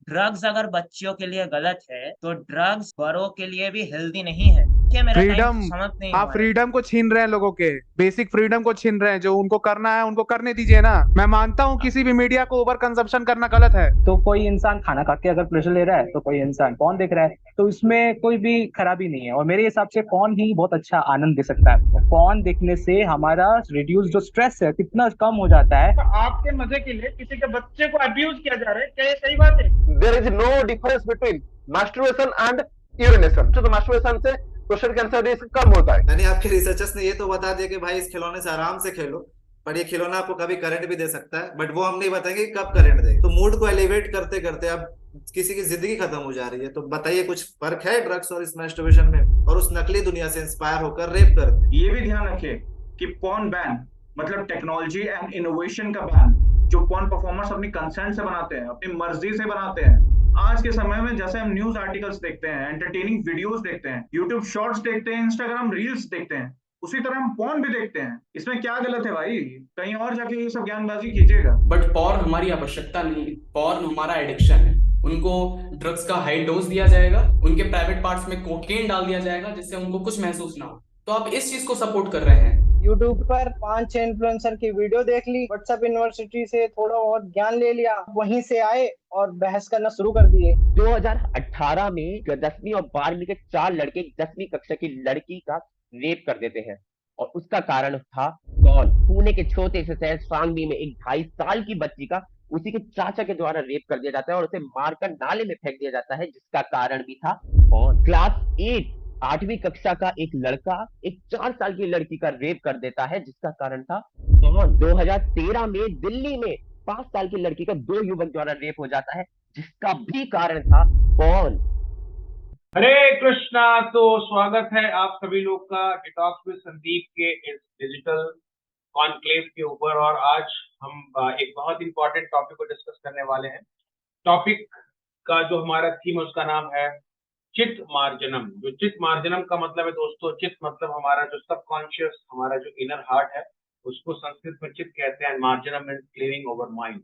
Drugs अगर बच्चियों के लिए गलत है तो ड्रग्स बड़ों के लिए भी हेल्दी नहीं है। क्या मेरा टाइम फ्रीडम। समझ नहीं हाँ, हुआ है? फ्रीडम को छीन रहे हैं लोगों के। बेसिक फ्रीडम को छीन रहे हैं, जो उनको करना है उनको करने दीजिए ना। मैं मानता हूँ किसी भी मीडिया को ओवर कंजप्शन करना गलत है। तो कोई इंसान खाना खा के अगर प्लेजर ले रहा है तो कोई इंसान फोन देख रहा है, तो इसमें कोई भी खराबी नहीं है। और मेरे हिसाब से फोन ही बहुत अच्छा आनंद दे सकता है। फोन देखने से हमारा रिड्यूस जो स्ट्रेस है कितना कम हो जाता है। तो आपके मजे के लिए किसी के बच्चे को अब्यूज किया जा रहा है, क्या ये सही बात है? There is no difference between masturbation and urination. तो मास्टरबेशन से प्रोस्टेट कैंसर रिस्क कम होता है। यानी आपके रिसर्चर्स ने ये तो बता दिया कि भाई इस खिलौने से आराम से खेलो, पर ये खिलौना आपको कभी करंट भी दे सकता है, बट वो हम नहीं बताएंगे कि कब करंट देगा। तो मूड को एलिवेट करते करते अब किसी की जिंदगी खत्म हो जा रही है। तो बताइए, कुछ फर्क है ड्रग्स और इस मैस्टरबेशन में और उस नकली दुनिया से इंस्पायर होकर रेप करते? ये भी ध्यान रखिए कि पॉर्न बैन मतलब टेक्नोलॉजी एंड इनोवेशन का बैन। जो पॉर्न परफॉर्मर्स अपनी कंसेंट से बनाते हैं, अपनी मर्जी से बनाते हैं। आज के समय में जैसे हम न्यूज आर्टिकल्स देखते हैं, एंटरटेनिंग वीडियोस देखते हैं, यूट्यूब शॉर्ट्स देखते हैं, इंस्टाग्राम रील्स देखते हैं, उसी तरह हम पॉर्न भी देखते हैं। इसमें क्या गलत है भाई? कहीं और जाके ये सब ज्ञानबाजी कीजिएगा। बट पॉर्न हमारी आवश्यकता नहीं है, पॉर्न हमारा एडिक्शन है। उनको ड्रग्स का हाई डोज दिया जाएगा, उनके प्राइवेट पार्ट्स में कोकेन डाल दिया जाएगा जिससे उनको कुछ महसूस ना हो। तो आप इस चीज को सपोर्ट कर रहे हैं। यूट्यूब पर 5-6 इन्फ्लुएंसर की वीडियो देख ली, व्हाट्सएप यूनिवर्सिटी से थोड़ा बहुत ज्ञान ले लिया, वहीं से आए और बहस करना शुरू कर दिए। 2018 में 10वीं और 12वीं के 4 लड़के 10वीं कक्षा की लड़की का रेप कर देते हैं। और उसका कारण था कौन? पुणे के छोटे से शहर सांगली में एक 2.5 साल की बच्ची का उसी के चाचा के द्वारा रेप कर दिया जाता है और उसे मारकर नाले में फेंक दिया जाता है, जिसका कारण भी था कौन? क्लास 8वीं कक्षा का एक लड़का एक 4 साल की लड़की का रेप कर देता है, जिसका कारण था कौन? 2013 में दिल्ली में 5 साल की लड़की का 2 युवक द्वारा रेप हो जाता है, जिसका भी कारण था कौन? हरे कृष्णा। तो स्वागत है आप सभी लोग का डिटॉक्स विद संदीप के इस डिजिटल कॉन्क्लेव के ऊपर। और आज हम एक बहुत इंपॉर्टेंट टॉपिक को डिस्कस करने वाले हैं। टॉपिक का जो हमारा थीम है उसका नाम है चित्त मार्जनम। जो चित्त मार्जनम का मतलब है दोस्तों, चित्त मतलब हमारा जो सबकॉन्शियस, हमारा जो इनर हार्ट है, उसको संस्कृत में चित्त कहते हैं। मार्जनम मीन्स क्लीनिंग ओवर माइंड।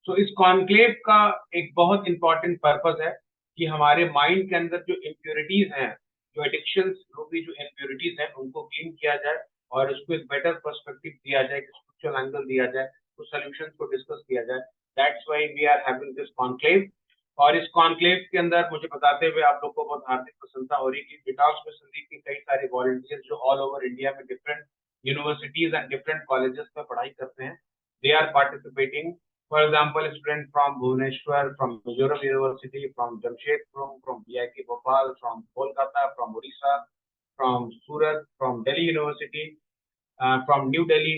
सो इस कॉन्क्लेव का एक बहुत इंपॉर्टेंट पर्पस है कि हमारे माइंड के अंदर जो इम्प्योरिटीज हैं, जो एडिक्शंस रूपी जो इम्प्योरिटीज हैं, उनको क्लीन किया जाए और उसको एक बेटर पर्सपेक्टिव दिया जाए, स्पिरिचुअल एंगल दिया जाए, कुछ सॉल्यूशंस को डिस्कस किया जाए। That's why we are having this conclave. और इस कॉन्क्लेव के अंदर मुझे बताते हुए आप लोग को बहुत हार्दिक प्रसन्नता हो रही है कि डिटॉक्स में संदीप के कई सारे वॉलंटियर्स जो ऑल ओवर इंडिया में different universities and different colleges में पढ़ाई करते हैं, they are participating. For example, students from Bhubaneswar, from Mizoram University, from Jamshedpur, from BIT Bhopal, from Kolkata, from Odisha, from Surat, from Delhi University, from New Delhi,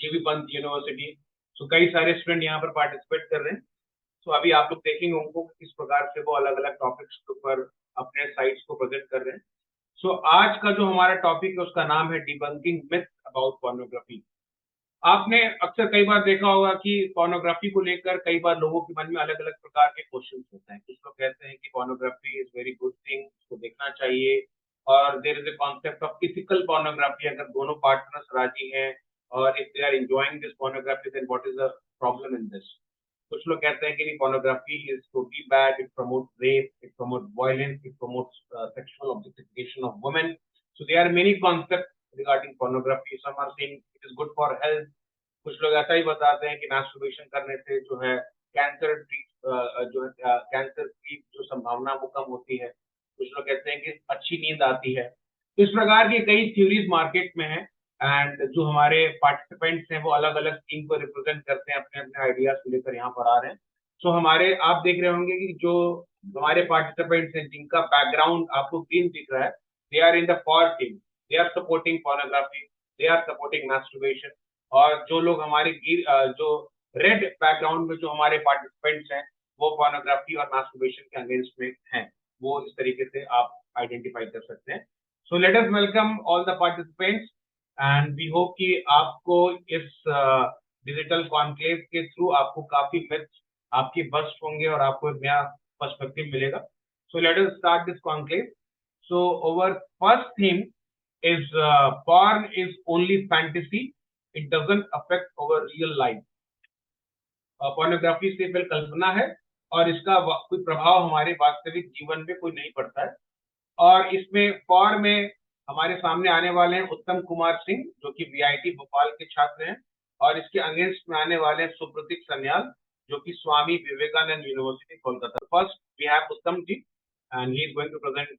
GB Pant University. So कई सारे student यहाँ पर participate कर रहे हैं। सो अभी आप लोग देखेंगे उनको किस प्रकार से वो अलग अलग टॉपिक्स के ऊपर अपने साइट्स को प्रेजेंट कर रहे हैं। सो आज का जो हमारा टॉपिक है उसका नाम है डिबंकिंग मिथ अबाउट पोर्नोग्राफी। आपने अक्सर कई बार देखा होगा कि पोर्नोग्राफी को लेकर कई बार लोगों के मन में अलग अलग प्रकार के क्वेश्चंस होते हैं। कुछ लोग कहते हैं कि pornography is very good thing, उसको देखना चाहिए। और there is a concept of ethical pornography, अगर दोनों पार्टनर्स राजी हैं और if they are enjoying this pornography then what is the problem in this. कुछ लोग कहते हैं कि नहीं, pornography is totally bad, it promotes rape, it promotes violence, it promotes sexual objectification of women. So there are many concepts regarding pornography. Some are saying it is good for health. कुछ लोग ऐसा ही बताते हैं कि masturbation करने से जो है कैंसर जो है कैंसर की जो संभावना वो कम होती है। कुछ लोग कहते हैं कि अच्छी नींद आती है। तो इस प्रकार की कई थ्योरीज मार्केट में है। एंड जो हमारे पार्टिसिपेंट्स हैं वो अलग अलग टीम को रिप्रेजेंट करते हैं, अपने अपने आइडियाज को लेकर यहाँ पर आ रहे हैं। सो हमारे आप देख रहे होंगे कि जो हमारे पार्टिसिपेंट्स हैं जिनका बैकग्राउंड आपको ग्रीन दिख रहा है, they are in the for team, they are supporting pornography, they are supporting masturbation। और जो लोग हमारे जो रेड बैकग्राउंड में जो हमारे पार्टिसिपेंट्स हैं वो pornography और masturbation के अगेंस्ट में हैं। वो इस तरीके से आप आइडेंटिफाई कर सकते हैं। So let us welcome all the participants and we hope कि आपको इस डिजिटल कॉन्क्लेव के थ्रू आपको काफी मिथ्स आपकी बस्ट होंगे और आपको एक नया पर्सपेक्टिव मिलेगा। सो let us start this conclave. So over first theme is porn is only fantasy, it doesn't affect our real life। pornography सिर्फ एक कल्पना है और इसका कोई प्रभाव हमारे वास्तविक जीवन में कोई नहीं पड़ता है। और इसमें फॉर में हमारे सामने आने वाले हैं उत्तम कुमार सिंह, जो कि वीआईटी भोपाल के छात्र हैं, और इसके अगेंस्ट में आने वाले हैं सुप्रतीक सन्याल, जो कि Swami Vivekananda University Kolkata. First we have Uttam ji and he is going to present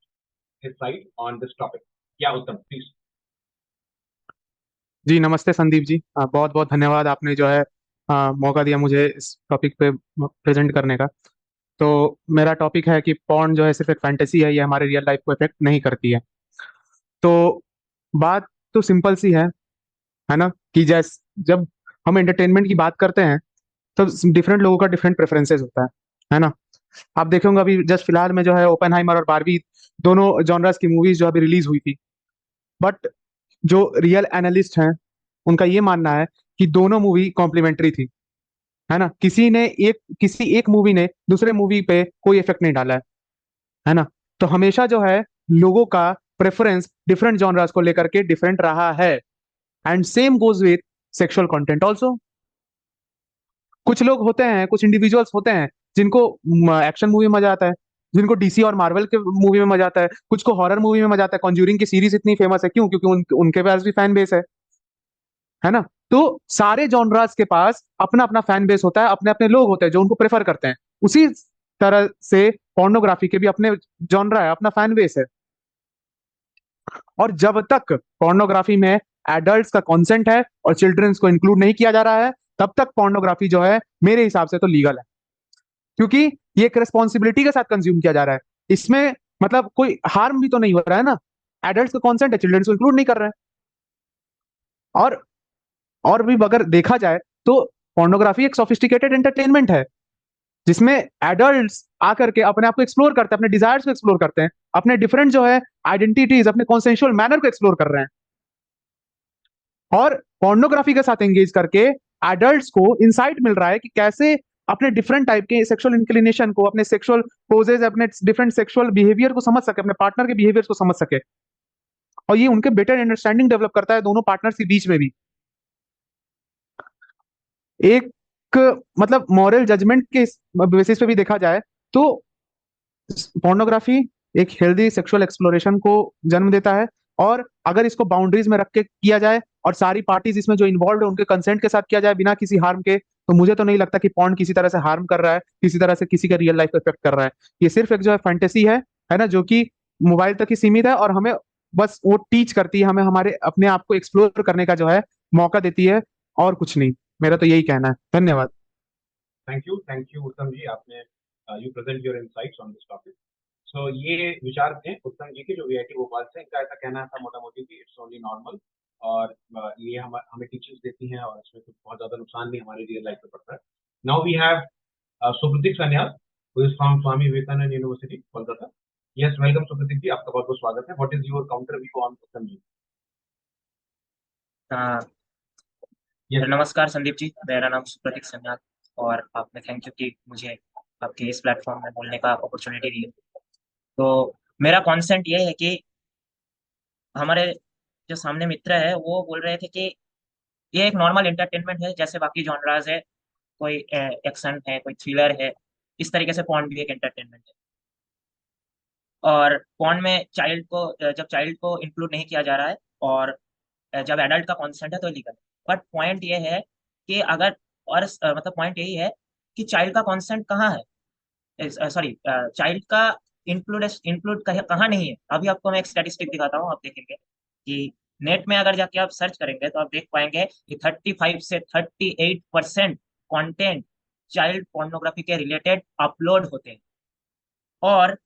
his side on this topic. Yeah Uttam please. जी नमस्ते संदीप जी, बहुत बहुत धन्यवाद, आपने जो है मौका दिया मुझे इस टॉपिक पे प्रेजेंट करने का। तो मेरा टॉपिक है कि पॉर्न जो है सिर्फ एक फैंटेसी है, ये हमारे रियल लाइफ को इफेक्ट नहीं करती है। तो बात तो सिंपल सी है ना, कि जब हम एंटरटेनमेंट की बात करते हैं तो डिफरेंट लोगों का डिफरेंट प्रेफरेंसेस होता है ना। आप देखेंगे अभी जस्ट फिलहाल में जो है ओपेनहाइमर और बारबी दोनों जॉनर्स की मूवीज जो अभी रिलीज हुई थी, बट जो रियल एनालिस्ट हैं उनका ये मानना है कि दोनों मूवी कॉम्प्लीमेंट्री थी, है ना। किसी एक मूवी ने दूसरे मूवी पे कोई इफेक्ट नहीं डाला है ना। तो हमेशा जो है लोगों का प्रेफरेंस डिफरेंट जॉनर्स को लेकर के डिफरेंट रहा है, and same goes with sexual content also. कुछ लोग होते हैं, कुछ इंडिविजुअल्स होते हैं जिनको एक्शन मूवी में मजा आता है, जिनको डीसी और मार्वल के मूवी में मजा आता है, कुछ को हॉरर मूवी में मजा आता है। कॉन्ज्यूरिंग की सीरीज इतनी फेमस है क्यों? क्योंकि उनके पास भी फैन बेस है ना। तो सारे जॉनरास के पास अपना अपना फैन बेस होता है, अपने अपने लोग होते हैं जो उनको प्रेफर करते हैं। उसी तरह से पोर्नोग्राफी के भी अपने जॉनरा है, अपना फैन बेस है। और जब तक पोर्नोग्राफी में एडल्ट्स का कंसेंट है और चिल्ड्रंस को इंक्लूड नहीं किया जा रहा है, तब तक पोर्नोग्राफी जो है मेरे हिसाब से तो लीगल है, क्योंकि ये एक रिस्पॉन्सिबिलिटी के साथ कंज्यूम किया जा रहा है। इसमें मतलब कोई हार्म भी तो नहीं हो रहा है ना। एडल्ट्स का कंसेंट है, चिल्ड्रंस को इंक्लूड नहीं कर रहे हैं। और भी अगर देखा जाए तो पोर्नोग्राफी एक सोफिस्टिकेटेड एंटरटेनमेंट है, जिसमें एडल्ट्स आकर के अपने आप को एक्सप्लोर करते हैं, अपने डिजायर्स को एक्सप्लोर करते हैं, अपने डिफरेंट जो है आइडेंटिटीज, अपने कॉन्सेंशुअल मैनर को एक्सप्लोर कर रहे हैं। और पोर्नोग्राफी के साथ एंगेज करके एडल्ट्स को इंसाइट मिल रहा है कि कैसे अपने डिफरेंट टाइप के सेक्सुअल इंक्लिनेशन को, अपने सेक्सुअल पोजेज, अपने डिफरेंट सेक्सुअल बिहेवियर को समझ सके, अपने पार्टनर के बिहेवियर को समझ सके। और ये उनके बेटर अंडरस्टैंडिंग डेवलप करता है दोनों पार्टनर्स के बीच में भी। एक मतलब मॉरल जजमेंट के बेसिस पे भी देखा जाए तो पोर्नोग्राफी एक हेल्दी सेक्सुअल एक्सप्लोरेशन को जन्म देता है। और अगर इसको बाउंड्रीज में रख के किया जाए और सारी पार्टीज इसमें जो इन्वॉल्व है उनके कंसेंट के साथ किया जाए बिना किसी हार्म के, तो मुझे तो नहीं लगता कि पॉर्न किसी तरह से हार्म कर रहा है, किसी तरह से किसी का रियल लाइफ को इफेक्ट कर रहा है। ये सिर्फ एक जो है फैंटेसी है ना, जो कि मोबाइल तक ही सीमित है, और हमें बस वो टीच करती है, हमें हमारे अपने आप को एक्सप्लोर करने का जो है मौका देती है, और कुछ नहीं। मेरा तो यही कहना है। धन्यवाद। थैंक यू उत्तम जी, आपने you present your insights on this topic. So ये विचार थे उत्तम जी के, जो वीआईटी भोपाल से। इनका ऐसा कहना था मोटा मोटी कि इट्स ओनली नॉर्मल, और ये हमें टीचर्स देती हैं, और इसमें कुछ बहुत ज्यादा नुकसान नहीं हमारी रियल लाइफ में पड़ता है। Now we have Supratik Sanyal, who is from Swami Vivekananda University Kolkata. Yes, welcome Supratik ji, आपका बहुत बहुत स्वागत है। What is your counter view on Uttam ji? नमस्कार संदीप जी, मेरा नाम सुप्रतीक सन्याल, और आपने थैंक यू कि मुझे आपके इस प्लेटफॉर्म में बोलने का अपॉर्चुनिटी दी है। तो मेरा कॉन्सेंट ये है कि हमारे जो सामने मित्र है वो बोल रहे थे कि ये एक नॉर्मल एंटरटेनमेंट है, जैसे बाकी जॉनराज है, कोई एक्शन है, कोई थ्रिलर है, इस तरीके से पॉर्न भी एक एंटरटेनमेंट है। और पॉर्न में जब चाइल्ड को इंक्लूड नहीं किया जा रहा है, और जब एडल्ट का कॉन्सेंट है तो लीगल है। बट पॉइंट ये है कि अगर और मतलब पॉइंट यही है कि चाइल्ड का कॉन्सेंट कहाँ है, सॉरी, चाइल्ड का इंक्लूड कहाँ नहीं है। अभी आपको मैं एक स्टैटिस्टिक दिखाता हूँ, आप देखेंगे कि नेट में अगर जाके आप सर्च करेंगे तो आप देख पाएंगे कि 35 से 38% कंटेंट चाइल्ड पोर्नोग्राफी के रिलेटेड अपलोड होते हैं। और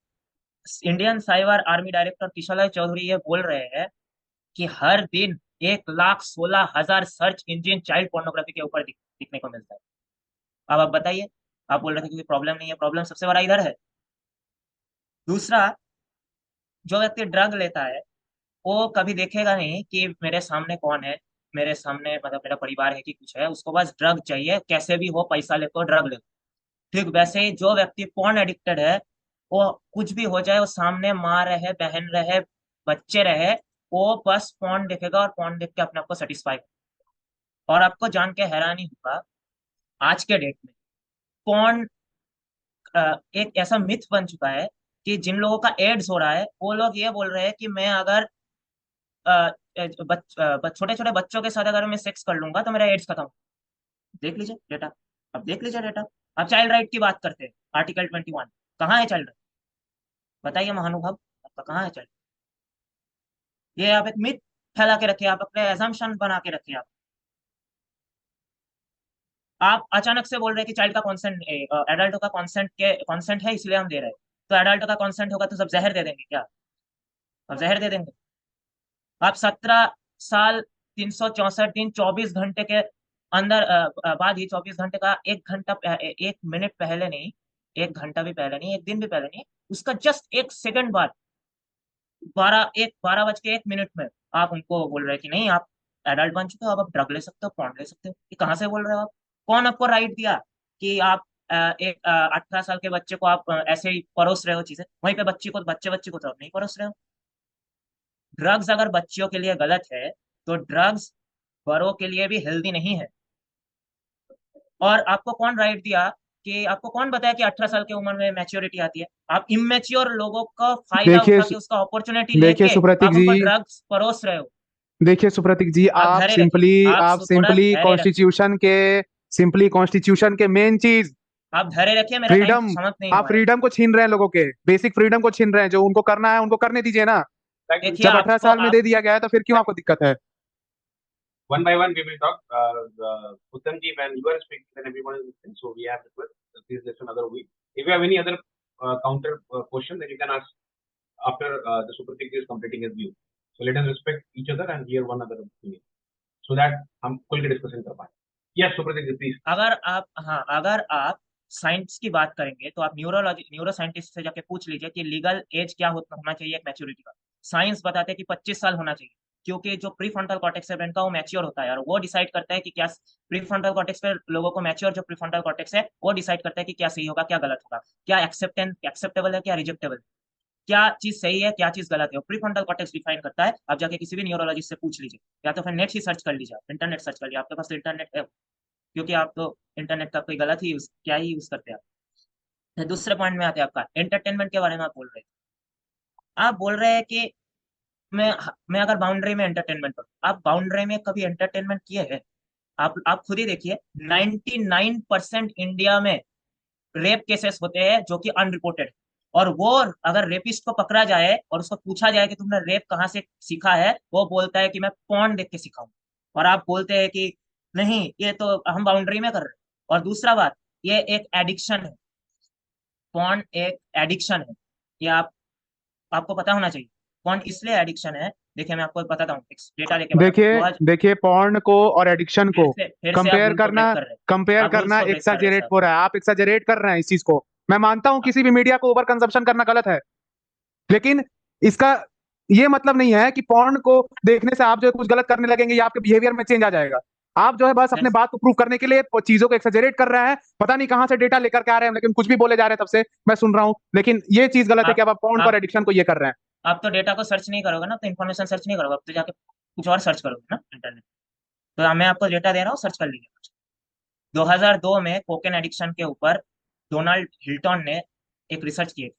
Indian cyber army director Kishore Chaudhary ये बोल रहे हैं कि हर दिन 1,16,000 सर्च इंजन चाइल्ड पोर्नोग्राफी के ऊपर दिखने को मिलता है। अब आप बताइए, आप बोल रहे थे कि प्रॉब्लम नहीं है, प्रॉब्लम सबसे बड़ा इधर है। दूसरा, जो व्यक्ति ड्रग लेता है वो कभी देखेगा नहीं कि मेरे सामने कौन है, मेरे सामने मतलब मेरा परिवार है कि कुछ है, उसको बस ड्रग चाहिए, कैसे भी हो पैसा ले तो ड्रग ले। ठीक वैसे ही जो व्यक्ति पॉर्न एडिक्टेड है, वो कुछ भी हो जाए, वो सामने माँ रहे, बहन रहे, बच्चे रहे, वो बस पॉर्न देखेगा और पॉर्न देख के अपने आप को सेटिस्फाई। और आपको जान के हैरानी होगा, आज के डेट में पॉर्न एक ऐसा मिथ बन चुका है कि जिन लोगों का एड्स हो रहा है वो लोग ये बोल रहे हैं कि मैं अगर छोटे छोटे बच्चों के साथ अगर मैं सेक्स कर लूंगा तो मेरा एड्स खत्म। देख लीजिए डेटा, अब देख लीजिए डेटा। अब चाइल्ड राइट की बात करते हैं, आर्टिकल 21, कहाँ है चाइल्ड राइट? बताइए महानुभाव, आपका कहाँ है चाइल्ड? ये आप एक मिथ फैला के रखे, आप अपने एजम्पशन बना के रखे। आप अचानक से बोल रहे हैं कि चाइल्ड का कॉन्सेंट, एडल्ट का कॉन्सेंट है इसलिए हम दे रहे हैं। तो एडल्ट का कॉन्सेंट होगा तो सब जहर दे देंगे क्या? अब जहर दे देंगे? आप 17 साल 364 दिन 24 घंटे के अंदर बाद ही 24 घंटे का 1 घंटा 1 मिनट पहले नहीं, 1 घंटा भी पहले नहीं, एक दिन भी पहले नहीं, उसका जस्ट 1 सेकंड बाद 12 बज के 1 मिनट में आप उनको बोल रहे हैं कि नहीं आप एडल्ट बन चुके हो, अब आप ड्रग ले सकते हो, पॉर्न ले सकते हो। ये कहाँ से बोल रहे हो आप? कौन आपको राइट दिया कि आप एक 18 साल के बच्चे को आप ऐसे ही परोस रहे हो चीजें, वहीं पे बच्चे बच्ची को तो आप नहीं परोस रहे हो। ड्रग्स अगर बच्चियों के लिए गलत है तो ड्रग्स बड़ों के लिए भी हेल्दी नहीं है। और आपको कौन राइट दिया कि आपको कौन बताया कि 18 साल की उम्र में मैच्योरिटी आती है? आप इमेच्योर लोगों का फायदा देखिए उठा के उसका अपॉर्चुनिटी देखिए लेके सुप्रतीक आप उनको जी, ड्रग्स परोस रहे हो। देखिए सुप्रतीक जी, आप आप धैर्य रखिए, सिंपली आप आप थोड़ा सिंपली धैर्य रखिए, कॉन्स्टिट्यूशन के मेन चीज आप धैर्य रखिए, मेरा टाइम फ्रीडम, समाप्त नहीं आप हुआ है। फ्रीडम को छीन रहे हैं, लोगों के बेसिक फ्रीडम को छीन रहे हैं। जो उनको करना है उनको करने दीजिए ना। देखिए जब 18 साल में आप दे दिया गया है तो फिर क्यों आपको दिक्कत है? One by one, we will talk. Uttam ji, when you are speaking, then everyone is listening. So we have request. Please listen other way. If you have any other counter question, then you can ask after the Supratik is completing his view. So let us respect each other and hear one another opinion, so that हम खुल के discussion कर पाए. Yes, Supratik ji, please. अगर आप science की बात करेंगे तो आप न्यूरो साइंटिस्ट से जाके पूछ लीजिए कि लीगल एज क्या होना चाहिए एक मैच्योरिटी का। साइंस बताते हैं कि 25 साल होना चाहिए, क्योंकि जो प्री फ्रंटल कॉर्टेक्स है ब्रेन का वो मैच्योर होता है और वो डिसाइड करता है कि क्या प्री फ्रंटल कॉर्टेक्स पे लोगों को मैच्योर जो प्री फ्रंटल कॉर्टेक्स है वो डिसाइड करता है कि क्या सही होगा क्या गलत होगा, क्या एक्सेप्टेबल है क्या रिजेक्टेबल, क्या चीज सही है क्या चीज गलत है, प्री फ्रंटल कॉर्टेक्स डिफाइन करता है। आप जाके किसी भी न्यूरोलॉजिस्ट से पूछ लीजिए, या तो फिर नेट ही सर्च कर लीजिए, इंटरनेट सर्च कर लीजिए, आपके पास तो इंटरनेट है, क्योंकि आप तो इंटरनेट का कोई गलत ही यूज क्या ही यूज करते हैं आप। दूसरे पॉइंट में आते हैं आपका एंटरटेनमेंट के बारे में। आप बोल रहे हैं कि मैं अगर बाउंड्री में एंटरटेनमेंट करूँ, आप बाउंड्री में कभी एंटरटेनमेंट किए हैं? आप खुद ही देखिए, 99% इंडिया में रेप केसेस होते हैं जो कि अनरिपोर्टेड। और वो अगर रेपिस्ट को पकड़ा जाए और उसको पूछा जाए कि तुमने रेप कहाँ से सीखा है, वो बोलता है कि मैं पॉर्न देख के सीखा हूँ। और आप बोलते हैं कि नहीं ये तो हम बाउंड्री में कर रहे हैं। और दूसरा बात, ये एक एडिक्शन है, पॉर्न एक एडिक्शन है, ये आपको पता होना चाहिए। पॉर्न इसलिए एडिक्शन है, देखिए मैं आपको बताता हूँ, डेटा लेके बताता हूँ। देखिए पॉर्न को और एडिक्शन को फिर से आप रूल को ब्रेक कर रहे हैं, कंपेयर आप रूल्स करना को ब्रेक कर रहे हैं एक्साजरेट सर। हो रहा है। आप एक्साजरेट कर रहे हैं इस चीज को। मैं मानता हूं किसी भी मीडिया को ओवर कंजप्शन करना गलत है, लेकिन इसका ये मतलब नहीं है कि पॉर्न को देखने से आप जो है कुछ गलत करने लगेंगे या आपके बिहेवियर में चेंज आ जाएगा। आप जो है बस अपने बात को प्रूव करने के लिए चीजों को एक्सेजरेट कर रहे हैं। पता नहीं कहां से डेटा लेकर के आ रहे हैं, लेकिन कुछ भी बोले जा रहे हैं तब से मैं सुन रहा हूं। लेकिन ये चीज गलत है कि आप पॉर्न और एडिक्शन को ये कर रहे हैं। आप तो डेटा को सर्च नहीं करोगे ना, तो इन्फॉर्मेशन सर्च नहीं करोगे, आप तो जाके कुछ और सर्च करोगे ना इंटरनेट। तो मैं आपको डेटा दे रहा हूँ, सर्च कर लीजिए। 2002 में कोकेन एडिक्शन के ऊपर डोनाल्ड हिल्टन ने एक रिसर्च की।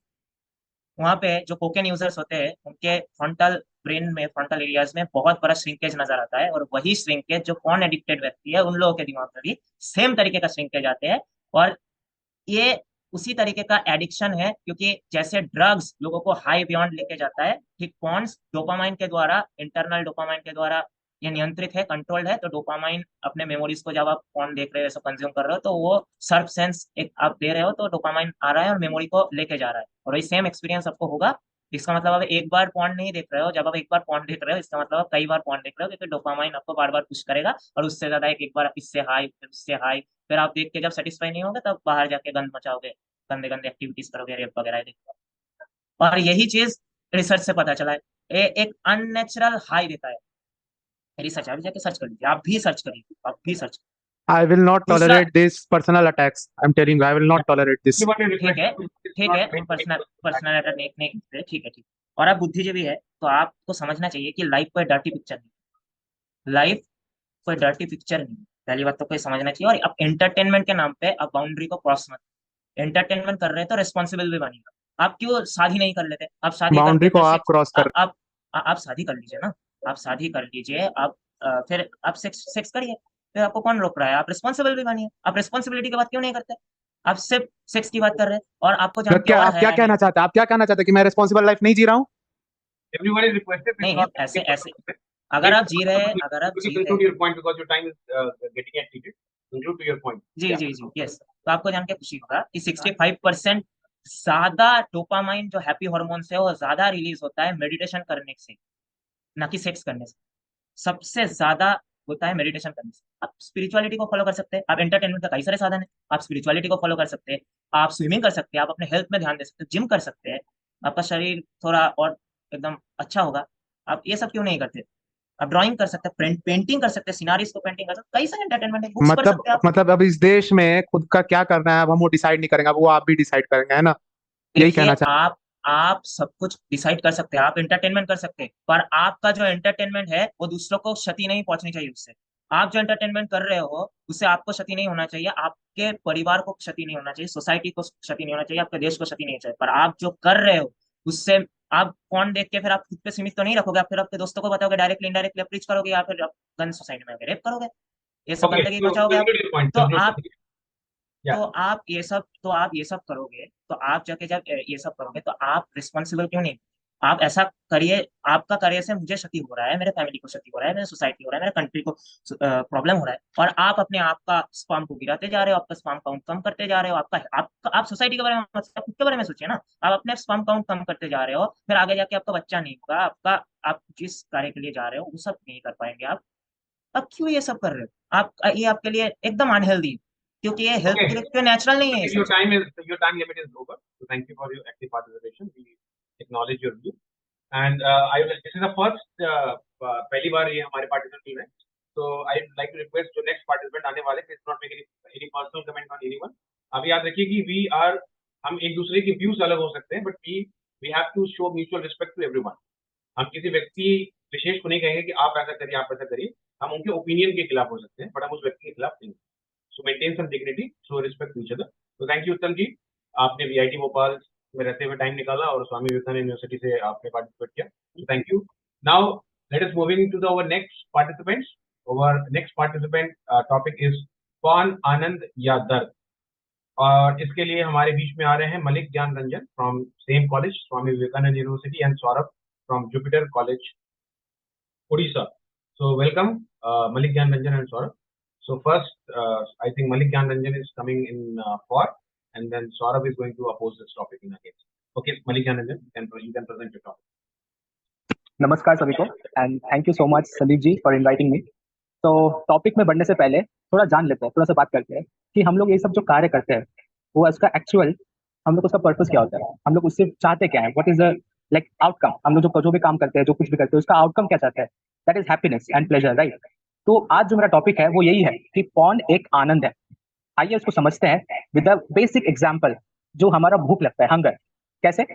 वहां पे जो कोकेन यूजर्स होते हैं उनके फ्रंटल ब्रेन में, फ्रंटल एरियाज में बहुत बड़ा श्रिंकेज नजर आता है, और वही श्रिंकेज जो पॉर्न एडिक्टेड व्यक्ति है उन लोगों के दिमाग में भी सेम तरीके का श्रिंकेज आते हैं। और ये उसी तरीके का एडिक्शन है, क्योंकि जैसे ड्रग्स लोगों को हाई बियॉन्ड लेके जाता है, ठीक पॉर्न्स डोपामाइन के द्वारा, इंटरनल डोपामाइन के द्वारा ये नियंत्रित है, कंट्रोल्ड है। तो डोपामाइन अपने मेमोरीज को जब आप पॉर्न देख रहे हो, सब कंज्यूम कर रहे हो, तो वो सर्फ सेंस एक आप दे रहे हो, तो डोपामाइन आ रहा है और मेमोरी को लेके जा रहा है, और वही सेम एक्सपीरियंस आपको होगा। इसका मतलब आप एक बार पॉर्न नहीं देख रहे हो, जब आप एक बार पॉर्न देख रहे हो इसका मतलब आप कई बार पॉर्न देख रहे हो, क्योंकि डोपामाइन आपको बार बार पुश करेगा, और उससे ज्यादा एक बार इससे हाई फिर उससे हाई, फिर आप देख के जब सेटिस्फाई नहीं होगे तब बाहर जाके गंद मचाओगे, गंदे गंदे एक्टिविटीज करोगे, रेप वगैरह देखोगे। और यही चीज रिसर्च से पता चला है, एक अननेचुरल हाई देता है। रिसर्च अभी जाके सर्च कर लीजिए, आप भी सर्च करिए, आप भी search. I will not tolerate this personal attacks. I'm telling you, I will not tolerate this. ठीक है, हम पर्सनल अटैक नहीं करते, ठीक है। और आप बुद्धिजीवी है तो आपको समझना चाहिए कि लाइफ कोई डर्टी पिक्चर नहीं, लाइफ कोई डर्टी पिक्चर नहीं, पहली बात तो कोई समझना चाहिए। और अब एंटरटेनमेंट के नाम पे आप बाउंड्री को क्रॉस मत, एंटरटेनमेंट कर रहे हैं तो रिस्पॉन्सिबल भी बनिएगा। आप क्यों शादी नहीं कर लेते? आप शादी बाउंड्री करके को फिर आप क्रॉस कर आप शादी कर लीजिए ना। आप शादी कर लीजिए, आप फिर आप सेक्स सेक्स करिए, फिर आपको कौन रोक रहा है? आप रिस्पॉन्सिबल भी बनिए। आप रिस्पॉन्सिबिलिटी की बात क्यों नहीं करते? आप सिर्फ सेक्स की बात कर रहे हैं, और आपको तो जान के क्या और आप क्या हैरानी कहना होगी। चाहते हैं? आप क्या कहना चाहते हैं कि मैं रिस्पॉन्सिबल लाइफ नहीं जी रहा हूँ? Everyone is requested. This is नहीं नहीं, not ऐसे ऐसे अगर Please, आप जी रहे हैं, अगर आप जी रहे conclude हैं। your point because your time is getting exceeded. Conclude to your point. जी Yeah. जी जी, यस। तो आपको जान के खुशी होगा कि 65% ज्यादा डोपामाइन जो हैप्पी हार्मोन्स है वो ज्यादा रिलीज होता है मेडिटेशन करने से, ना कि सेक्स करने से। सबसे ज्यादा होता है मेडिटेशन करने से। आप स्पिरिचुअलिटी को फॉलो कर सकते हैं, आप एंटरटेनमेंट का कई सारे साधन है। आप स्पिरिचुअलिटी को फॉलो कर सकते हैं, आप स्विमिंग कर सकते हैं, आप अपने हेल्थ में ध्यान दे सकते हैं, जिम कर सकते हैं, आपका शरीर थोड़ा और एकदम अच्छा होगा। आप ये सब क्यों नहीं करते? आप ड्राइंग कर सकते हैं, पेंटिंग कर सकते हैं, सिनारीज को पेंटिंग कर सकते हैं, कई सारे एंटरटेनमेंट है, बुक्स पढ़ सकते हैं आप। मतलब अब इस देश में खुद का क्या करना है अब हम वो डिसाइड नहीं करेंगे, अब वो आप भी डिसाइड करेंगे, है ना? यही देखिए, कहना चाह आप सब कुछ डिसाइड कर सकते हैं, आप एंटरटेनमेंट कर सकते हैं, पर आपका जो एंटरटेनमेंट है वो दूसरों को क्षति नहीं पहुंचनी चाहिए उससे। आप जो एंटरटेनमेंट कर रहे हो उससे आपको क्षति नहीं होना चाहिए, आपके परिवार को क्षति नहीं होना चाहिए, सोसाइटी को क्षति नहीं होना चाहिए, आपके देश को क्षति नहीं होना चाहिए। पर आप जो कर रहे हो उससे आप फोन देख के फिर आप खुद पे सीमित तो नहीं रखोगे, आप फिर आपके दोस्तों को बताओगे, डायरेक्टली इनडायरेक्टली आप प्रीच करोगे, या फिर आप गन सोसाइटी में रेप करोगे, ये सब Okay. गंदगी So मचाओगे आप। conclude your point. तो Conclude. आप Yeah. आप ये सब करोगे, तो आप जाके जब ये सब करोगे तो आप रिस्पॉन्सिबल क्यों नहीं? आप ऐसा करिए, आपका करियर से मुझे क्षति हो रहा है, मेरे फैमिली को क्षति हो रहा है, मेरे सोसाइटी हो रहा है, मेरे कंट्री को प्रॉब्लम हो रहा है, और आप अपने आप का स्पाम को गिराते जा रहे हो, आपका स्पाम काउंट कम करते जा रहे हो। आप सोसाइटी के बारे में मत सोचिए, आप खुद के बारे में सोचिए ना। आप अपने स्पाम काउंट कम करते जा रहे हो, फिर आगे जाके आपका बच्चा नहीं होगा, आप जिस कार्य के लिए जा रहे हो वो सब नहीं कर पाएंगे आप क्यों ये सब कर रहे हो? ये आपके लिए एकदम अनहेल्दी, क्योंकि ये हेल्थ Okay. के लिए नेचुरल नहीं है ये Your सब। time limit is over. So thank you for your active participation. We acknowledge your view. And this is the first पहली बार ये हमारे पार्टिसिपेंट टीम है. So I'd like to request जो next participant आने वाले, please not make any personal comment on anyone. अब याद रखिए कि हम एक दूसरे के व्यूज अलग हो सकते हैं, but we have to show mutual respect to everyone. हम किसी व्यक्ति विशेष को नहीं कहेंगे कि आप ऐसा करिए, आप ऐसा करिए. हम उनके ओपिनियन के खिलाफ हो सकते हैं, बट हम उस व्यक्ति के खिलाफ नहीं. So maintain some dignity, show respect to each other. So thank you उत्तम जी, आपने VIT भोपाल में रहते हुए टाइम निकाला और स्वामी विवेकानंद यूनिवर्सिटी से आपने पार्टिसिपेट किया. So thank you. Now let us moving to our next participants. Our next participant topic is कौन आनंद या दर्द, और इसके लिए हमारे बीच में आ रहे हैं Malik Gyan Ranjan from same college Swami Vivekananda university and Saurabh from Jupiter college Odisha. So welcome Malik Gyan Ranjan and Saurabh. So first, I think Malik Gyan Ranjan is coming in for, and then Saurabh is going to oppose this topic in against. Okay, Malik Gyan Ranjan, you can present your topic. नमस्कार सभी को and thank you so much Sandeep ji for inviting me. तो topic में बढ़ने से पहले थोड़ा जान लेते हैं, थोड़ा सा बात करते हैं कि हम लोग ये सब जो कार्य करते हैं वो उसका एक्चुअल हम लोग उसका पर्पस क्या होता है, हम लोग उससे चाहते क्या है, what is the like outcome. हम लोग जो भी काम करते हैं, जो कुछ भी करते हैं, उसका आउटकम क्या चाहते हैं, that is happiness and pleasure, right. तो आज जो मेरा टॉपिक है वो यही है कि पॉर्न एक आनंद है। आइए उसको समझते हैं विद द बेसिक एग्जाम्पल। जो हमारा भूख लगता है, हंगर, कैसे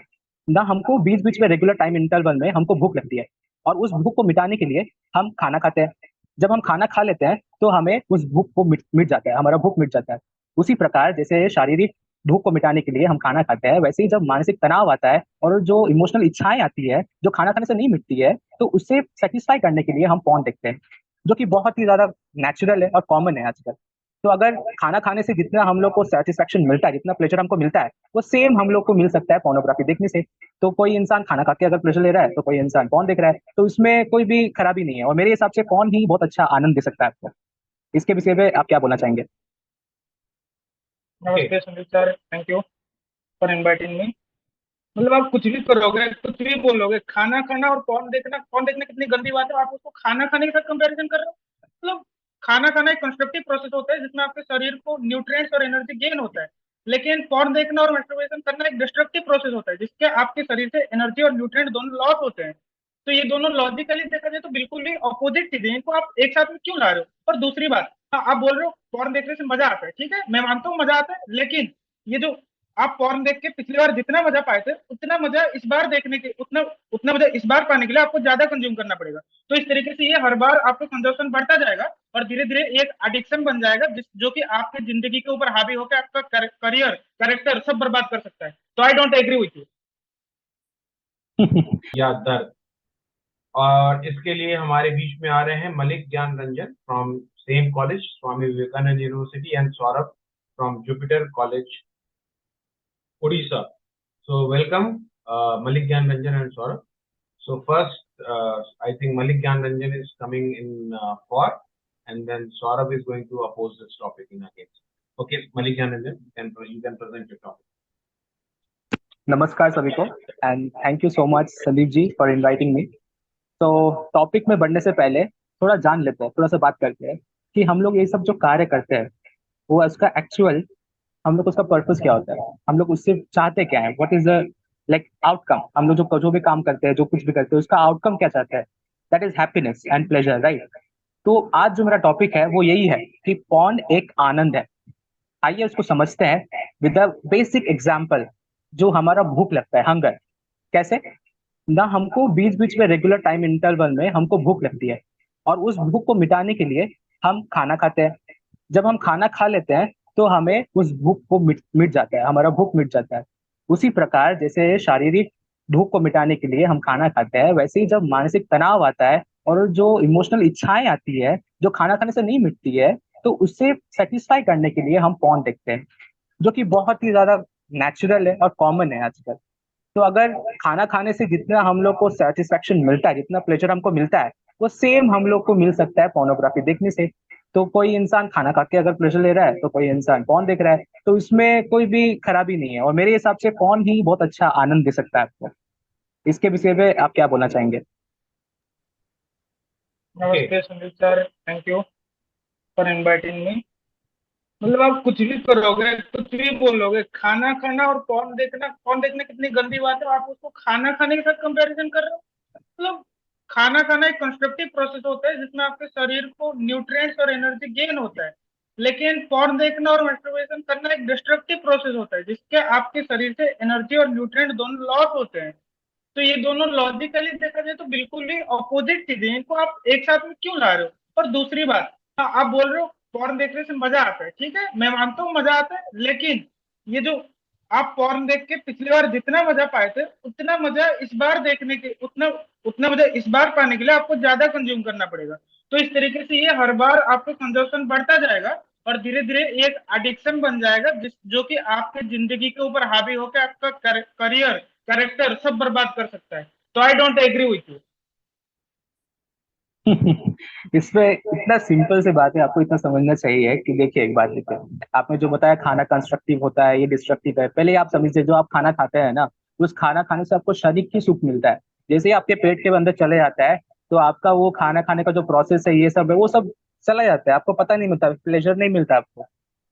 ना हमको बीच बीच में रेगुलर टाइम इंटरवल में हमको भूख लगती है, और उस भूख को मिटाने के लिए हम खाना खाते हैं। जब हम खाना खा लेते हैं तो हमें उस भूख को मिट जाता है, हमारा भूख मिट जाता है। उसी प्रकार जैसे शारीरिक भूख को मिटाने के लिए हम खाना खाते हैं, वैसे ही जब मानसिक तनाव आता है और जो इमोशनल इच्छाएं आती है जो खाना खाने से नहीं मिटती है, तो उससे सेटिस्फाई करने के लिए हम पॉर्न देखते हैं, जो कि बहुत ही ज्यादा नेचुरल है और कॉमन है आजकल। तो अगर खाना खाने से जितना हम लोग को सेटिस्फेक्शन मिलता है, जितना प्लेजर हमको मिलता है, वो सेम हम लोग को मिल सकता है पोर्नोग्राफी देखने से। तो कोई इंसान खाना खा के अगर प्लेजर ले रहा है तो कोई इंसान पॉर्न देख रहा है, तो इसमें कोई भी खराबी नहीं है, और मेरे हिसाब से पॉर्न ही बहुत अच्छा आनंद दे सकता है आपको। इसके विषय में आप क्या बोलना चाहेंगे? नमस्ते Sandeep sir, thank you for inviting मी। मतलब आप कुछ भी करोगे, कुछ भी बोलोगे, खाना खाना और पॉर्न देखना कितनी गंदी बात है। आप उसको खाना खाने के साथ कंपैरिजन कर रहे हो। मतलब खाना खाना एक कंस्ट्रक्टिव प्रोसेस होता है जिसमें आपके शरीर को न्यूट्रिएंट्स और एनर्जी गेन होता है, लेकिन पॉर्न देखना और मैस्टरबेशन करना एक डिस्ट्रक्टिव प्रोसेस होता है जिसके आपके शरीर से एनर्जी और न्यूट्रिएंट दोनों लॉस होते हैं। तो ये दोनों लॉजिकली देखा जाए तो बिल्कुल भी अपोजिट चीजें हैं, इनको आप एक साथ में क्यों ला रहे हो? और दूसरी बात, हाँ, आप बोल रहे हो पॉर्न देखने से मजा आता है, ठीक है, मैं मानता हूँ मजा आता है, लेकिन ये जो आप पॉर्न देख के पिछली बार जितना मजा पाए थे उतना मजा इस बार देखने के उतना मजा इस बार पाने के लिए आपको ज्यादा कंज्यूम करना पड़ेगा। तो इस तरीके से ये हर बार आपका कंजप्शन बढ़ता जाएगा और धीरे धीरे एक एडिक्शन बन जाएगा जो कि आपकी जिंदगी के ऊपर हावी होकर आपका करियर, कैरेक्टर सब बर्बाद कर सकता है। तो I don't agree with you. या दर्द। और इसके लिए हमारे बीच में आ रहे हैं Malik Gyan Ranjan from same college Swami Vivekananda university and Saurabh from Jupiter college Orissa. So welcome, Malik Gyan Ranjan and Saurabh. So first, I think Malik Gyan Ranjan is coming in for, and then Saurabh is going to oppose this topic in against. Okay, Malik Gyan Ranjan, you can present your topic. नमस्कार सभी को and thank you so much Sandeep ji for inviting me. तो topic में बढ़ने से पहले थोड़ा जान लेते हैं, थोड़ा सा बात करते हैं कि हम लोग ये सब जो कार्य करते हैं वो उसका एक्चुअल हम लोग उसका पर्पस क्या होता है, हम लोग उससे चाहते क्या है, what is the like outcome. हम लोग जो भी काम करते हैं, जो कुछ भी करते हैं, उसका आउटकम क्या चाहते हैं, that is happiness and pleasure, right. तो आज जो मेरा टॉपिक है वो यही है कि पॉर्न एक आनंद है। आइए उसको समझते हैं विद द बेसिक एग्जाम्पल। जो हमारा भूख लगता है, हंगर, कैसे ना हमको बीच बीच में रेगुलर टाइम इंटरवल में हमको भूख लगती है और उस भूख को मिटाने के लिए हम खाना खाते हैं। जब हम खाना खा लेते हैं तो हमें उस भूख को मिट जाता है, हमारा भूख मिट जाता है। उसी प्रकार जैसे शारीरिक भूख को मिटाने के लिए हम खाना खाते हैं, वैसे ही जब मानसिक तनाव आता है और जो इमोशनल इच्छाएं आती है जो खाना खाने से नहीं मिटती है, तो उससे सेटिस्फाई करने के लिए हम पॉर्न देखते हैं, जो कि बहुत ही ज्यादा नेचुरल है और कॉमन है आजकल। तो अगर खाना खाने से जितना हम लोग को सेटिस्फेक्शन मिलता है, जितना प्लेजर हमको मिलता है, वो सेम हम लोग को मिल सकता है पोर्नोग्राफी देखने से। तो कोई इंसान खाना खा के अगर प्लेजर ले रहा है तो कोई इंसान पॉर्न देख रहा है, तो इसमें कोई भी खराबी नहीं है और मेरे हिसाब से पॉर्न ही बहुत अच्छा आनंद दे सकता है आपको। इसके विषय में आप क्या बोलना चाहेंगे? नमस्ते Sandeep sir, thank you for inviting मी। मतलब आप कुछ भी करोगे, कुछ भी बोलोगे, खाना खाना और पॉर्न देखना कितनी गंदी बात है। आप उसको खाना खाने के साथ कंपैरिजन कर रहे हो। मतलब खाना खाना एक कंस्ट्रक्टिव प्रोसेस होता है जिसमें आपके शरीर को न्यूट्रिएंट्स और एनर्जी गेन होता है। लेकिन पॉर्न देखना और मास्टरबेशन करना एक डिस्ट्रक्टिव प्रोसेस होता है जिसके आपके शरीर से एनर्जी और न्यूट्रिएंट दोनों लॉस होते हैं। तो ये दोनों लॉजिकली देखा जाए तो बिल्कुल ही अपोजिट चीजें हैं, इनको आप एक साथ में क्यों ला रहे हो? और दूसरी बात, हाँ आप बोल रहे हो पॉर्न देखने से मजा आता है, ठीक है, मैं मानता हूँ मजा आता है, लेकिन ये जो आप पॉर्न देख के पिछली बार जितना मजा पाए थे उतना मजा इस बार देखने के उतना मजा इस बार पाने के लिए आपको ज्यादा कंज्यूम करना पड़ेगा। तो इस तरीके से ये हर बार आपका कंजम्पशन बढ़ता जाएगा और धीरे धीरे एक एडिक्शन बन जाएगा जो कि आपके जिंदगी के ऊपर हावी होकर आपका करियर, कैरेक्टर सब बर्बाद कर सकता है। तो I don't agree with you. इसमें इतना सिंपल से बात है, आपको इतना समझना चाहिए कि देखिए एक बात देखिए, आपने जो बताया खाना कंस्ट्रक्टिव होता है, ये डिस्ट्रक्टिव है, पहले आप समझिए जो आप खाना खाते हैं ना, उस खाना खाने से आपको शरीर की सुख मिलता है। जैसे ही आपके पेट के अंदर चले जाता है तो आपका वो खाना खाने का जो प्रोसेस है, ये सब है, वो सब चला जाता है, आपको पता नहीं मिलता, प्लेजर नहीं मिलता आपको।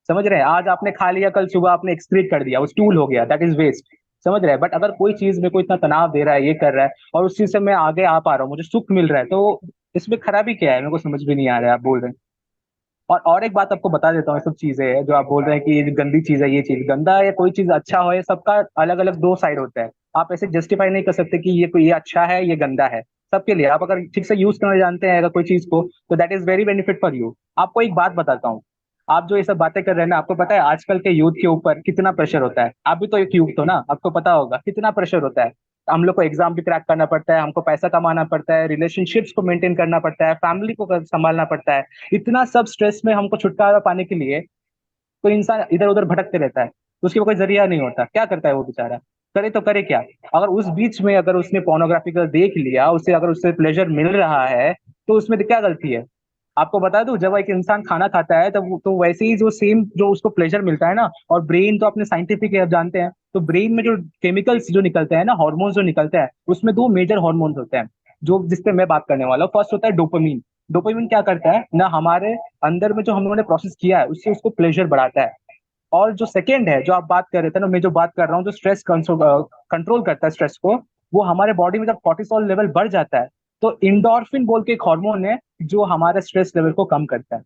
समझ रहे हैं? आज आपने खा लिया, कल सुबह आपने एक्सक्रीट कर दिया, वो स्टूल हो गया, दैट इज वेस्ट। समझ रहे हैं? बट अगर कोई चीज मेरे को इतना तनाव दे रहा है, ये कर रहा है, और उस चीज से मैं आगे आ पा रहा हूँ, मुझे सुख मिल रहा है, तो इसमें खराबी क्या है? मेरे को समझ भी नहीं आ रहा है आप बोल रहे हैं। और एक बात आपको बता देता हूँ, ये सब चीजें हैं जो आप बोल रहे हैं कि ये गंदी चीज है, ये चीज गंदा है या कोई चीज अच्छा हो, ये सबका अलग अलग दो साइड होता है। आप ऐसे जस्टिफाई नहीं कर सकते कि ये अच्छा है, ये गंदा है। सबके लिए आप अगर ठीक से यूज करना जानते हैं अगर कोई चीज को, तो that is very benefit for you. आपको एक बात बताता हूँ, आप जो ये सब बातें कर रहे हैं ना, आपको पता है आजकल के यूथ के ऊपर कितना प्रेशर होता है? आप भी तो एक यूथ हो ना, आपको पता होगा कितना प्रेशर होता है। हम लोग को एग्जाम भी क्रैक करना पड़ता है, हमको पैसा कमाना पड़ता है, रिलेशनशिप्स को मेंटेन करना पड़ता है, फैमिली को संभालना पड़ता है। इतना सब स्ट्रेस में हमको छुटकारा पाने के लिए कोई इंसान इधर उधर भटकते रहता है, तो उसके कोई जरिया नहीं होता। क्या करता है वो बेचारा? करे तो करे क्या? अगर उस बीच में अगर उसने पोर्नोग्राफी देख लिया, उसे अगर उससे प्लेजर मिल रहा है, तो उसमें तो क्या गलती है? आपको बता दूं, जब एक इंसान खाना खाता है तो वैसे ही जो सेम जो उसको प्लेजर मिलता है ना, और ब्रेन तो अपने साइंटिफिक आप जानते हैं, तो ब्रेन में जो केमिकल्स जो निकलते हैं ना, हार्मोन्स जो निकलते हैं, उसमें दो मेजर हार्मोन्स होते हैं जो जिसपे मैं बात करने वाला हूँ। फर्स्ट होता है डोपामीन। डोपामीन क्या करता है ना, हमारे अंदर में जो हम लोगों ने प्रोसेस किया है उससे उसको प्लेजर बढ़ाता है। और जो सेकंड है जो आप बात कर रहे थे ना, मैं जो बात कर रहा हूँ, जो स्ट्रेस कंट्रोल करता है स्ट्रेस को, वो हमारे बॉडी में जब कॉर्टिसोल लेवल बढ़ जाता है, तो इंडोर्फिन बोल के एक हार्मोन है जो हमारे स्ट्रेस लेवल को कम करता है।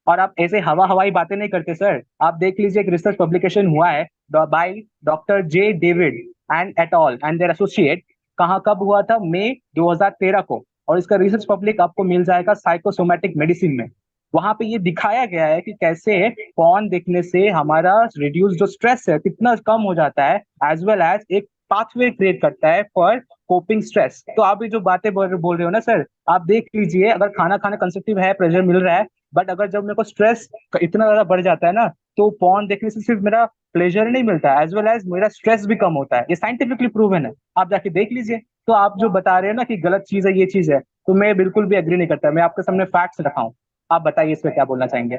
और आप ऐसे हवाई बातें नहीं करते सर। आप देख लीजिए, एक रिसर्च पब्लिकेशन हुआ है by doctor J David and et al and their associate. कहाँ कब हुआ था? मई 2013 को। और इसका रिसर्च पब्लिक आपको मिल जाएगा साइकोसोमैटिक मेडिसिन में। वहां पे ये दिखाया गया है कि कैसे पॉर्न देखने से हमारा रिड्यूस जो स्ट्रेस है कितना कम हो जाता है, एज वेल एज एक पाथवे क्रिएट करता है फॉर कोपिंग स्ट्रेस। तो आप ये जो बातें बोल रहे हो ना सर, आप देख लीजिए, अगर खाना खाना कंस्ट्रक्टिव है, प्रेशर मिल रहा है, बट अगर जब मेरे को स्ट्रेस इतना ज्यादा बढ़ जाता है ना, तो पॉर्न देखने से सिर्फ मेरा प्लेजर नहीं मिलता है, एज वेल एज मेरा स्ट्रेस भी कम होता है। ये साइंटिफिकली प्रूवन है, आप जाके देख लीजिए। तो आप जो बता रहे हैं ना कि गलत चीज है, ये चीज है, तो मैं बिल्कुल भी एग्री नहीं करता। मैं आपके सामने फैक्ट्स रखा हूँ, आप बताइए इस पे क्या बोलना चाहेंगे।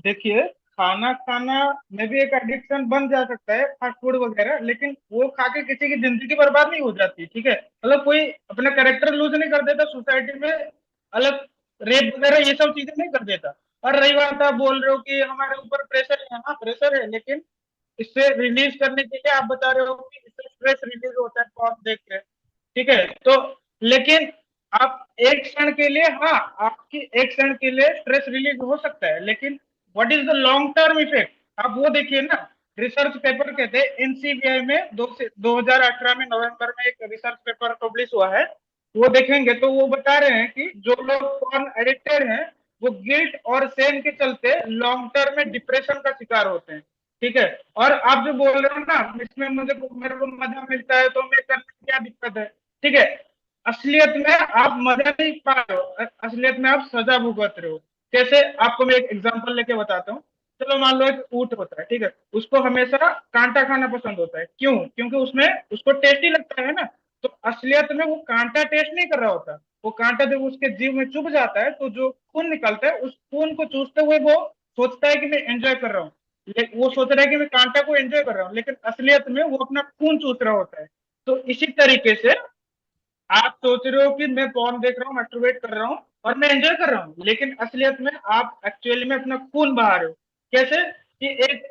देखिए, खाना खाना में भी एक एडिक्शन बन जा सकता है, फास्ट फूड वगैरह, लेकिन वो खा के किसी की जिंदगी बर्बाद नहीं हो जाती, ठीक है। मतलब कोई अपना कैरेक्टर लूज नहीं कर देता सोसाइटी में, अलग रेप वगैरह ये सब चीजें नहीं कर देता। और रही बात, आप बोल रहे हो कि हमारे ऊपर प्रेशर है, हाँ प्रेशर है, लेकिन इससे रिलीज करने के लिए आप बता रहे हो कि इससे स्ट्रेस रिलीज होता है पॉर्न देख के, ठीक है। तो लेकिन आप एक क्षण के लिए, हाँ आपकी एक क्षण के लिए स्ट्रेस रिलीज हो सकता है, लेकिन what is the long term effect, आप वो देखिए ना। रिसर्च पेपर कहते हैं एनसीबीआई में 2018 में नवंबर में एक रिसर्च पेपर पब्लिश हुआ है, वो देखेंगे तो वो बता रहे हैं कि जो लोग पॉर्न एडिक्टेड हैं वो गिल्ट और सेम के चलते लॉन्ग टर्म में डिप्रेशन का शिकार होते हैं, ठीक है। और आप जो बोल रहे हो ना, इसमें मेरे को मजा मिलता है तो मैं करने में क्या दिक्कत है, ठीक है। असलियत में आप मजा नहीं पा रहे हो, असलियत में आप सजा भुगत रहे हो। कैसे, आपको मैं एक एग्जांपल लेके बताता हूँ। चलो मान लो एक ऊंट होता है, ठीक है, उसको हमेशा कांटा खाना पसंद होता है, क्यों? क्योंकि उसमें उसको टेस्टी लगता है ना। तो असलियत में वो कांटा टेस्ट नहीं कर रहा होता, वो कांटा जब उसके जीव में चुभ जाता है तो जो खून निकलता है, उस खून को चूसते हुए वो सोचता है कि मैं एंजॉय कर रहा हूँ, वो सोच रहा है कि मैं कांटा को एंजॉय कर रहा हूँ, लेकिन असलियत में वो अपना खून चूस रहा होता है। तो इसी तरीके से आप सोच रहे हो कि मैं पॉर्न देख रहा हूँ, मैस्टरबेट कर रहा हूँ और मैं एंजॉय कर रहा हूँ, लेकिन असलियत में आप एक्चुअली में अपना खून बहा रहे हो। कैसे कि एक,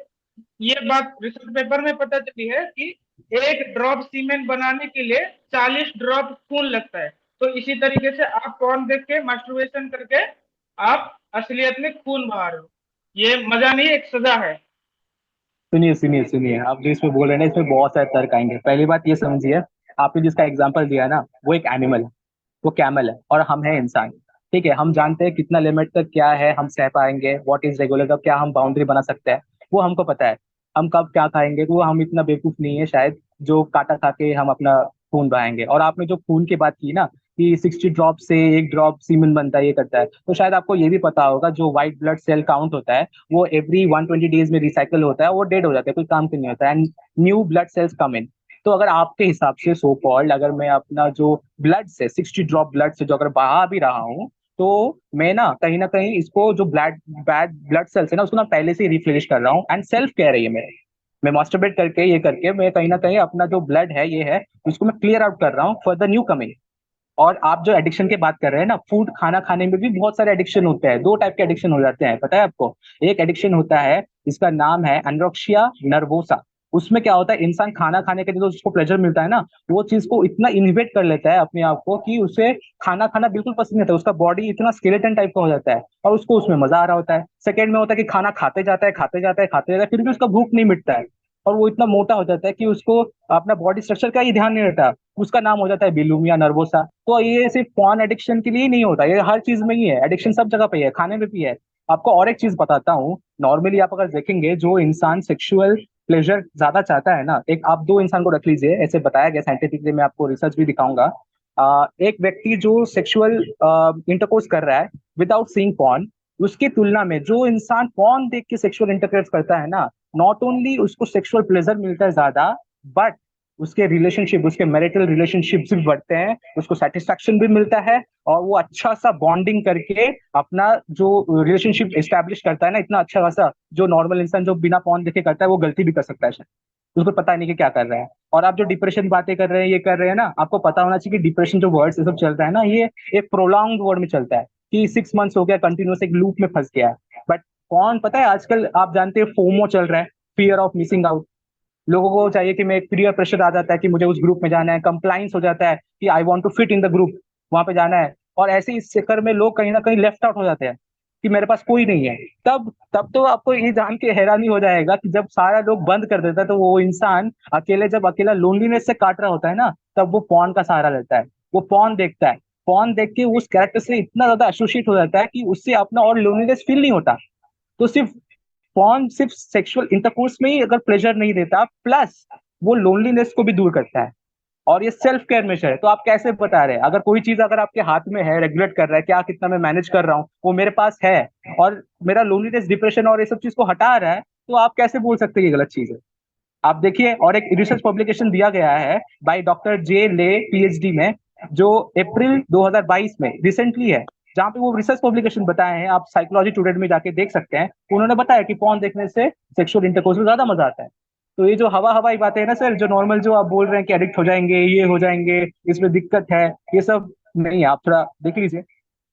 ये बात रिसर्च पेपर में पता चली है कि एक ड्रॉप सीमेंट बनाने के लिए 40 ड्रॉप खून लगता है। तो इसी तरीके से आप पॉर्न देख के, मास्टरबेशन करके आप असलियत में खून बहा रहे हो। ये मजा नहीं, एक सजा है। सुनिए सुनिए सुनिए, आप जो इसमें बोल रहे हैं ना, इसमें बहुत सारे तर्क आएंगे। पहली बात ये समझिए, आपने जिसका एग्जाम्पल दिया ना, वो एक एनिमल है, वो कैमल है, और हम हैं इंसान, ठीक है। हम जानते हैं कितना लिमिट तक क्या है हम सह पाएंगे, व्हाट इज रेगुलर, कब क्या हम बाउंड्री बना सकते हैं, वो हमको पता है। हम कब क्या खाएंगे, वो हम इतना बेवकूफ नहीं है शायद जो काटा खा के हम अपना खून बहाएंगे। और आपने जो खून की बात की ना कि 60 ड्रॉप से एक ड्रॉप सीमेंट बनता है, ये करता है, तो शायद आपको ये भी पता होगा जो व्हाइट ब्लड सेल काउंट होता है वो एवरी 120 डेज में रिसाइकल होता है, वो डेड हो जाता है, कोई काम के नहीं होता है, एंड न्यू ब्लड सेल्स कम इन। तो अगर आपके हिसाब से सो कॉल्ड, अगर मैं अपना जो ब्लड से 60 ड्रॉप ब्लड से जो अगर बहा भी रहा हूँ, तो मैं ना कहीं इसको जो ब्लड बैड ब्लड सेल्स है ना, उसको ना पहले से रिफ्रेश कर रहा हूँ, एंड सेल्फ कह रही है मेरे, मैं मास्टरबेट करके ये करके मैं कहीं ना कहीं अपना जो ब्लड है ये है उसको मैं क्लियर आउट कर रहा हूँ फॉर द न्यू कमिंग। और आप जो एडिक्शन की बात कर रहे हैं ना, फूड खाना खाने में भी बहुत सारे एडिक्शन होते हैं। दो टाइप के एडिक्शन हो जाते हैं, पता है आपको। एक एडिक्शन होता है जिसका नाम है एनोरेक्सिया नर्वोसा। उसमें क्या होता है, इंसान खाना खाने के लिए जो उसको प्लेजर मिलता है ना, वो चीज को इतना इन्हिबिट कर लेता है अपने आप को कि उसे खाना खाना बिल्कुल पसंद नहीं आता, उसका बॉडी इतना स्केलेटन टाइप का हो जाता है और उसको उसमें मजा आ रहा होता है। सेकंड में होता है कि खाना खाते जाता है खाते जाता है खाते जाता है, फिर भी उसका भूख नहीं मिटता है, और वो इतना मोटा हो जाता है कि उसको अपना बॉडी स्ट्रक्चर का ही ध्यान नहीं रहता, उसका नाम हो जाता है बिलूमिया नर्वोसा। तो ये सिर्फ पॉर्न एडिक्शन के लिए ही नहीं होता, ये हर चीज में ही है, एडिक्शन सब जगह पे ही है, खाने में भी है। आपको और एक चीज बताता हूँ, नॉर्मली आप अगर देखेंगे जो इंसान सेक्सुअल प्लेजर ज्यादा चाहता है ना, एक आप दो इंसान को रख लीजिए, ऐसे बताया गया साइंटिफिकली, मैं आपको रिसर्च भी दिखाऊंगा। एक व्यक्ति जो सेक्सुअल इंटरकोर्स कर रहा है विदाउट सीइंग पॉर्न, उसकी तुलना में जो इंसान पॉर्न देख के सेक्सुअल इंटरकोर्स करता है ना, नॉट ओनली उसको सेक्सुअल प्लेजर मिलता है ज्यादा, बट उसके रिलेशनशिप, उसके मैरिटल रिलेशनशिप्स भी बढ़ते हैं, उसको सेटिस्फैक्शन भी मिलता है, और वो अच्छा सा बॉन्डिंग करके अपना जो रिलेशनशिप एस्टेब्लिश करता है ना, इतना अच्छा खासा, जो नॉर्मल इंसान जो बिना पॉन देखे करता है वो गलती भी कर सकता है शायद, उसको पता नहीं कि क्या कर रहा है। और आप जो डिप्रेशन बातें कर रहे हैं, ये कर रहे हैं ना, आपको पता होना चाहिए कि डिप्रेशन जो वर्ड से सब चल रहा है ना, ये एक प्रोलॉन्ग वर्ड में चलता है कि 6 मंथ्स हो गया कंटिन्यूस एक लूप में फंस गया है। बट कौन, पता है आजकल आप जानते हैं फोमो चल रहा है, फियर ऑफ मिसिंग आउट। लोगों को चाहिए कि मैं, एक पीयर प्रेशर आ जाता है कि मुझे उस ग्रुप में जाना है, कंप्लाइंस हो जाता है कि I want to fit in the group, वहां पे जाना है, और ऐसे इस चक्कर में लोग कहीं ना कहीं लेफ्ट आउट हो जाते हैं कि मेरे पास कोई नहीं है। तब तब तो आपको ये जान के हैरानी हो जाएगा कि जब सारा लोग बंद कर देता है, तो वो इंसान अकेले, जब अकेला लोनलीनेस से काट रहा होता है ना, तब वो पॉन का सहारा लेता है, वो पॉन देखता है। पॉर्न देख के उस कैरेक्टर से इतना ज्यादा एसोसिएट हो जाता है कि उससे अपना और लोनलीनेस फील नहीं होता। तो सिर्फ पॉर्न सिर्फ सेक्सुअल इंटरकोर्स में ही अगर प्लेजर नहीं देता, प्लस वो लोनलीनेस को भी दूर करता है। और ये सेल्फ केयर मेजर है। तो आप कैसे बता रहे हैं, अगर कोई चीज अगर आपके हाथ में है, रेगुलेट कर रहा है, क्या कितना मैं मैनेज कर रहा हूँ, वो मेरे पास है, और मेरा लोनलीनेस, डिप्रेशन और ये सब चीज को हटा रहा है, तो आप कैसे बोल सकते हैं ये गलत चीज है? आप देखिए, और एक रिसर्च पब्लिकेशन दिया गया है बाय डॉक्टर जे ले, पीएचडी में, जो अप्रैल 2022 में रिसेंटली है, जहाँ पे वो रिसर्च पब्लिकेशन बताए हैं, आप साइकोलॉजी टुडे में जाके देख सकते हैं। उन्होंने बताया कि पॉर्न देखने से सेक्सुअल इंटरकोर्स में ज्यादा मजा आता है। तो ये जो हवा हवाई बातें है ना सर, जो नॉर्मल जो आप बोल रहे हैं कि एडिक्ट हो जाएंगे, ये हो जाएंगे, इसमें दिक्कत है, ये सब नहीं है। आप थोड़ा देख लीजिए।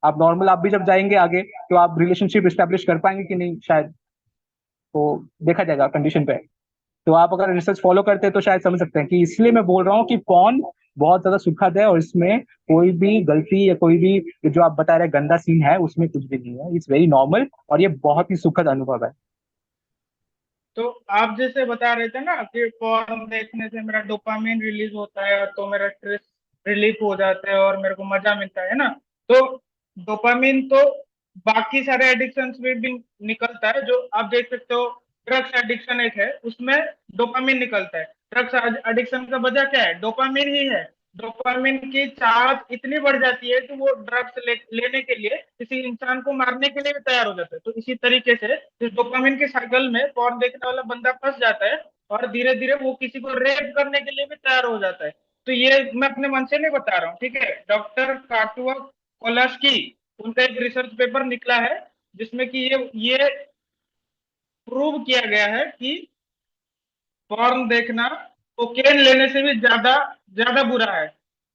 आप नॉर्मल, आप भी जब जाएंगे आगे, तो आप रिलेशनशिप स्टैब्लिश कर पाएंगे कि नहीं, शायद तो देखा जाएगा कंडीशन पे। तो आप अगर रिसर्च फॉलो करते हैं तो शायद समझ सकते हैं कि इसलिए मैं बोल रहा हूँ कि पॉर्न बहुत ज्यादा सुखद है, और इसमें कोई भी गलती या कोई भी जो आप बता रहे हैं गंदा सीन है, उसमें कुछ भी नहीं है। इट्स वेरी नॉर्मल, और ये बहुत ही सुखद अनुभव है। तो आप जैसे बता रहे थे ना कि पॉर्न देखने से मेरा डोपामिन रिलीज होता है, तो मेरा स्ट्रेस रिलीफ हो जाता है और मेरे को मजा मिलता है ना। तो डोपामिन तो बाकी सारे एडिक्शन में भी निकलता है, जो आप देख सकते हो। ड्रग्स एडिक्शन एक है, उसमें डोपामिन निकलता है। ड्रग्स एडिक्शन का वजह क्या है? डोपामिन ही है। डोपामिन की चाहत इतनी बढ़ जाती है कि वो ड्रग्स लेने के लिए किसी इंसान को मारने के लिए भी तैयार हो जाता है। तो इसी तरीके से इस डोपामिन के साइकिल में पॉर्न देखने वाला बंदा फंस जाता है, और धीरे धीरे वो किसी को रेप करने के लिए भी तैयार हो जाता है। तो ये मैं अपने मन से नहीं बता रहा हूँ, ठीक है। डॉक्टर काटुआ कोलास्की, उनका एक रिसर्च पेपर निकला है जिसमें कि ये प्रूव किया गया है कि पॉर्न देखना कोकेन लेने से भी ज्यादा ज्यादा बुरा है।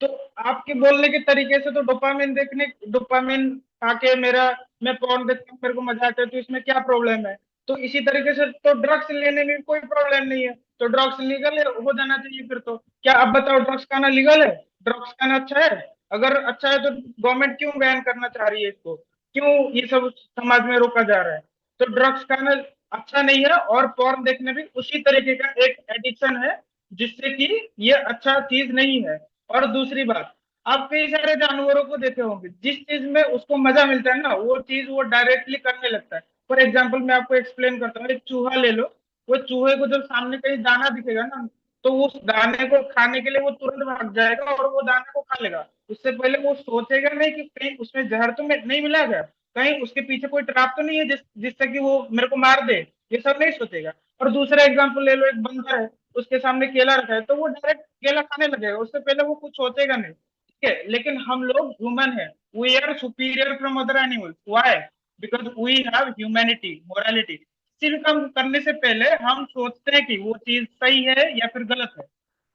तो आपके बोलने के तरीके से तो डोपामिन आके मैं पॉर्न देखता हूँ, मेरे को मजा आता है, तो इसमें क्या प्रॉब्लम है? तो इसी तरीके से तो ड्रग्स लेने में भी कोई प्रॉब्लम नहीं है। तो ड्रग्स लीगल हो जाना चाहिए फिर तो। क्या आप बताओ, ड्रग्स खाना लीगल है? ड्रग्स खाना अच्छा है? अगर अच्छा है तो गवर्नमेंट क्यों बैन करना चाह रही है इसको? क्यों ये सब समाज में रोका जा रहा है? तो ड्रग्स खाना अच्छा नहीं है, और पॉर्न देखने भी उसी तरीके का एक एडिक्शन है, जिससे कि ये अच्छा चीज नहीं है। और दूसरी बात, आप कई सारे जानवरों को देखे होंगे, जिस चीज में उसको मजा मिलता है ना, वो चीज वो डायरेक्टली करने लगता है। फॉर एग्जाम्पल मैं आपको एक्सप्लेन करता हूँ, एक चूहा ले लो। वो चूहे को जब सामने कहीं दाना दिखेगा ना, तो उस दाने को खाने के लिए वो तुरंत भाग जाएगा और वो दाने को खा लेगा। उससे पहले वो सोचेगा नहीं कि कहीं उसमें जहर तो नहीं मिला गया, कहीं उसके पीछे कोई ट्रैप तो नहीं है जिससे कि वो मेरे को मार दे। ये सब नहीं सोचेगा। और दूसरा एग्जाम्पल ले लो, एक बंदर है, उसके सामने केला रखा है, तो वो डायरेक्ट केला खाने लगेगा, उससे पहले वो कुछ सोचेगा नहीं, ठीक है। लेकिन हम लोग ह्यूमन है, we are superior from other animals. Why? Because we have humanity, morality. किसी भी काम करने से पहले हम सोचते हैं कि वो चीज सही है या फिर गलत है,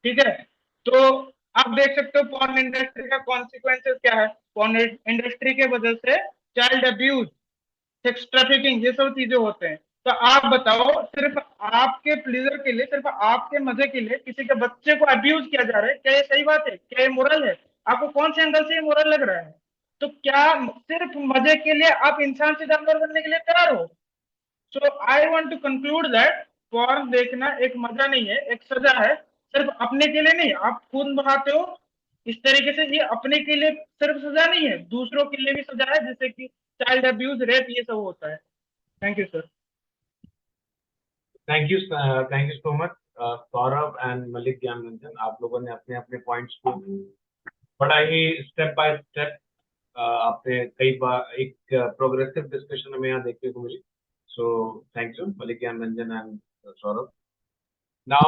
ठीक है। तो आप देख सकते हो पॉर्न इंडस्ट्री का कॉन्सिक्वेंसेस क्या है। पॉर्न इंडस्ट्री के वजह से चाइल्ड अब्यूज, सेक्स ट्रैफिकिंग, ये सब चीजें होते हैं। तो आप बताओ, सिर्फ आपके प्लीजर के लिए, सिर्फ आपके मजे के लिए किसी के बच्चे को अब्यूज किया जा रहा है, क्या ये सही बात है? क्या ये मोरल है? आपको कौन से एंगल से ये मोरल लग रहा है? तो क्या सिर्फ मजे के लिए आप इंसान से जानवर बनने के लिए तैयार हो? So I want to conclude that porn देखना एक मजा नहीं है, एक सजा है। सिर्फ अपने के लिए नहीं, आप खून बहाते हो इस तरीके से, ये अपने के लिए सिर्फ सजा नहीं है, दूसरों के लिए भी सजा है, जैसे कि चाइल्ड अब्यूज, रेप, ये सब होता है। Thank you sir. Thank you so much Saurabh and Malik Gyan Ranjan, आप लोगों ने अपने अपने पॉइंट्स को बड़ा ही स्टेप बाय स्टेप आपने कई बार एक प्रोग्रेसिव डिस्कशन हमें यहाँ देखने को मिली। सो thank you Malik Gyan Ranjan and Saurabh. Now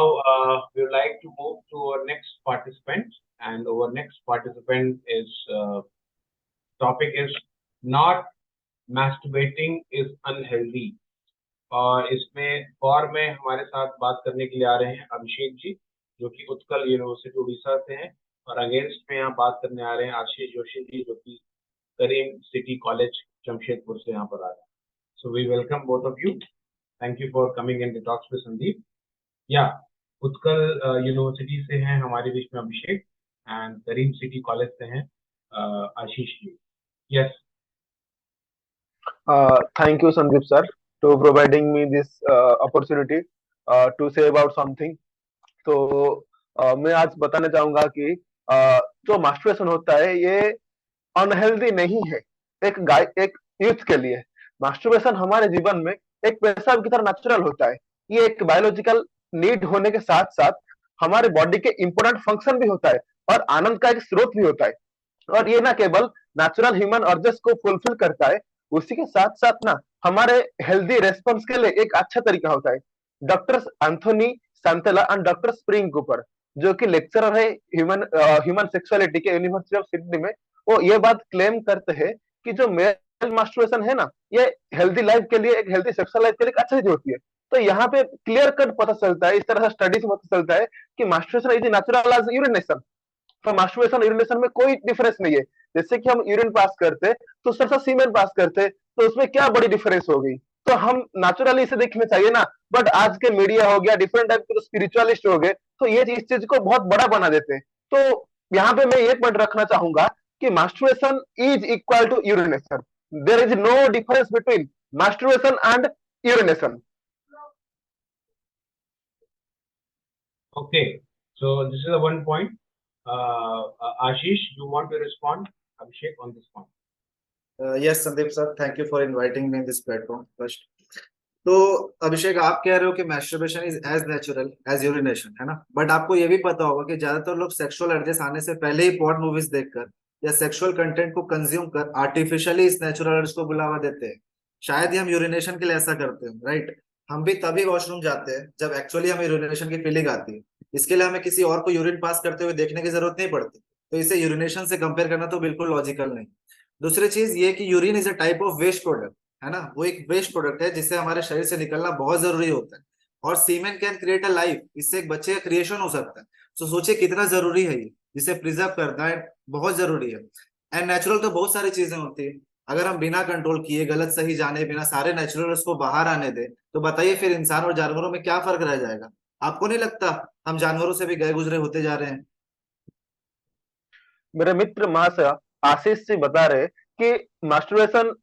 we would like to move to our next participant, and our next participant is topic is not masturbating is unhealthy। और इसमें और में हमारे साथ बात करने के लिए आ रहे हैं अभिषेक जी, जो कि उत्कल यूनिवर्सिटी उड़ीसा से हैं, और अगेंस्ट में यहाँ बात करने आ रहे हैं आशीष जोशी जी, जो कि करीम सिटी कॉलेज जमशेदपुर से यहाँ पर आ रहे हैं। So we welcome both of you. Thank you for coming in the talks with Sandeep. Yeah Utkal university से हैं हमारे बीच में Abhishek, and Karim city college से हैं Ashish ji. Yes. Thank you, Sandeep sir, to providing me this opportunity to say about something. तो मैं आज बताना चाहूंगा कि जो मास्टरबेशन होता है, ये अनहेल्दी नहीं है एक यूथ के लिए। मास्टरबेशन हमारे जीवन में एक पेशाब की तरह नेचुरल होता है। ये एक बायोलॉजिकल नीड होने के साथ साथ हमारे बॉडी के इंपॉर्टेंट फंक्शन भी होता है और आनंद का एक स्रोत भी होता है। और ये ना केवल नेचुरल ह्यूमन अर्जेस को फुलफिल करता है, उसी के साथ साथ ना हमारे हेल्दी रेस्पॉन्स के लिए एक अच्छा तरीका होता है। Doctor Anthony Santella and doctor Spring Cooper, जो कि लेक्चरर है ह्यूमन सेक्सुअलिटी के यूनिवर्सिटी ऑफ सिडनी में, वो ये बात क्लेम करते हैं कि जो मेल मास्टरबेशन है ना, ये हेल्दी लाइफ के लिए, एक हेल्दी सेक्सुअल लाइफ के लिए एक अच्छा चीज होती है। तो यहाँ पे क्लियर कट पता चलता है, इस तरह से स्टडी से पता चलता है कि masturbation is natural as urination. तो मास्टरबेशन यूरिनेशन में कोई डिफरेंस नहीं है। जैसे कि हम यूरिन पास करते तो उसके साथ सीमेन पास करते, तो उसमें क्या बड़ी डिफरेंस हो गई। तो हम नेचुरली इसे देखना चाहिए ना। बट आज के मीडिया हो गया, डिफरेंट टाइप के तो स्पिरिचुअलिस्ट हो गए, तो ये इस चीज को बहुत बड़ा बना देते हैं। तो यहाँ पे मैं ये पॉइंट रखना चाहूंगा कि masturbation is equal to urination. There is no difference between masturbation and urination. Okay, so this is the one point. Ashish, you want to respond, Abhishek, on this point? Yes, Sandeep sir, thank you for inviting me in this platform first. तो अभिषेक, आप कह रहे हो कि masturbation is as natural as urination, है ना। But आपको ये भी पता होगा कि ज्यादातर लोग सेक्सुअल अर्जेस आने से पहले ही पॉर्न मूवीज देखकर या सेक्सुअल कंटेंट को कंज्यूम कर आर्टिफिशियली इस नेचुरल अर्ज को बुलावा देते हैं। शायद ही हम यूरिनेशन के लिए ऐसा करते हैं, राइट। हम भी तभी वॉशरूम जाते हैं जब एक्चुअली हमें यूरिनेशन की फीलिंग आती है। इसके लिए हमें किसी और को यूरिन पास करते हुए देखने की जरूरत नहीं पड़ती। तो इसे यूरिनेशन से कंपेयर करना तो बिल्कुल लॉजिकल नहीं। दूसरी चीज ये कि urine is a type of waste product, है ना। वो एक वेस्ट प्रोडक्ट है जिससे हमारे शरीर से निकलना बहुत जरूरी होता है। और सीमेन कैन क्रिएट अ लाइफ, इससे एक बच्चे का क्रिएशन हो सकता है। तो सोचिए कितना जरूरी है ये, जिसे प्रिजर्व करना है बहुत जरूरी है। एंड नेचुरल तो बहुत सारी चीजें होती है। अगर हम बिना कंट्रोल किए, गलत सही जाने बिना सारे नेचुरल उसको बाहर आने दे, तो बताइए फिर इंसान और जानवरों में क्या फर्क रह जाएगा। आपको नहीं लगता हम जानवरों से भी गए गुजरे होते जा रहे हैं? मेरे मित्र महाशय आशीष जी बता रहे कि मास्टरबेशन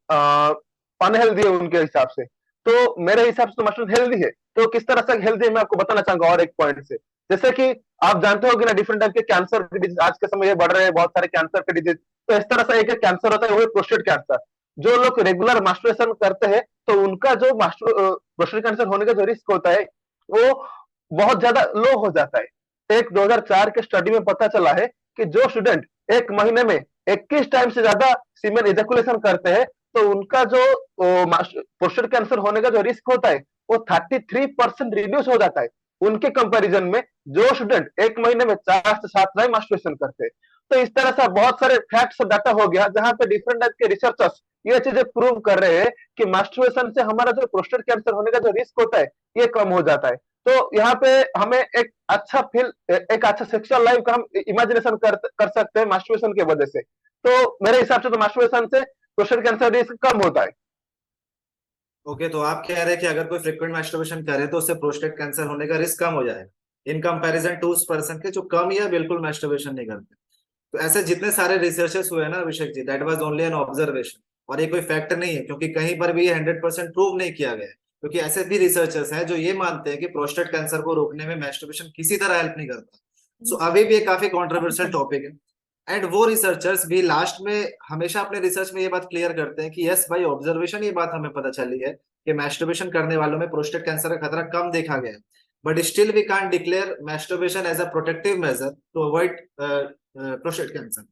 अनहेल्दी है उनके हिसाब से। तो मेरे हिसाब से तो मास्टरबेशन हेल्दी है। तो किस तरह से हेल्दी है मैं आपको बताना चाहूंगा और एक पॉइंट से। जैसे कि आप जानते हो कि ना डिफरेंट टाइप के कैंसर के डिजीज आज के समय ये बढ़ रहे हैं, बहुत सारे कैंसर के डिजीज। तो इस तरह से एक कैंसर होता है, वो है प्रोस्टेट कैंसर। जो लोग रेगुलर मास्टरबेशन करते हैं तो उनका जो प्रोस्टेट कैंसर होने का जो रिस्क होता है वो बहुत ज्यादा लो हो जाता है। एक 2004 के स्टडी में पता चला है कि जो स्टूडेंट एक महीने में 21 टाइम से ज्यादा सीमेन इजैकुलेशन करते हैं तो उनका जो प्रोस्टेट कैंसर होने का जो रिस्क होता है वो 33% रिड्यूस हो जाता है, उनके कंपैरिजन में जो स्टूडेंट एक महीने में 4 से 7 टाइम मास्टरबेशन करते हैं। तो इस तरह से बहुत सारे फैक्ट्स डाटा हो गया जहां पे डिफरेंट टाइप के रिसर्चर्स ये चीजें प्रूव कर रहे हैं कि मास्टरबेशन से हमारा जो प्रोस्टेट कैंसर होने का जो रिस्क होता है ये कम हो जाता है। तो यहाँ पे हमें एक अच्छा सेक्सुअल लाइफ का हम इमेजिनेशन कर सकते हैं मास्टरबेशन की वजह से। तो मेरे हिसाब से तो मास्टरबेशन से प्रोस्टेट कैंसर रिस्क कम होता है। ओके, तो आप कह रहे हैं कि अगर कोई फ्रिक्वेंट मास्टरबेशन करे तो उससे प्रोस्टेट कैंसर होने का रिस्क कम हो जाएगा इन कंपैरिजन टू उस पर्सन के जो कम या बिल्कुल मास्टरबेशन नहीं करते। तो ऐसे जितने सारे रिसर्चेस हुए ना Abhishek ji, that was only an observation, और ये कोई फैक्ट नहीं है, क्योंकि कहीं पर भी ये 100% प्रूव नहीं किया गया है। क्योंकि ऐसे भी रिसर्चर्स हैं जो ये मानते हैं कि प्रोस्टेट कैंसर को रोकने में मास्टरबेशन किसी तरह हेल्प नहीं करता। सो अभी भी ये काफी कॉन्ट्रोवर्शियल टॉपिक है। एंड वो रिसर्चर्स भी लास्ट में हमेशा अपने रिसर्च में ये बात क्लियर करते हैं कि यस भाई, ऑब्जर्वेशन ये बात हमें पता चली है कि मास्टरबेशन करने वालों में प्रोस्टेट कैंसर का खतरा कम देखा गया है। But still we can't declare masturbation as a protective measure to avoid prostate cancer.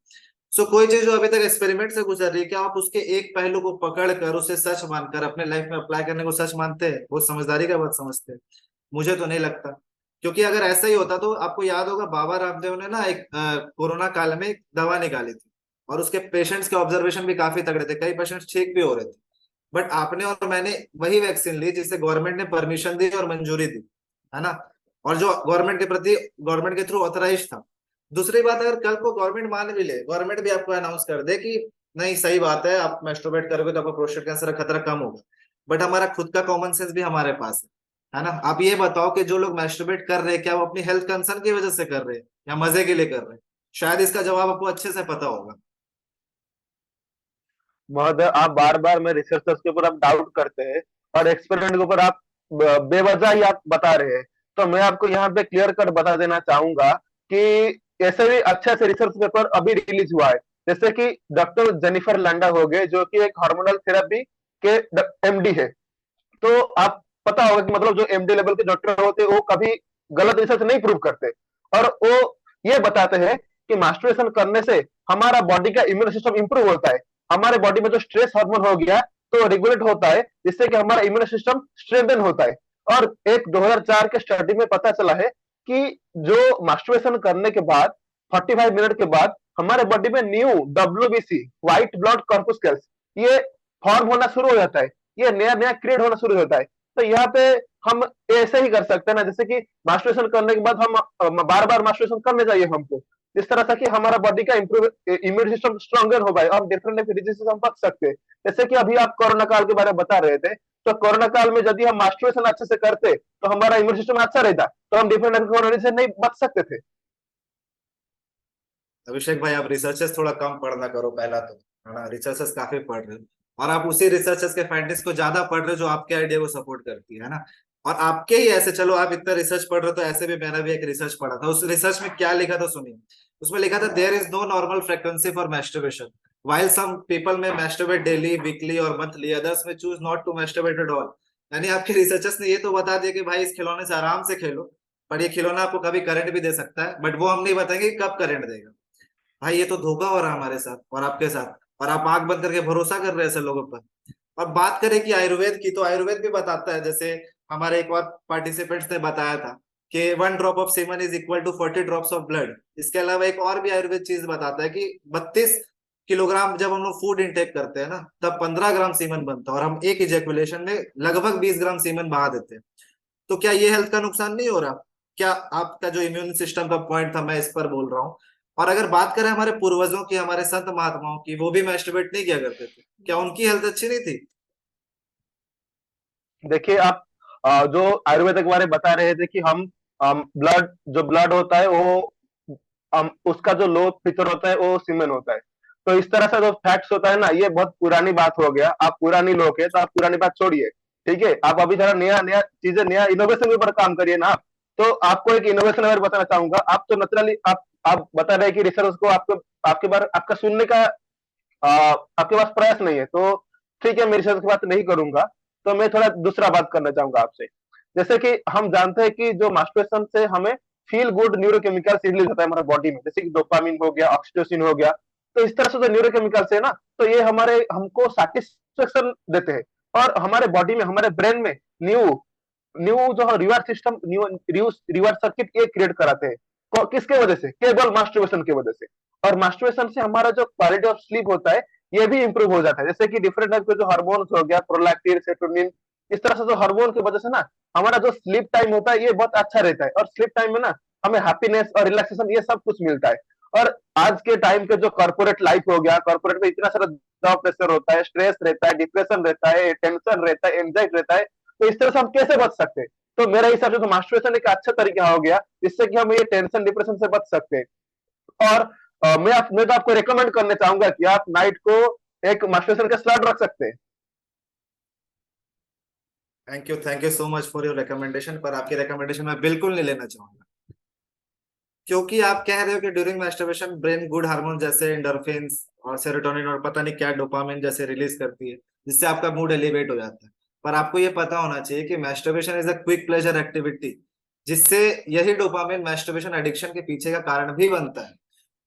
So कोई चीज जो अभी तक एक्सपेरिमेंट से गुजर रही है, क्या आप उसके एक पहलू को पकड़ कर उसे सच मानकर अपने लाइफ में अप्लाई करने को सच मानते हैं? वो समझदारी का बात समझते हैं? मुझे तो नहीं लगता। क्योंकि अगर ऐसा ही होता तो आपको याद होगा बाबा रामदेव ने ना एक कोरोना काल में एक दवा निकाली थी और उसके पेशेंट्स के ऑब्जर्वेशन भी काफी तगड़े थे, कई पेशेंट्स ठीक भी हो रहे थे। बट आपने और मैंने वही वैक्सीन ली जिसे गवर्नमेंट ने परमिशन दी और मंजूरी दी, है ना, और जो गवर्नमेंट के प्रति गवर्नमेंट के थ्रू ऑथराइज था। दूसरी बात, अगर कल को गवर्नमेंट मान भी ले, गवर्नमेंट भी आपको अनाउंस कर दे कि नहीं सही बात है, आप मैस्टरबेट करोगे तो आपका प्रोस्टेट कैंसर का खतरा कम होगा, बट हमारा खुद का कॉमन सेंस भी हमारे पास है ना। आप ये बताओ कि जो लोग मैस्टरबेट कर रहे हैं क्या वो अपनी हेल्थ कंसर्न की वजह से कर रहे हैं या मजे के लिए कर रहे हैं? शायद इसका जवाब आपको अच्छे से पता होगा। महोदय, आप बार बार में रिसर्चर्स के ऊपर आप डाउट करते हैं और एक्सपेरिमेंट के ऊपर आप बेवजह ही आप बता रहे हैं। तो मैं आपको यहाँ पे क्लियर कट बता देना चाहूंगा कि ऐसे भी अच्छे से रिसर्च पेपर अभी रिलीज हुआ है जैसे कि डॉक्टर जेनिफर लैंडा हो गए, जो कि एक हार्मोनल थेरेपी के एमडी है। तो आप पता होगा कि मतलब जो एमडी लेवल के डॉक्टर होते हैं वो कभी गलत रिसर्च नहीं प्रूव करते, और वो ये बताते हैं कि मास्टरबेशन करने से हमारा बॉडी का इम्यून सिस्टम इंप्रूव होता है, हमारे बॉडी में जो स्ट्रेस हार्मोन हो गया तो रेगुलेट होता है, जिससे कि हमारा इम्यून सिस्टम स्ट्रेंथन होता है। और एक 2004 के स्टडी में पता चला है कि जो मास्टरबेशन करने के बाद 45 मिनट के बाद हमारे बॉडी में न्यू डब्ल्यूबीसी, व्हाइट ब्लड कॉर्पुस्कल्स, ये फॉर्म होना शुरू हो जाता है, ये नया नया क्रिएट होना शुरू होता है। तो यहाँ पे हम ऐसे ही कर सकते हैं ना, जैसे कि मास्टरबेशन करने के बाद हम बार बार मास्टरबेशन करने चाहिए हमको, जिस तरह से कि हमारा बॉडी का इम्यून सिस्टम स्ट्रॉन्गर हो पाए और डिफरेंट डिजीज से हम बच सकते हैं। जैसे कि अभी आप कोरोना काल के बारे में बता रहे थे, तो कोरोना काल में यदि हम मास्टरबेशन अच्छे से करते तो हमारा इम्यून सिस्टम अच्छा रहता, तो हम डिफरेंट कोरोना से नहीं बच सकते थे। अभिषेक भाई, आप रिसर्चेस थोड़ा कम पढ़ना करो पहला तो, है ना। रिसर्चेस काफी पढ़ रहे हो, और आप उसी रिसर्चेस के फाइंडिंग्स को ज्यादा पढ़ रहे हो जो आपके आइडिया को सपोर्ट करती है ना। और आपके ही ऐसे, चलो आप इतना रिसर्च पढ़ रहे हो तो ऐसे भी मैंने भी एक रिसर्च पढ़ा था, उस रिसर्च में क्या लिखा था सुनिए। उसमें लिखा था there is no normal frequency for masturbation, while some people may masturbate daily, weekly और monthly, others may choose not to masturbate at all। यानी आपके रिसर्चर्स ने ये तो बता दिया कि भाई इस खिलौने से आराम से खेलो, पर ये खिलौना आपको कभी करंट भी दे सकता है, बट वो हम नहीं बताएंगे कब करंट देगा। भाई ये तो धोखा हो रहा है हमारे साथ और आपके साथ, और आप आंख बंद करके भरोसा कर रहे हैं ऐसे लोगों पर। अब बात करें कि आयुर्वेद की, तो आयुर्वेद भी बताता है, जैसे हमारे एक और पार्टिसिपेंट्स ने बताया था कि 1 drop of semen is equal to 40 drops of blood. इसके अलावा एक और भी आयुर्वेद चीज बताता है कि 32 किलोग्राम जब हम लोग फूड इंटेक करते हैं ना, तब 15 ग्राम सीमन बनता है, और हम एक इजेकुलेशन में लगभग 20 ग्राम सीमन बहा देते हैं। तो क्या ये हेल्थ का नुकसान नहीं हो रहा? क्या आपका जो इम्यून सिस्टम का पॉइंट था, मैं इस पर बोल रहा हूँ। और अगर बात करें हमारे पूर्वजों की, हमारे संत महात्माओं की, वो भी मैस्टरबेट नहीं किया करते थे, क्या उनकी हेल्थ अच्छी नहीं थी? देखिए आप जो आयुर्वेद के बारे में बता रहे थे कि हम ब्लड, जो ब्लड होता है वो उसका जो लो फीचर होता है वो सीमेन होता है। तो इस तरह से जो फैक्ट्स होता है ना, ये बहुत पुरानी बात हो गया। आप पुरानी लोग है तो आप पुरानी बात छोड़िए, ठीक है। आप अभी जरा नया नया चीजें, नया इनोवेशन के ऊपर काम करिए ना आप। तो आपको एक इनोवेशन अगर बताना चाहूंगा, आप तो नेचुरली आप बता रहे हैं कि रिसर्च को आपको आपके बारे आपका सुनने का आपके पास प्रयास नहीं है, तो ठीक है, मैं रिसर्च की बात नहीं करूंगा। तो मैं थोड़ा दूसरा बात करना चाहूंगा आपसे। जैसे कि हम जानते हैं कि जो मास्टरबेशन से हमें फील गुड न्यूरोकेमिकल्स रिलीज होता है हमारे बॉडी में, जैसे कि डोपामिन हो गया, ऑक्सीटोसिन हो गया। तो इस तरह से जो न्यूरोकेमिकल्स है ना, तो ये हमारे हमको सेटिस्फेक्शन देते हैं, और हमारे बॉडी में, हमारे ब्रेन में न्यू न्यू जो reward system, new reward circuit ये क्रिएट कराते हैं। किसके वजह से? केवल मास्टरबेशन की वजह से। और मास्टरबेशन से हमारा जो क्वालिटी ऑफ स्लीप होता है ये भी इंप्रूव हो जाता है। जैसे कि डिफरेंट टाइप के जो हार्मोन्स हो गया, प्रोलैक्टिन, सेरोटोनिन, इस तरह से जो हार्मोन की वजह से ना हमारा जो स्लीप टाइम होता है ये बहुत अच्छा रहता है, और स्लीप टाइम में ना हमें हैप्पीनेस और रिलैक्सेशन ये सब कुछ मिलता है। और आज के टाइम के जो कॉर्पोरेट लाइफ हो गया, कॉर्पोरेट में इतना सारा जॉब प्रेशर होता है, स्ट्रेस रहता है, डिप्रेशन रहता है, टेंशन रहता है, एंजाइटी रहता है। तो इस तरह से हम कैसे बच सकते हैं? तो मेरे हिसाब से तो मास्टरबेशन एक अच्छा तरीका हो गया जिससे कि हम ये टेंशन डिप्रेशन से बच सकते हैं। और मैं तो आपको रिकमेंड करना चाहूंगा कि आप नाइट को एक मास्टरबेशन का स्लॉट रख सकते हैं। Thank you so much for your recommendation, पर आपकी रिकमेंडेशन मैं बिल्कुल नहीं लेना चाहूंगा, क्योंकि आप कह रहे हो कि during masturbation brain good hormone जैसे एंडोर्फिन्स और सेरोटोनिन और पता नहीं क्या डोपामिन जैसे रिलीज करती है, जिससे आपका मूड एलिवेट हो जाता है। पर आपको ये पता होना चाहिए कि masturbation is a quick pleasure activity, जिससे यही डोपामिन मैस्टरबेशन एडिक्शन के पीछे का कारण भी बनता है।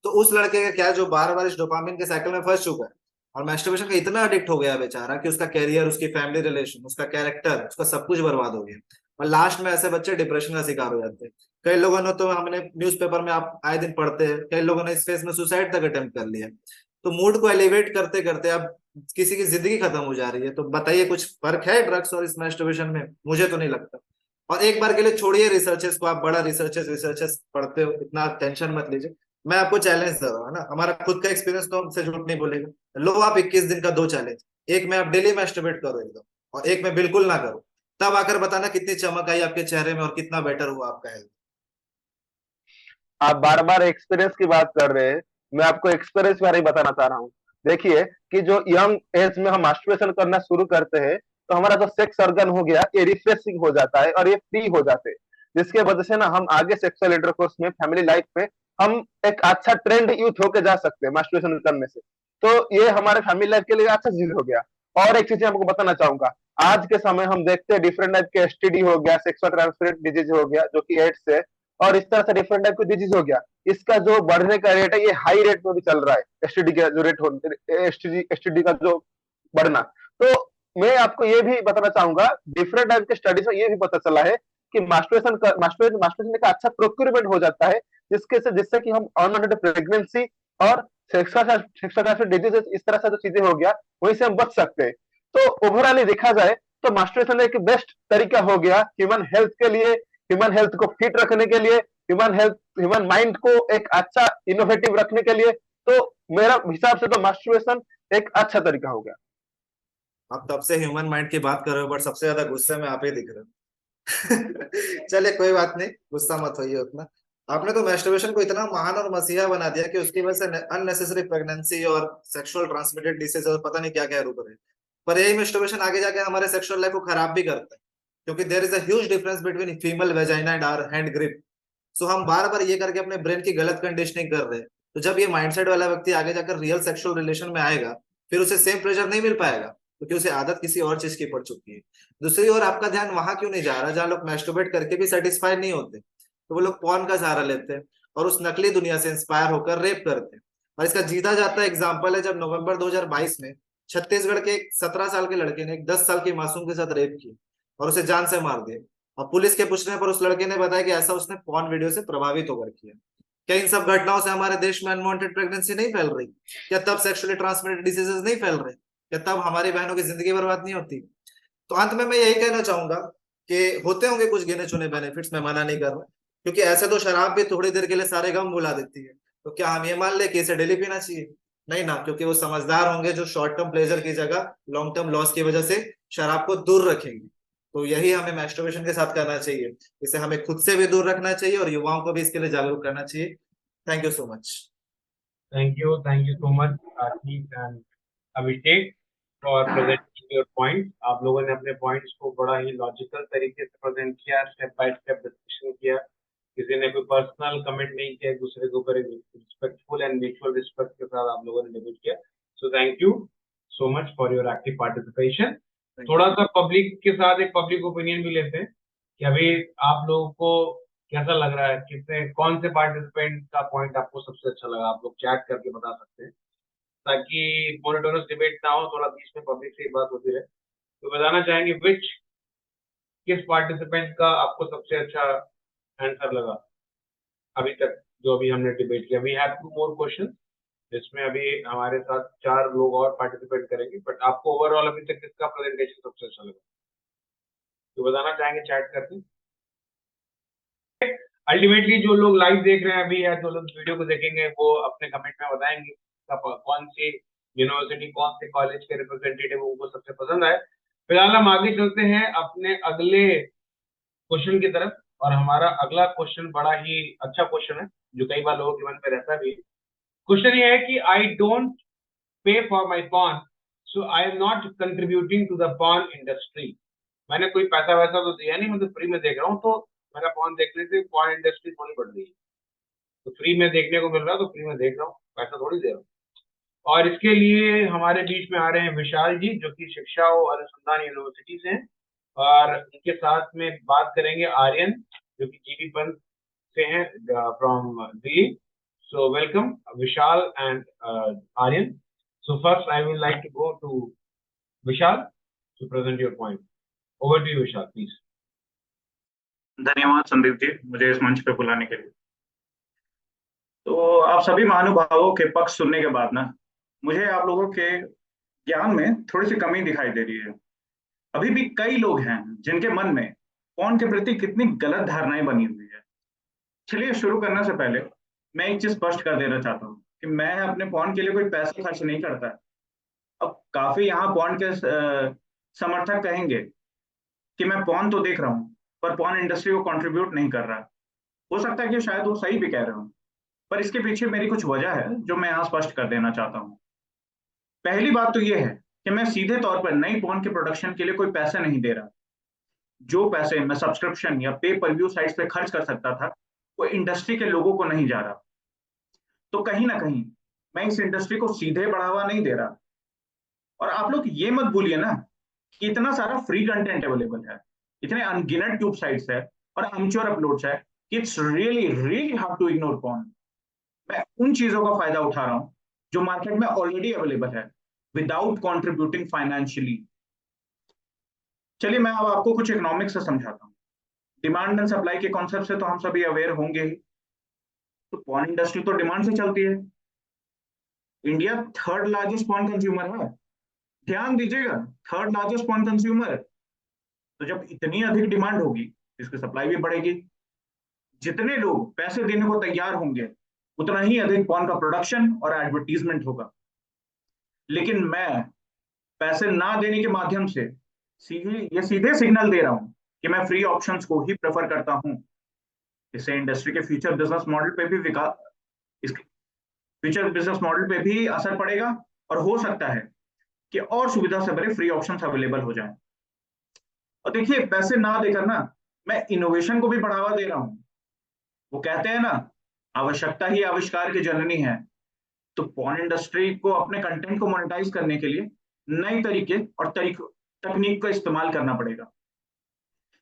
तो उस लड़के का क्या, जो बार बार इस डोपामिन के साइकिल में फंस चुका है और मैस्टरबेशन का इतना एडिक्ट हो गया बेचारा कि उसका कैरियर, उसकी फैमिली रिलेशन, उसका कैरेक्टर, उसका सब कुछ बर्बाद हो गया। और लास्ट में ऐसे बच्चे डिप्रेशन का शिकार हो जाते हैं। कई लोगों ने, तो हमने न्यूज़पेपर में आप आए दिन पढ़ते हैं, कई लोगों ने इस फेज में सुसाइड तक अटेम्प्ट कर लिया। तो मूड को एलिवेट करते करते अब किसी की जिंदगी खत्म हो जा रही है। तो बताइए, कुछ फर्क है ड्रग्स और इस मैस्टरबेशन में? मुझे तो नहीं लगता। और एक बार के लिए छोड़िए रिसर्चेस को, आप बड़ा रिसर्चेस पढ़ते हो, इतना टेंशन मत लीजिए। मैं आपको चैलेंज दे रहा हूँ, है ना, हमारा खुद का एक्सपीरियंस तो हमसे झूठ नहीं बोलेगा। लो आप 21 दिन का 2 चैलेंज, एक में आप डेली मैस्टरबेट करो एकदम, और एक में बिल्कुल ना करो। तब आकर बताना कितनी चमक आई आपके चेहरे में और कितना बेटर हुआ आपका हेल्थ। आप बार बार एक्सपीरियंस की बात कर रहे हैं, मैं आपको एक्सपीरियंस बारे में बताना चाह रहा हूँ। देखिए कि जो यंग एज में हम मास्टरबेशन करना शुरू करते हैं, तो हमारा जो सेक्स ऑर्गन हो गया ये रिफ्रेशिंग हो जाता है और ये फ्री हो जाते हैं, जिसके वजह से ना हम आगे सेक्सुअल इंटरकोर्स में, फैमिली लाइफ में हम एक अच्छा ट्रेंड यूथ होके जा सकते हैं मास्टरबेशन करने से। तो ये हमारे फैमिली लाइफ के लिए अच्छा चीज हो गया। और एक चीज आपको बताना चाहूंगा, आज के समय हम देखते हैं डिफरेंट टाइप के एसटीडी हो गया, सेक्सुअल ट्रांसमिटेड डिजीज हो गया जो कि एड्स है, और इस तरह से डिफरेंट टाइप के डिजीज हो गया। इसका जो बढ़ने का रेट है ये हाई रेट में भी चल रहा है, एसटीडी का जो रेट हो, एसटीडी का जो बढ़ना। तो मैं आपको ये भी बताना चाहूंगा, डिफरेंट टाइप के स्टडीज में ये भी पता चला है कि मास्टरबेशन का अच्छा प्रोक्यूरमेंट हो जाता है, जिससे कि हम अनवांटेड प्रेगनेंसी और सेक्सुअल डिजीजेस इस तरह से जो चीजें हो गया वहीं से हम बच सकते हैं। तो ओवरऑल देखा जाए तो मास्टरबेशन एक बेस्ट तरीका हो गया ह्यूमन हेल्थ के लिए, ह्यूमन हेल्थ को फिट रखने के लिए, ह्यूमन माइंड को एक अच्छा इनोवेटिव रखने के लिए। तो मेरा हिसाब से तो मास्टरबेशन एक अच्छा तरीका हो गया। आप तब से ह्यूमन माइंड की बात कर रहे हो, बट सबसे ज्यादा गुस्से में आप ही दिख रहे हो। चलिए कोई बात नहीं, गुस्सा मत होइए उतना। आपने तो मैस्टरबेशन को इतना महान और मसीहा बना दिया कि उसकी वजह से अननेसेसरी प्रेगनेंसी और सेक्सुअल ट्रांसमिटेड डिसीज और पता नहीं क्या क्या रूप रहे। पर यही मैस्टरबेशन आगे जाके हमारे सेक्सुअल लाइफ को खराब भी करता है, क्योंकि there is a huge difference between female vagina and our hand grip. So हम बार बार ये करके अपने ब्रेन की गलत कंडीशनिंग कर रहे हैं। तो जब ये माइंडसेट वाला व्यक्ति आगे जाकर रियल सेक्सुअल रिलेशन में आएगा, फिर उसे सेम प्लेजर नहीं मिल पाएगा, क्योंकि उसे आदत किसी और चीज की पड़ चुकी है। दूसरी ओर आपका ध्यान वहां क्यों नहीं जा रहा जहां लोग मैस्टरबेट करके भी सेटिस्फाई नहीं होते, तो वो लोग पॉर्न का सहारा लेते हैं और उस नकली दुनिया से इंस्पायर होकर रेप करते हैं। और इसका जीता जाता एग्जाम्पल है जब नवंबर 2022 में छत्तीसगढ़ के एक 17 साल के लड़के ने एक 10 साल के मासूम के साथ रेप किया और उसे जान से मार दिया। और पुलिस के पूछने पर उस लड़के ने बताया कि ऐसा उसने पॉर्न वीडियो से प्रभावित होकर किया। क्या इन सब घटनाओं से हमारे देश में अनवांटेड प्रेगनेंसी नहीं फैल रही? क्या तब सेक्सुअली ट्रांसमिटेड डिजीजेस नहीं फैल रहे? क्या तब हमारी बहनों की जिंदगी बर्बाद नहीं होती? तो अंत में मैं यही कहना चाहूंगा कि होते होंगे कुछ गिने चुने बेनिफिट्स, मैं मना नहीं कर रहा, क्योंकि ऐसे तो शराब भी थोड़ी देर के लिए सारे गम भुला देती है। तो क्या हम ये मान ले कि इसे डेली पीना चाहिए? नहीं ना, क्योंकि वो समझदार होंगे जो शॉर्ट टर्म प्लेजर की जगह लॉन्ग टर्म लॉस की वजह से शराब को दूर रखेंगे। तो यही हमें मैस्टरबेशन के साथ करना चाहिए। इसे हमें खुद से भी दूर रखना चाहिए और युवाओं को भी इसके लिए जागरूक करना चाहिए। Thank you so much. Thank you so much Ashish and Abhishek for presenting your points. आप लोगों ने अपने पॉइंट्स को बड़ा ही लॉजिकल तरीके से प्रेजेंट किया, स्टेप बाय स्टेप डिस्कशन किया। किसी ने कोई पर्सनल कमेंट नहीं किया, एक दूसरे के ऊपर रिस्पेक्टफुल एंड म्यूचुअल रिस्पेक्ट के साथ आप लोगों ने डिबेट किया। सो thank you so much for your active participation. थोड़ा सा पब्लिक के साथ एक पब्लिक ओपिनियन भी लेते हैं कि अभी आप लोगों को कैसा लग रहा है, कितने कौन से पार्टिसिपेंट का पॉइंट आपको सबसे अच्छा लगा, आप लोग चैट करके बता सकते हैं ताकि मोनोटोनस डिबेट ना हो, थोड़ा बीच में पब्लिक से बात होती रहे। तो बताना चाहेंगे किस पार्टिसिपेंट का आपको सबसे अच्छा आंसर लगा अभी तक जो अभी हमने डिबेट किया। वी हैव 2 मोर क्वेश्चन जिसमें अभी हमारे साथ 4 लोग और पार्टिसिपेट करेंगे, बट आपको ओवरऑल अभी तक किसका प्रेजेंटेशन सबसे अच्छा लगा तो बताना चाहेंगे चैट करके। अल्टीमेटली जो लोग लाइव देख रहे हैं अभी या जो लोग वीडियो को देखेंगे वो अपने कमेंट में बताएंगे कौन सी यूनिवर्सिटी कौन से कॉलेज के रिप्रेजेंटेटिव उनको सबसे पसंद आए। फिलहाल हम आगे चलते हैं अपने अगले क्वेश्चन की तरफ, और हमारा अगला क्वेश्चन बड़ा ही अच्छा क्वेश्चन है जो कई बार लोगों के मन में रहता भी है। क्वेश्चन ये है कि I don't pay for my porn so I am not contributing to the porn industry. मैंने कोई पैसा वैसा तो दिया नहीं, मतलब फ्री में देख रहा हूँ, तो मेरा पॉर्न देखने से पॉर्न इंडस्ट्री थोड़ी बढ़ रही है। तो फ्री में देखने को मिल रहा है तो फ्री में देख रहा हूँ, पैसा थोड़ी दे रहा हूँ। और इसके लिए हमारे बीच में आ रहे हैं विशाल जी जो कि शिक्षा और अनुसंधान यूनिवर्सिटी से हैं, और उनके साथ में बात करेंगे आर्यन जो कि जीबी पंत से हैं from Delhi. So welcome Vishal and Aryan. So first I will like to go to Vishal to present your point. Over to you Vishal please. धन्यवाद संदीप जी मुझे इस मंच पे बुलाने के लिए। तो आप सभी महानुभावों के पक्ष सुनने के बाद ना मुझे आप लोगों के ज्ञान में थोड़ी सी कमी दिखाई दे रही है। अभी भी कई लोग हैं जिनके मन में पॉर्न के प्रति कितनी गलत धारणाएं बनी हुई है। चलिए शुरू करने से पहले मैं एक चीज स्पष्ट कर देना चाहता हूँ कि मैं अपने पॉर्न के लिए कोई पैसा खर्च नहीं करता। अब काफी यहाँ पॉर्न के समर्थक कहेंगे कि मैं पॉर्न तो देख रहा हूँ पर पॉर्न इंडस्ट्री को कंट्रीब्यूट नहीं कर रहा। हो सकता है कि शायद वो सही भी कह रहे हो, पर इसके पीछे मेरी कुछ वजह है जो मैं यहाँ स्पष्ट कर देना चाहता हूँ। पहली बात तो ये है कि मैं सीधे तौर पर नई पॉर्न के प्रोडक्शन के लिए कोई पैसे नहीं दे रहा। जो पैसे मैं सब्सक्रिप्शन या पे पर व्यू साइट्स पे खर्च कर सकता था वो इंडस्ट्री के लोगों को नहीं जा रहा, तो कहीं ना कहीं मैं इस इंडस्ट्री को सीधे बढ़ावा नहीं दे रहा। और आप लोग ये मत भूलिए ना कि इतना सारा फ्री कंटेंट अवेलेबल है, इतने अनगिनत ट्यूब साइट्स है और अमेच्योर अपलोड्स है कि it's really really hard to ignore porn. मैं उन चीजों का फायदा उठा रहा हूं जो मार्केट में ऑलरेडी अवेलेबल है विदाउट कॉन्ट्रीब्यूटिंग फाइनेंशियली। चलिए मैं अब आपको कुछ इकोनॉमिक्स से समझाता हूँ। डिमांड एंड सप्लाई के कॉन्सेप्ट से तो हम सभी अवेयर होंगे ही। तो पॉर्न इंडस्ट्री तो डिमांड से चलती है। India third largest porn consumer है, ध्यान दीजिएगा, थर्ड लार्जेस्ट पॉर्न कंज्यूमर। तो जब इतनी अधिक डिमांड होगी इसकी सप्लाई भी बढ़ेगी। जितने लोग पैसे देने को तैयार होंगे उतना ही अधिक पॉर्न का प्रोडक्शन और एडवर्टीजमेंट होगा। लेकिन मैं पैसे ना देने के माध्यम से सीधे सिग्नल दे रहा हूं कि मैं फ्री ऑप्शंस को ही प्रेफर करता हूं। इससे इंडस्ट्री के फ्यूचर बिजनेस मॉडल पे भी इसके फ्यूचर बिजनेस मॉडल पे भी असर पड़ेगा और हो सकता है कि और सुविधा से भरे फ्री ऑप्शंस अवेलेबल हो जाएं। और देखिए पैसे ना देकर ना मैं इनोवेशन को भी बढ़ावा दे रहा हूं। वो कहते हैं ना, आवश्यकता ही आविष्कार की जननी है। तो पॉर्न इंडस्ट्री को अपने कंटेंट को मोनेटाइज करने के लिए नए तरीके और तकनीक का इस्तेमाल करना पड़ेगा।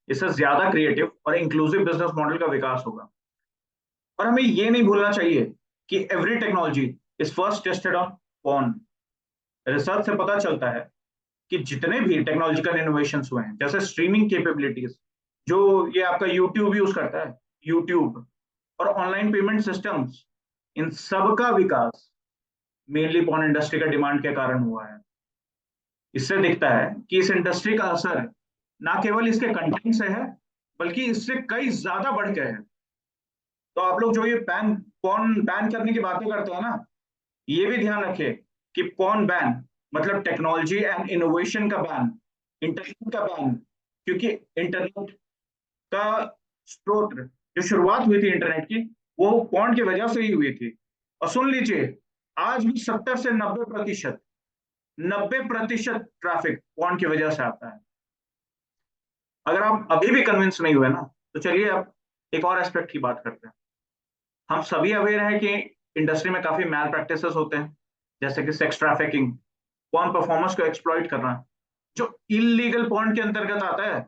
इससे ज्यादा क्रिएटिव और इंक्लूसिव बिजनेस मॉडल का विकास होगा। और हमें ये नहीं भूलना चाहिए कि every technology is first tested on porn. Research से पता चलता है कि जितने भी टेक्नोलॉजिकल इनोवेशंस हुए हैं, जैसे स्ट्रीमिंग कैपेबिलिटीज जो ये आपका यूट्यूब यूज करता है, यूट्यूब और ऑनलाइन पेमेंट सिस्टम्स, इन सब का विकास मेनली पॉर्न इंडस्ट्री का डिमांड के कारण हुआ है। इससे दिखता है कि इस इंडस्ट्री का असर ना केवल इसके कंटेंट से है बल्कि इससे कई ज्यादा बढ़ गए हैं। तो आप लोग जो ये पॉर्न बैन करने की बातें करते हैं ना, ये भी ध्यान रखें कि पॉर्न बैन मतलब टेक्नोलॉजी एंड इनोवेशन का बैन, इंटरनेट का बैन। क्योंकि इंटरनेट का स्रोत जो शुरुआत हुई थी इंटरनेट की वो पॉर्न की वजह से ही हुई थी। और सुन लीजिए, आज भी 70 से 90% ट्रैफिक पॉर्न की वजह से आता है। अगर आप अभी भी कन्विंस नहीं हुए ना, तो चलिए अब एक और एस्पेक्ट की बात करते हैं। हम सभी अवेयर हैं कि इंडस्ट्री में काफी मैल प्रैक्टिसेस होते हैं, जैसे कि सेक्स ट्रैफिकिंग, पॉर्न परफॉर्मेंस को एक्सप्लॉइट करना, जो इलीगल पॉर्न के अंतर्गत आता है।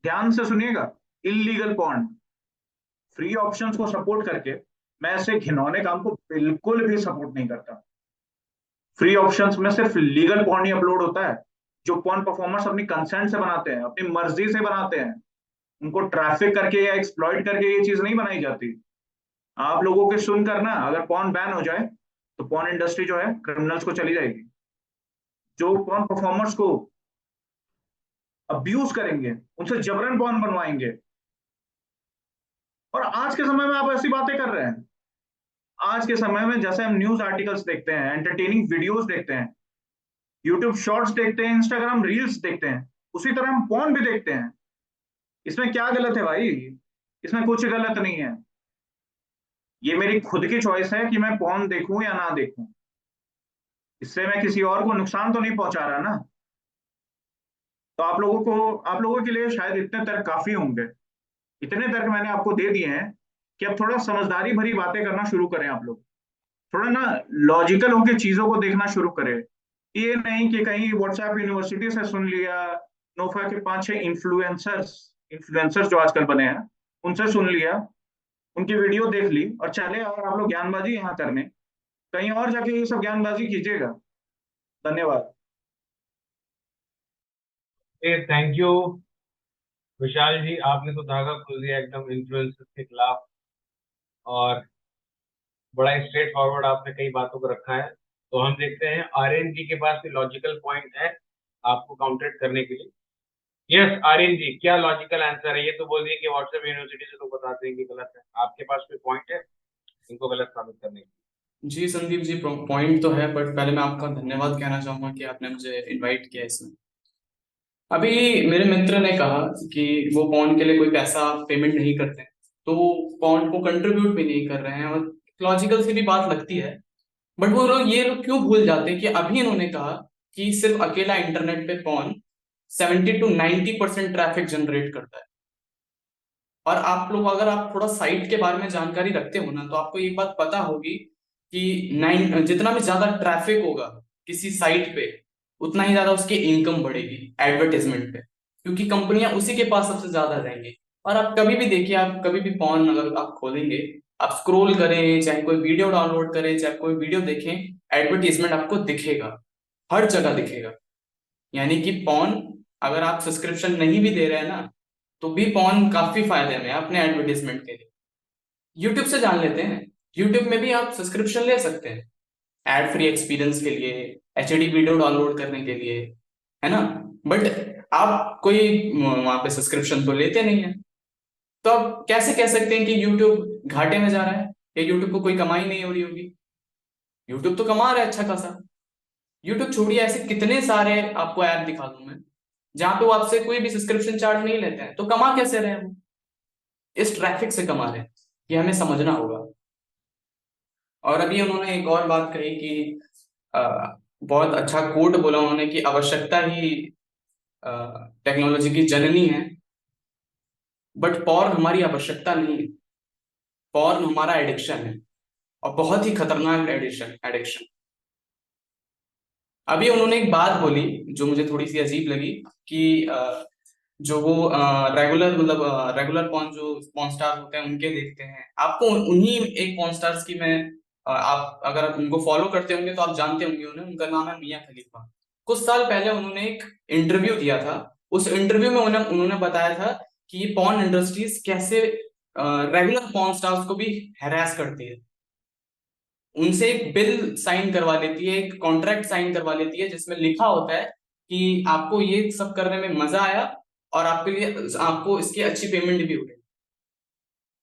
ध्यान से सुनिएगा, इलीगल पॉर्न। फ्री ऑप्शंस को सपोर्ट करके मैं ऐसे घिनौने काम को बिल्कुल भी सपोर्ट नहीं करता। फ्री ऑप्शंस में सिर्फ लीगल पॉर्न ही अपलोड होता है, जो पॉर्न परफॉर्मर्स अपनी कंसेंट से बनाते हैं, अपनी मर्जी से बनाते हैं। उनको ट्रैफिक करके या एक्सप्लॉइट करके ये चीज नहीं बनाई जाती। आप लोगों के सुनकर ना, अगर पॉर्न बैन हो जाए तो पॉर्न इंडस्ट्री जो है क्रिमिनल्स को चली जाएगी। जो पॉर्न परफॉर्मर्स को अब्यूज करेंगे उनसे जबरन पॉर्न बनवाएंगे। और आज के समय में आप ऐसी बातें कर रहे हैं। आज के समय में जैसे हम न्यूज आर्टिकल्स देखते हैं, एंटरटेनिंग वीडियोस देखते हैं, यूट्यूब शॉर्ट्स देखते हैं, इंस्टाग्राम रील्स देखते हैं, उसी तरह हम पॉर्न भी देखते हैं। इसमें क्या गलत है भाई? इसमें कुछ गलत नहीं है। ये मेरी खुद की चॉइस है कि मैं पॉर्न देखूं या ना देखूं। इससे मैं किसी और को नुकसान तो नहीं पहुंचा रहा ना। तो आप लोगों के लिए शायद इतने तर्क काफी होंगे। इतने तर्क मैंने आपको दे दिए हैं कि अब थोड़ा समझदारी भरी बातें करना शुरू करें। आप लोग थोड़ा ना लॉजिकल होकर चीजों को देखना शुरू करें। ये नहीं कि कहीं व्हाट्सएप यूनिवर्सिटी से सुन लिया, नोफा के 5-6 इन्फ्लुएंसर्स जो आजकल बने हैं उनसे सुन लिया, उनकी वीडियो देख ली और चले और आप लोग ज्ञानबाजी यहाँ करने। कहीं और जाके ये सब ज्ञानबाजी कीजिएगा। धन्यवाद। थैंक यू विशाल जी, आपने तो धागा खोल दिया एकदम इन्फ्लुएंसर्स के खिलाफ, और बड़ा स्ट्रेट फॉरवर्ड आपने कई बातों को रखा है। तो हम देखते हैं आर्यन जी के पास भी लॉजिकल पॉइंट है आपको काउंटर करने के लिए। यस आर्यन जी, क्या लॉजिकल आंसर है? ये तो बोल दिए कि व्हाट्सएप यूनिवर्सिटी से तो बताते हैं कि गलत है। आपके पास कोई पॉइंट है इनको गलत साबित करने के? जी संदीप जी, पॉइंट तो है, बट पहले मैं आपका धन्यवाद कहना चाहूंगा कि आपने मुझे इनवाइट किया इसमें। अभी मेरे मित्र ने कहा कि वो पॉन के लिए कोई पैसा पेमेंट नहीं करते, तो पॉन को कंट्रीब्यूट भी नहीं कर रहे हैं, और लॉजिकल सी भी बात लगती है। बट वो लोग ये लोग क्यों भूल जाते हैं कि अभी इन्होंने कहा कि सिर्फ अकेला इंटरनेट पे पॉन 70 to 90% ट्रैफिक जनरेट करता है। और आप लोग अगर आप थोड़ा साइट के बारे में जानकारी रखते हो ना, तो आपको ये बात पता होगी कि जितना भी ज्यादा ट्रैफिक होगा किसी साइट पे, उतना ही ज्यादा उसकी इनकम बढ़ेगी एडवर्टाइजमेंट पे, क्योंकि कंपनियां उसी के पास सबसे ज्यादा रहेंगी। और आप कभी भी देखिए, आप कभी भी पॉर्न अगर आप खोलेंगे, आप स्क्रॉल करें, चाहे कोई वीडियो डाउनलोड करें, चाहे कोई वीडियो देखें, एडवर्टीजमेंट आपको दिखेगा, हर जगह दिखेगा। यानी कि पॉर्न, अगर आप सब्सक्रिप्शन नहीं भी दे रहे हैं ना, तो भी पॉर्न काफी फायदे में है अपने एडवर्टीजमेंट के लिए। यूट्यूब से जान लेते हैं, यूट्यूब में भी आप सब्सक्रिप्शन ले सकते हैं एड फ्री एक्सपीरियंस के लिए, एचडी वीडियो डाउनलोड करने के लिए, है ना। बट आप कोई वहां पे सब्सक्रिप्शन तो लेते नहीं है, तो आप कैसे कह सकते हैं कि यूट्यूब घाटे में जा रहा है या यूट्यूब को कोई कमाई नहीं हो रही होगी? यूट्यूब तो कमा रहा है अच्छा खासा। यूट्यूब छोड़िए, ऐसे कितने सारे आपको ऐप दिखा दूं मैं जहां पे वो आपसे कोई भी सब्सक्रिप्शन चार्ज नहीं लेते हैं, तो कमा कैसे रहे हैं वो? इस ट्रैफिक से कमा रहे हैं, ये हमें समझना होगा। और अभी उन्होंने एक और बात कही कि बहुत अच्छा कोट बोला उन्होंने कि आवश्यकता ही टेक्नोलॉजी की जननी है, बट पॉर्न हमारी आवश्यकता नहीं है, पॉर्न हमारा एडिक्शन है, और बहुत ही खतरनाक एडिक्शन एडिक्शन। अभी उन्होंने एक बात बोली जो मुझे थोड़ी सी अजीब लगी कि जो वो रेगुलर मतलब रेगुलर पॉर्न जो पॉर्न स्टार्स होते हैं उनके देखते हैं। आपको उन्हीं एक पॉर्न स्टार्स की मैं आप अगर आप उनको फॉलो करते होंगे तो आप जानते होंगे उन्हें, उनका नाम है मिया खलीफा। कुछ साल पहले उन्होंने एक इंटरव्यू दिया था, उस इंटरव्यू में उन्होंने बताया था कि ये पॉर्न इंडस्ट्रीज कैसे रेगुलर पॉर्न स्टार्स को भी हैरेस करती है, उनसे एक बिल साइन करवा लेती है, एक कॉन्ट्रैक्ट साइन करवा लेती है जिसमें लिखा होता है कि आपको ये सब करने में मजा आया और आपके लिए आपको इसकी अच्छी पेमेंट भी होगी।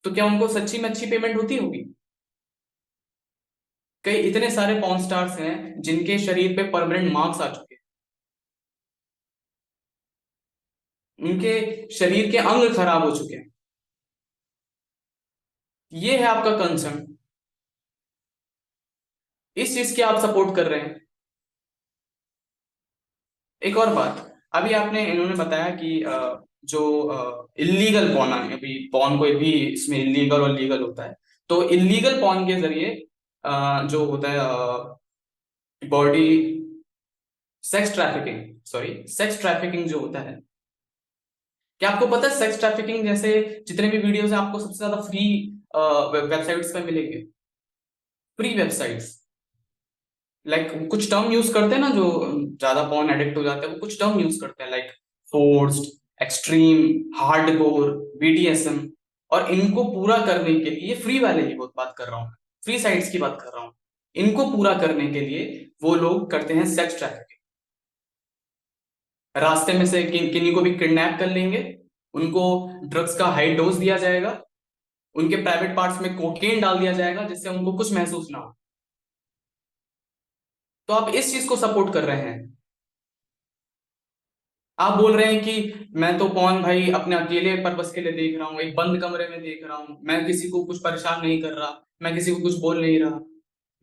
तो क्या उनको सच्ची में अच्छी पेमेंट होती होगी? कई इतने सारे पॉर्न स्टार्स हैं जिनके शरीर पे परमानेंट मार्क्स आ चुके हैं, उनके शरीर के अंग खराब हो चुके हैं। ये है आपका कंसर्न, इस चीज की आप सपोर्ट कर रहे हैं। एक और बात, अभी आपने इन्होंने बताया कि जो इलीगल पॉर्न है, अभी पॉर्न कोई भी इसमें इलीगल और लीगल होता है, तो इलीगल पॉर्न के जरिए जो होता है बॉडी सेक्स ट्रैफिकिंग जो होता है, क्या आपको पता है सेक्स ट्रैफिकिंग जैसे जितने भी वीडियोस हैं आपको सबसे ज्यादा फ्री वेबसाइट्स पे मिलेंगे, फ्री वेबसाइट्स। लाइक कुछ टर्म यूज करते हैं ना, जो ज्यादा पॉर्न एडिक्ट हो जाते हैं वो कुछ टर्म यूज करते हैं, like forced, extreme, hardcore, BDSM. और इनको पूरा करने के लिए, फ्री वाले की बहुत बात कर रहा हूँ, फ्री साइट्स की बात कर रहा हूँ, इनको पूरा करने के लिए वो लोग करते हैं सेक्स ट्रैफिकिंग। रास्ते में से किन्हीं को भी किडनैप कर लेंगे, उनको ड्रग्स का हाई डोज दिया जाएगा, उनके प्राइवेट पार्ट्स में कोकेन डाल दिया जाएगा जिससे उनको कुछ महसूस ना हो। तो आप इस चीज को सपोर्ट कर रहे हैं। आप बोल रहे हैं कि मैं तो पॉर्न भाई अपने अकेले पर्पस के लिए देख रहा हूँ, एक बंद कमरे में देख रहा हूँ, मैं किसी को कुछ परेशान नहीं कर रहा, मैं किसी को कुछ बोल नहीं रहा।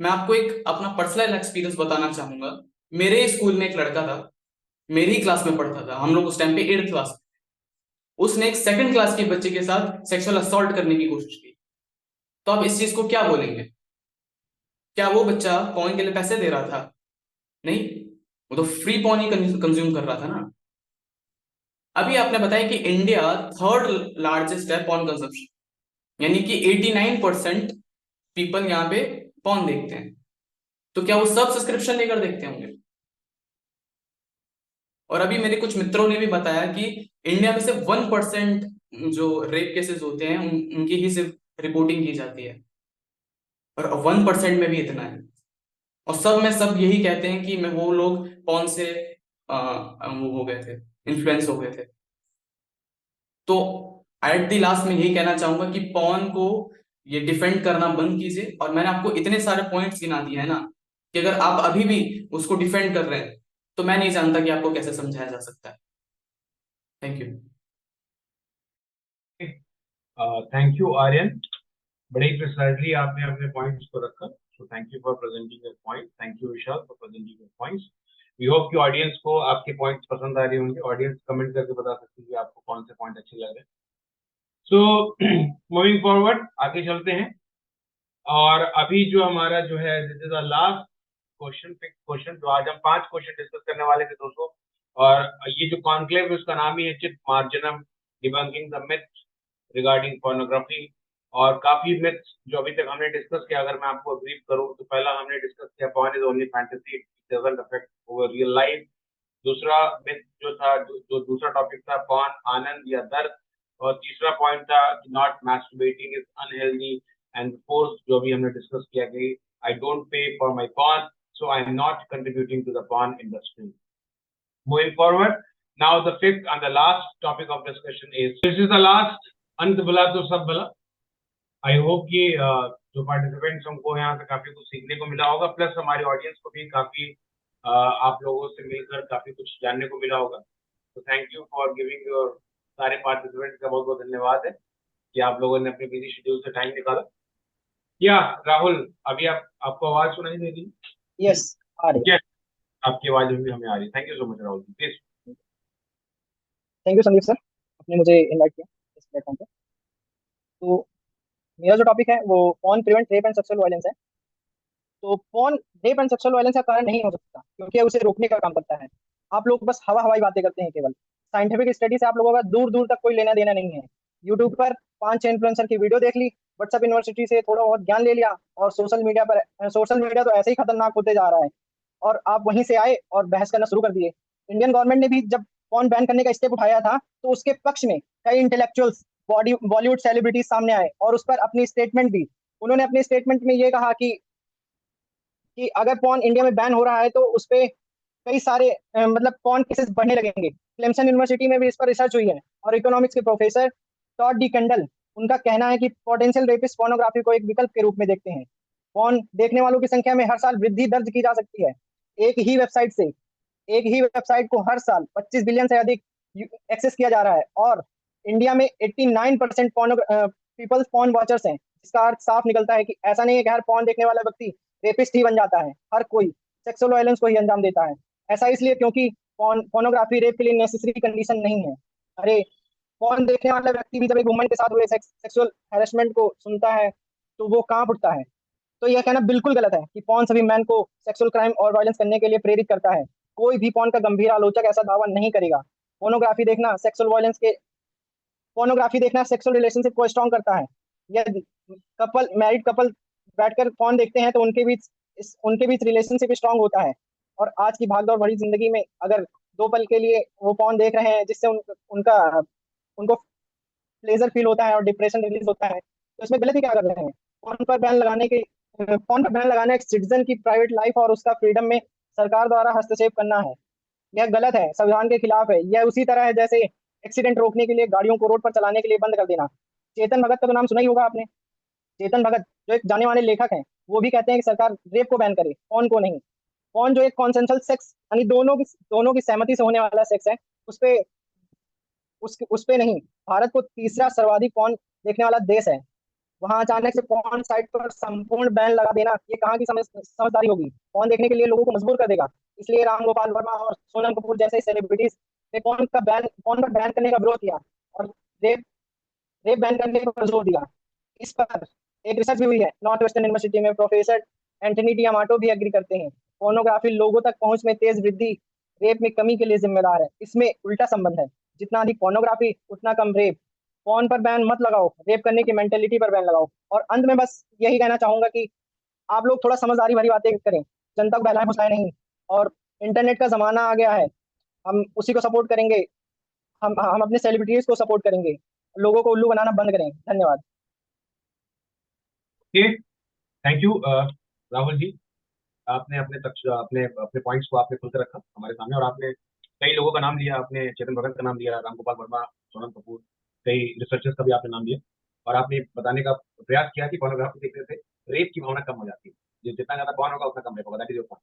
मैं आपको एक अपना पर्सनल एक्सपीरियंस बताना चाहूंगा। मेरे स्कूल में एक लड़का था, मेरी क्लास में पढ़ता था, हम लोग उस टाइम पे 8th क्लास में, उसने एक 2nd क्लास के बच्चे के साथ सेक्सुअल असॉल्ट करने की कोशिश की। तो आप इस चीज को क्या बोलेंगे? क्या वो बच्चा पॉर्न के लिए पैसे दे रहा था? नहीं, वो तो फ्री पॉर्न ही कंज्यूम कर रहा था ना। अभी आपने बताया कि इंडिया 3rd लार्जेस्ट है पॉर्न कंजप्शन, यानी कि 89% पीपल यहाँ पे पॉर्न देखते हैं। तो क्या वो सब सब्सक्रिप्शन लेकर देखते होंगे? और अभी मेरे कुछ मित्रों ने भी बताया कि इंडिया में सिर्फ 1% जो रेप केसेस होते हैं उनकी ही सिर्फ रिपोर्टिंग की जाती है, और 1% में भी इतना है। और सब में सब यही कहते हैं कि मैं वो लोग पॉर्न से वो हो गए थे, इन्फ्लुएंस हो गए थे। तो एट दी लास्ट में यही कहना चाहूंगा कि पॉर्न को ये डिफेंड करना बंद कीजिए। और मैंने आपको इतने सारे पॉइंट्स गिना दिए हैं ना कि अगर आप अभी भी उसको डिफेंड कर रहे हैं तो मैं नहीं जानता कि आपको कैसे समझाया जा सकता है। Thank you. Thank you Aryan, बड़े ही प्रिसाइजली आपने अपने पॉइंट्स को रखा, so thank you for presenting your point. Thank you Vishal for presenting your points. We hope कि ऑडियंस को आपके पॉइंट्स पसंद आ रहे होंगे। ऑडियंस कमेंट करके बता सकते हैं कि आपको कौन से पॉइंट अच्छे लग रहे हैं। सो मूविंग फॉरवर्ड, आगे चलते हैं। और अभी जो हमारा जो है this is the last question तो आज हम 5 क्वेश्चन डिस्कस करने वाले थे दोस्तों। और ये जो कॉन्क्लेव है उसका नाम ही है चित मार्जनम debunking the myth regarding pornography. और काफी मिथ्स जो अभी तक हमने डिस्कस किया, अगर मैं आपको ब्रीफ करूं तो पहला हमने डिस्कस किया porn is only fantasy, it doesn't affect over real life. दूसरा मिथ जो था, जो दूसरा टॉपिक था, पॉर्न आनंद या दर्द। और तीसरा पॉइंट था not masturbating is unhealthy. And fourth जो अभी हमने डिस्कस किया कि I don't pay for my porn, so I am not contributing to the porn industry. Moving forward, now the fifth and the last topic of discussion is, this is the last अंत भला तो सब भला। I hope कि जो participants हमको यहाँ से काफी कुछ सीखने को मिला होगा, प्लस हमारे ऑडियंस को भी काफी आप लोगों से मिलकर काफी कुछ जानने को मिला होगा। तो thank you for giving your, सारे पार्टिसिपेंट्स का बहुत बहुत धन्यवाद है कि आप लोगों ने अपने बिजी शेड्यूल से टाइम निकाला। या राहुल, अभी आपको आवाज सुनाई दे रही? यस, आ रही है। आपकी आवाज भी हमें आ रही है। Thank you so much Rahul ji, please. Thank you Sandeep sir, आपने मुझे इनवाइट किया इस प्लेटफॉर्म पे। तो मेरा जो टॉपिक है वो porn prevent rape and sexual violence है। तो porn rape and sexual violence का कारण नहीं हो सकता, क्योंकि उसे रोकने का काम करता है। आप लोग बस हवाई बातें करते हैं केवल। साइंटिफिक स्टडी से आप लोगों का दूर दूर तक कोई लेना देना नहीं है। यूट्यूब पर 5-6 इन्फ्लुएंसर की वीडियो देख ली, व्हाट्सएप यूनिवर्सिटी से थोड़ा बहुत ज्ञान ले लिया, और सोशल मीडिया तो ऐसे ही खतरनाक होते जा रहा है, और आप वहीं से आए और बहस करना शुरू कर दिए। इंडियन गवर्नमेंट ने भी जब पॉर्न बैन करने का स्टेप उठाया था, तो उसके पक्ष में कई इंटेलेक्चुअल्स, बॉलीवुड सेलिब्रिटीज सामने आए और उस पर अपनी स्टेटमेंट दी। उन्होंने अपने स्टेटमेंट में ये कहा कि अगर पॉर्न इंडिया में बैन हो रहा है तो उस पे कई सारे मतलब पॉर्न केसेस बढ़ने लगेंगे। क्लेमसन यूनिवर्सिटी में भी इस पर रिसर्च हुई है, और इकोनॉमिक्स के प्रोफेसर टॉड डी कैंडल, उनका कहना है कि पोटेंशियल रेपिस्ट पोर्नोग्राफी को एक विकल्प के रूप में देखते हैं। पॉर्न देखने वालों की संख्या में हर साल वृद्धि दर्ज की जा सकती है। एक ही वेबसाइट से एक ही वेबसाइट को हर साल 25 बिलियन से अधिक एक्सेस किया जा रहा है, और इंडिया में 89% पीपल पॉर्न वॉचर्स हैं। इसका अर्थ साफ निकलता है कि ऐसा नहीं है कि हर पॉर्न देखने वाला व्यक्ति रेपिस्ट ही बन जाता है। हर कोई सेक्सुअल वायलेंस को ही अंजाम देता है। ऐसा इसलिए क्योंकि पोर्नोग्राफी रेप के लिए नेसेसरी कंडीशन नहीं है। अरे, पॉर्न देखने वाला व्यक्ति भी जब एक वुमन के साथ हुए सेक्सुअल हैरेसमेंट को सुनता है तो वो कांप उठता है। तो यह कहना बिल्कुल गलत है कि पॉर्न सभी मैन को सेक्सुअल क्राइम और वायलेंस करने के लिए प्रेरित करता है। कोई भी पॉर्न का गंभीर आलोचक ऐसा दावा नहीं करेगा। पोर्नोग्राफी देखना सेक्सुअल रिलेशनशिप को स्ट्रॉन्ग करता है। यदि मैरिड कपल बैठकर पॉर्न देखते हैं तो उनके बीच रिलेशनशिप स्ट्रांग होता है। और आज की भागदौड़ भरी जिंदगी में अगर 2 पल के लिए वो पॉर्न देख रहे हैं जिससे उनको प्लेजर फील होता है और डिप्रेशन रिलीज होता है, तो इसमें गलती क्या कर रहे हैं? पॉर्न पर बैन लगाना एक सिटीजन की प्राइवेट लाइफ और उसका फ्रीडम में सरकार द्वारा हस्तक्षेप करना है। यह गलत है, संविधान के खिलाफ है। यह उसी तरह है जैसे एक्सीडेंट रोकने के लिए गाड़ियों को रोड पर चलाने के लिए बंद कर देना। चेतन भगत का तो नाम सुना ही होगा आपने। चेतन भगत जो एक जाने माने लेखक हैं, वो भी कहते हैं कि सरकार रेप को बैन करे, पॉर्न को नहीं। पॉर्न जो एक कॉन्सेंशुअल सेक्स, यानी दोनों की सहमति से होने वाला सेक्स है, उस पे नहीं। भारत को तीसरा सर्वाधिक पॉर्न देखने वाला देश है, वहां अचानक से पॉर्न साइट पर संपूर्ण बैन लगा देना ये कहाँ की समझदारी होगी? पॉर्न देखने के लिए लोगों को मजबूर कर देगा। इसलिए राम गोपाल वर्मा और सोनम कपूर जैसे सेलिब्रिटीज ने पॉर्न पर बैन करने का विरोध किया और रेप बैन करने पर जोर दिया। इस पर एक रिसर्च भी हुई है नॉर्थ वेस्टर्न यूनिवर्सिटी में। प्रोफेसर एंटनी डियामाटो भी एग्री करते हैं, पोर्नोग्राफी लोगों तक पहुंच में तेज वृद्धि रेप में कमी के लिए जिम्मेदार है। इसमें उल्टा संबंध है, जितना अधिक पोर्नोग्राफी उतना कम रेप। पॉर्न पर बैन मत लगाओ, रेप करने की मेंटेलिटी पर बैन लगाओ। और अंत में बस यही कहना चाहूंगा कि आप लोग थोड़ा समझदारी भरी बातें करें, जनता को बहलाए फुसलाए नहीं। और इंटरनेट का जमाना आ गया है, हम उसी को सपोर्ट करेंगे। हम अपने सेलिब्रिटीज को सपोर्ट करेंगे। लोगों को उल्लू बनाना बंद करें। धन्यवाद। थैंक यू राहुल जी, आपने अपने पॉइंट्स को आपने खुलकर रखा हमारे सामने, और आपने कई लोगों का नाम लिया। आपने चेतन भगत का नाम लिया, राम गोपाल वर्मा, सोनम कपूर, कई रिसर्चर्स का भी आपने नाम लिया, और आपने बताने का प्रयास किया कि पोर्नोग्राफी देखने से रेप की भावना कम हो जाती है। जितना ज्यादा पॉर्न होगा उतना कम रेप होगा। That is your point.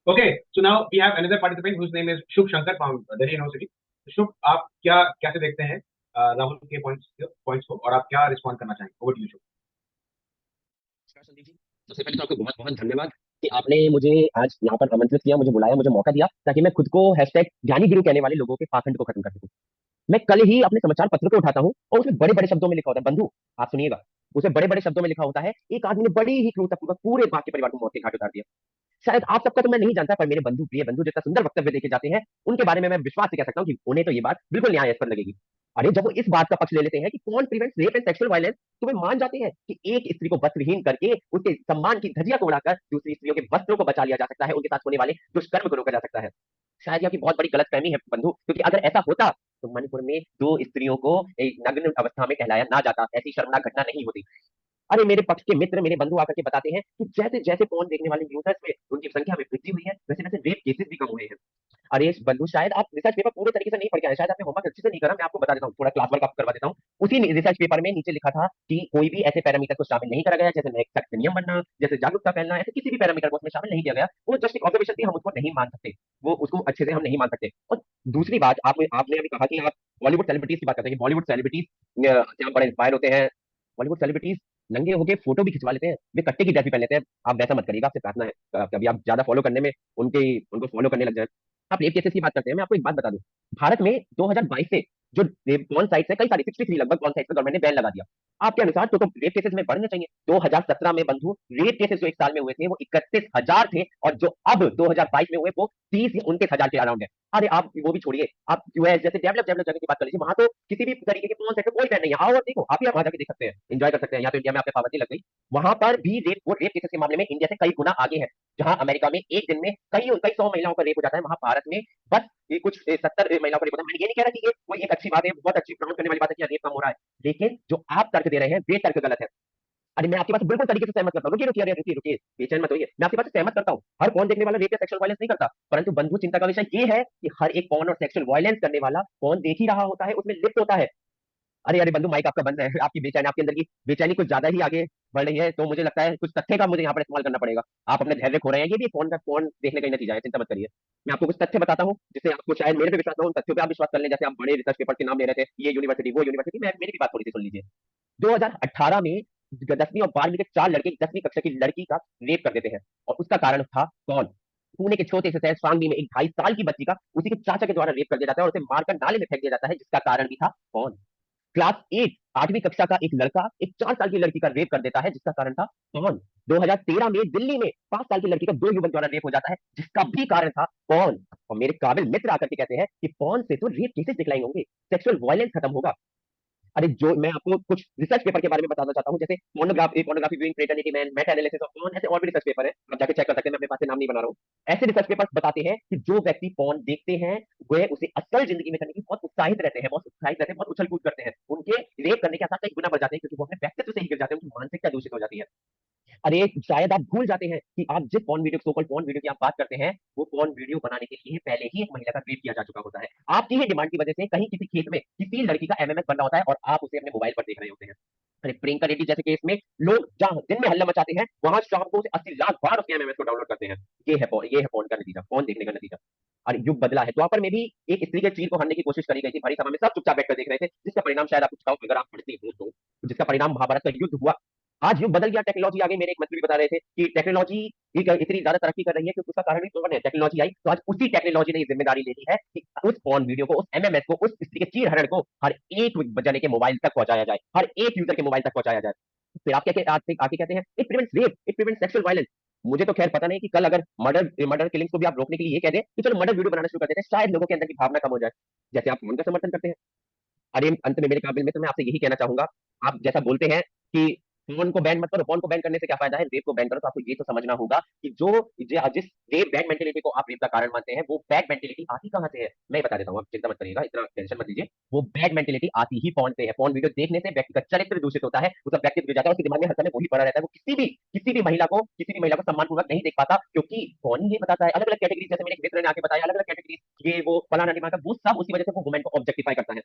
Okay, so now we have another participant whose name is Shubh Shankar from Delhi university. Shubh, आप कैसे देखते हैं राहुल के पॉइंट्स को, और आप क्या रिस्पॉन्ड करना चाहेंगे? ओवर टू यू शुभ। संदीप जी, सबसे पहले तो आपको बहुत बहुत धन्यवाद कि आपने मुझे आज यहाँ पर आमंत्रित किया, मुझे बुलाया, मुझे मौका दिया ताकि मैं खुद को हैशटैग ज्ञानी गुरु कहने वाले लोगों के पाखंड को खत्म कर सकूं। मैं कल ही अपने समाचार पत्र को उठाता हूँ और उसमें बड़े बड़े शब्दों में लिखा होता है, बंधु आप सुनिएगा, उसमें बड़े बड़े शब्दों में लिखा होता है एक आदमी ने बड़ी ही क्रूरतापूर्वक पूरे बाकी परिवार को मौत के घाट उतार दिया। शायद आप सबका तो मैं नहीं जानता, पर मेरे बंधु, प्रिय बंधु जितना सुंदर वक्तव्य देके जाते हैं, उनके बारे में मैं विश्वास से कह सकता हूँ कि उन्हें तो ये बात बिल्कुल न्यायास्पद लगेगी। अरे जब वो इस बात का पक्ष ले लेते हैं कि कौन prevents rape and sexual violence, तो वे मान जाते हैं कि एक स्त्री को वस्त्रहीन करके उसके सम्मान की धज्जियां को उड़ाकर दूसरी स्त्रियों के वस्त्रों को बचा लिया जा सकता है, उनके साथ होने वाले दुष्कर्म को रोका जा सकता है। शायद यह बहुत बड़ी गलतफहमी है बंधु, क्योंकि अगर ऐसा होता तो मणिपुर में दो स्त्रियों को एक नग्न अवस्था में कहलाया ना जाता, ऐसी शर्मनाक घटना नहीं होती। अरे मेरे पक्ष के मित्र, मेरे बंधु आकर के बताते हैं कि जैसे जैसे फोन देखने वाले यूजर्स में उनकी संख्या में वृद्धि हुई है, वैसे वैसे रेप केसेस भी कम हुए हैं। अरे बंधु, शायद आप रिसर्च पेपर पूरे तरीके से नहीं पढ़ के आए, शायद आपने होमवर्क अच्छे से नहीं करा। मैं आपको बता देता हूँ, थोड़ा क्लास वर्क आपको करवा देता हूँ। उसी रिसर्च पेपर में नीचे लिखा था कि कोई भी ऐसे पैरामीटर को शामिल नहीं करा गया, जैसे एक सख्त नियम बनना, जैसे जागरूकता फैलना, ऐसे किसी भी पैरामीटर को उसमें शामिल नहीं किया गया। वो जस्ट एक ऑब्जर्वेशन थी, हम उसको नहीं मान सकते, वो उसको अच्छे से हम नहीं मान सकते। और दूसरी बात, आपने आपने अभी कहा कि आप बॉलीवुड सेलिब्रिटीज की बात करते हैं, बॉलीवुड सेलिब्रिटीज से आप बड़े इंस्पायर होते हैं। बॉलीवुड सेलिब्रिटीज नंगे होके फोटो भी खिंचवा लेते हैं, वे कट्टे की ड्रेस भी पहन लेते हैं। आप वैसा मत करिएगा, आपसे प्रार्थना है, कभी आप ज्यादा फॉलो करने में उनको फॉलो करने लग जाए। आप रेप केसेस की बात करते हैं, मैं आपको एक बात बता दूं, भारत में 2022 से जो पॉर्न साइट्स है, कई सारी 63 लगभग पॉर्न साइट्स पर गवर्नमेंट ने बैन लगा दिया। आपके अनुसार तो रेप केसेस में बढ़ने चाहिए। 2017 में बंधु रेप केसेस जो एक साल में हुए थे वो 31,000 थे, और जो अब 2022 में हुए वो 30 या 29,000 के अराउंड है। अरे आप वो भी छोड़िए, आप यूएस जैसे डेवलप डेवलप जगह की बात कर लीजिए, वहां तो किसी भी तरीके के पॉर्न साइट पर कोई बैन नहीं है। आओ और देखो, आप ही वहां जाके देख सकते हैं, एंजॉय कर सकते हैं। या तो इंडिया में आपके पाबंदी लग गई, वहां पर भी रेप केसेस के मामले में इंडिया से कई गुना आगे है। जहां अमेरिका में एक दिन में कई कई सौ महिलाओं का रेप हो जाता है, वहां भारत में बस ये कुछ 70 महिलाओं को रेप होता है। मैंने ये नहीं कह रहा कि ये कोई एक अच्छी बात है, बहुत अच्छी प्राउड करने वाली बात है कि रेप कम हो रहा है, लेकिन जो आप तर्क दे रहे हैं वे तर्क गलत है। अरे मैं आपकी बात से बिल्कुल तरीके से सहमत करता हूँ। रुकिए रुकिए, अरे रुकिए रुकिए, बेचैन मत होइए, मैं आपकी बात से सहमत करता हूँ। हर कौन देखने वाला रेप या सेक्सुअल वायलेंस नहीं करता, परंतु बंधु चिंता का विषय ये है कि हर एक कौन और सेक्सुअल वायलेंस करने वाला कौन देख ही रहा होता है, उसमें लिप्त होता है। अरे अरे बंधु, माइक आपका बंद है, आपकी बेचैनी, आपके अंदर की बेचैनी कुछ ज्यादा ही आगे बढ़ रही है, तो मुझे लगता है कुछ तथ्य का मुझे यहाँ पर इस्तेमाल करना पड़ेगा। आप अपने धैर्य खो रहे हैं, ये भी फोन देखने का ही नतीजा है, चिंता मत करिए। मैं आपको कुछ तथ्य बताता हूँ जिससे आपको शायद मेरे पे विश्वास ना हो, उन तथ्यों पे आप विश्वास कर लें। जैसे आप बड़े रिसर्च पेपर के नाम ले रहे थे, ये यूनिवर्सिटी वो यूनिवर्सिटी, मैं मेरी भी बात थोड़ी सी सुन लीजिए। 2018 में 10वीं और 12वीं के 4 लड़के 10वीं कक्षा की लड़की का रेप कर देते हैं, और उसका कारण था कौन? पुणे के छोटे से शहर सांगली में एक 2.5 साल की बच्ची का उसी के चाचा के द्वारा रेप कर दिया जाता है और उसे मारकर नाले में फेंक दिया जाता है, जिसका कारण भी था कौन? क्लास 8 8वीं कक्षा का एक लड़का एक 4 साल की लड़की का रेप कर देता है, जिसका कारण था कौन? 2013 में दिल्ली में 5 साल की लड़की का 2 युवक द्वारा रेप हो जाता है, जिसका भी कारण था कौन? और मेरे काबिल मित्र आकर के कहते हैं कि कौन से तो रेप केसेस डिक्लाइन होंगे, सेक्सुअल वायलेंस खत्म होगा। अरे जो मैं आपको कुछ रिसर्च पेपर के बारे में बताना चाहता हूँ, जैसे pornography viewing fraternity man, Meta analysis of porn, ऐसे और भी रिसर्च पेपर है, आप जाके चेक कर सकते हैं, मैं अपने पास से नाम नहीं बना रहा हूँ। ऐसे रिसर्च पेपर्स बताते हैं कि जो व्यक्ति पोर्न देखते हैं वे उसे असल जिंदगी में करने की बहुत उत्साहित रहते हैं, बहुत उत्साहित रहते हैं, बहुत उछल कूद करते हैं, उनके रेप करने के आसार कई गुना बढ़ जाते हैं, क्योंकि वो अपने व्यक्तित्व से ही गिर जाते हैं, उनकी मानसिकता दूषित हो जाती है। अरे शायद आप भूल जाते हैं कि आप जिस porn video, so-called porn video की आप बात करते हैं, वो पॉर्न वीडियो बनाने के लिए पहले ही एक महिला का रेप किया जा चुका होता है। आपकी ही डिमांड की वजह से कहीं किसी खेत में किसी लड़की का एमएमएस बन रहा होता है और आप उसे अपने मोबाइल पर देख रहे होते हैं। अरे प्रियंका रेड्डी जैसे केस में लोग जहां दिन में हल्ला मचाते हैं, वहां शाम को उसे 80 लाख बार उसके एमएमएस को डाउनलोड करते हैं। ये है पॉर्न का नतीजा, पॉर्न देखने का नतीजा। अरे युग बदला है, द्वापर में भी एक स्त्री के चीर को हरने की कोशिश करी गई थी, भारी सभा में सब चुपचाप बैठकर देख रहे थे, जिसका परिणाम शायद आप कुछ अगर आप पढ़ते हो तो जिसका परिणाम महाभारत का युद्ध हुआ। आज युग बदल गया, टेक्नोलॉजी आ गई। मेरे एक मित्र भी बता रहे थे कि टेक्नोलॉजी इतनी ज्यादा तरक्की कर रही है कि उसका कारण भी कौन है? टेक्नोलॉजी आई, तो आज उसी टेक्नोलॉजी ने जिम्मेदारी ले ली है कि उस पॉर्न वीडियो को, उस एमएमएस को, उस स्त्री के चीर हरण को हर एक जने के मोबाइल तक पहुंचाया जाए, हर एक यूजर के मोबाइल तक पहुंचाया जाए। फिर आप क्या आगे कहते हैं, it prevents rape, it prevents sexual violence. मुझे तो खैर पता नहीं कि कल अगर मर्डर किलिंग्स को भी आप रोकने के लिए ये कह दें कि चलो मर्डर वीडियो बनाना शुरू कर देते हैं, शायद लोगों के अंदर की भावना कम हो जाए, जैसे आप उनका समर्थन करते हैं। अरे अंत में मेरे काबिल में तो मैं आपसे यही कहना चाहूंगा, आप जैसा बोलते हैं कि फोन को बैन मत करो, फोन को बैन करने से क्या फायदा है, रेप को बैन करो, तो आपको ये तो समझना होगा कि जिस रेप बैड मेंटेलिटी को आप रेप का कारण मानते हैं, वो बैड मेंटेलिटी आती कहां से है? मैं बता देता हूँ, आप चिंता मत करिएगा, इतना टेंशन मत लीजिए। वो बैड मेंटेलिटी आती ही फोन से है। फोन वीडियो देखने से व्यक्ति का चरित्र दूषित होता है, उसका व्यक्तित्व गिर जाता है, उसके दिमाग में हर समय वही पड़ा रहता है, वो किसी भी महिला को सम्मानपूर्वक नहीं देख पाता, क्योंकि फोन ही ये बताता है। अलग अलग कैटेगरी, जैसे मेरे एक मित्र ने आके बताया, अलग अलग कैटेगरी, ये वो फलाना दिमाग, वो सब उसी वजह से वो वुमेन को ऑब्जेक्टिफाई करता है।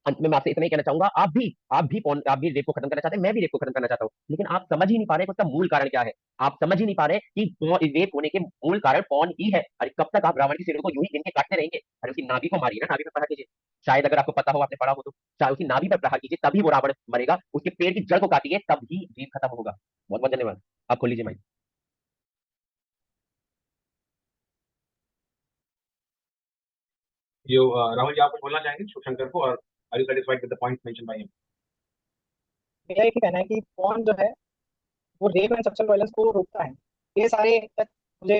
अंत में मैं आपसे इतना ही कहना चाहूंगा, आप भी रेप को खत्म करना चाहते हैं, मैं भी रेप को खत्म करना चाहता हूँ, लेकिन आप समझ ही नहीं पा रहे कि उसका मूल कारण क्या है। आप समझ ही नहीं पा रहे कि रेप होने के मूल कारण कौन ही है। अरे कब तक आप रावण की सिरों को यूं ही गिन के काटते रहेंगे? अरे उसकी नाभि को मारिए ना, नाभि पर प्रहार कीजिए। शायद अगर आपको पता हो, आपने पढ़ा हो, तो चाहे उसकी नाभि पर प्रहार कीजिए, तभी वो रावण मरेगा। उसके पेड़ की जड़ को काटिए, तब ही रेप खत्म होगा। बहुत बहुत धन्यवाद। आप खोल लीजिए माइक। यो राहुल जी, आप कुछ बोलना चाहेंगे शिव शंकर को, और are you satisfied with the points mention by him? मेरा एक ही कहना है कि फोन जो है वो रेप एंड सेक्सुअल वायलेंस को रोकता है। ये सारे तक मुझे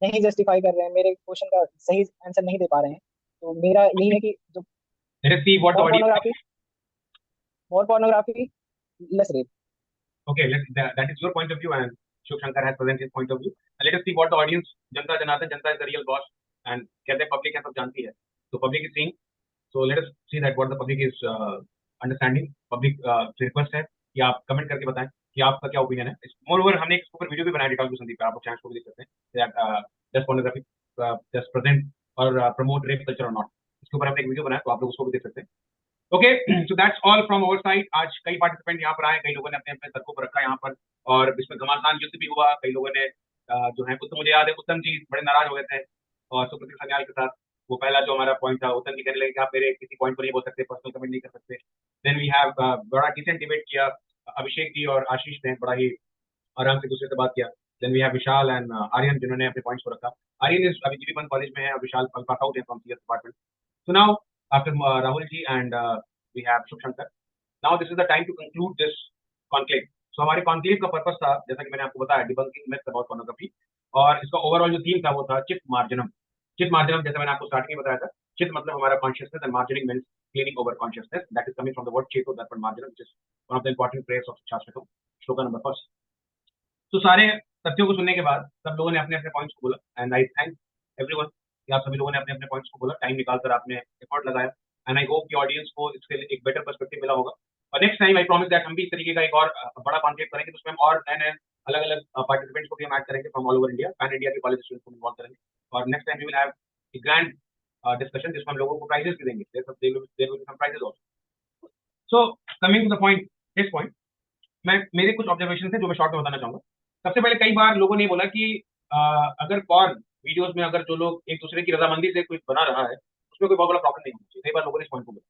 नहीं जस्टिफाई कर रहे हैं, मेरे क्वेश्चन का सही आंसर नहीं दे पा रहे हैं। तो मेरा यही है कि जो let us see what the more audience, pornography, more pornography, less rape. okay, that is your point of view, and Shiv Shankar has presented his point of view. And let us see what the audience, Janata Janardan, Janata is the real boss, and कहते हैं public है सब जानती है, तो public is seeing, so let us see that what the public is understanding. Public request है कि आप कमेंट करके बताएं कि आपका क्या ओपिनियन है। मोर ओवर हमने इसके ऊपर वीडियो भी बनाया डिटॉक विद संदीप पे, आप लोग चैनल को भी देख सकते हैं, डज पोर्नोग्राफी जस्ट प्रेजेंट और प्रमोट रेप कल्चर और नॉट, इसके ऊपर हमने एक वीडियो बनाया, तो आप लोग उसको भी देख सकते हैं। Okay, so that's all from our side. आज कई पार्टिसिपेंट यहाँ पर आए, कई लोगों ने अपने अपने सर को रखा यहाँ पर, और इसमें घमासान युद्ध भी हुआ। कई लोगों ने जो है, उत्तम, मुझे याद है उत्तम जी बड़े नाराज हो गए थे और सुप्रतीक सन्याल के साथ। वो पहला जो हमारा पॉइंट था, उत्तम जी कहने लगे कि आप मेरे किसी पॉइंट को नहीं बोल सकते, पर्सनल कमेंट नहीं कर सकते। देन वी हैव बड़ा डिसेंट डिबेट किया, अभिषेक जी और आशीष ने बड़ा ही आराम से दूसरे से बात किया। Then we have Vishal and Aryan, जिन्होंने अपने पॉइंट्स को रखा। आर्यन इज अभी जीबी कॉलेज में है और विशाल पास आउट है from CS department. So now after Rahul ji and we have Shiv Shankar. Now this is the time to conclude this conclave. So हमारे conclave का पर्पस था, जैसा कि मैंने आपको बताया, डिबंकिंग myths about pornography, और इसका ओवरऑल जो थीम था वो था चित मार्जनम। चित मार्जनम, जैसा मैंने आपको स्टार्टिंग में बताया था, चित मतलब हमारा कॉन्शियसनेस, एंड मार्जनिंग means cleaning over consciousness, that is coming from the word चेतो दर्पण मार्जनम, which is one of the important prayers of शास्त्रम, श्लोक नंबर 1। तो सारे तथ्यों को सुनने के बाद सब लोगों ने अपने अपने पॉइंट्स को बोला, एंड आई थैंक एवरीवन कि आप सभी लोगों ने अपने अपने पॉइंट्स को बोला, टाइम निकालकर आपने एफर्ट लगाया, एंड आई होप कि ऑडियंस को इसके लिए एक बेटर पर्सपेक्टिव मिला होगा। और next time I promise that हम भी इस तरीके का एक और बड़ा कॉन्क्लेव करेंगे, तो उसमें हम और नए नए अलग अलग पार्टिसिपेंट्स को भी हम ऐड करेंगे from all over India, pan India के कॉलेज स्टूडेंट्स को इन्वॉल्व करेंगे। और next time we will have a grand discussion, जिसमें हम लोगों को प्राइजेस भी देंगे, there will be some prizes also. So coming to the point, this point, मैं मेरे कुछ ऑब्जर्वेशन थे जो मैं शॉर्ट में बताना चाहूंगा। सबसे पहले, कई बार लोगों ने बोला कि अगर पॉर्न वीडियोस में अगर जो लोग एक दूसरे की रजामंदी से कुछ बना रहा है, उसमें कोई बहुत बड़ा प्रॉब्लम नहीं होना चाहिए। कई बार लोगों ने इस पॉइंट को बोला।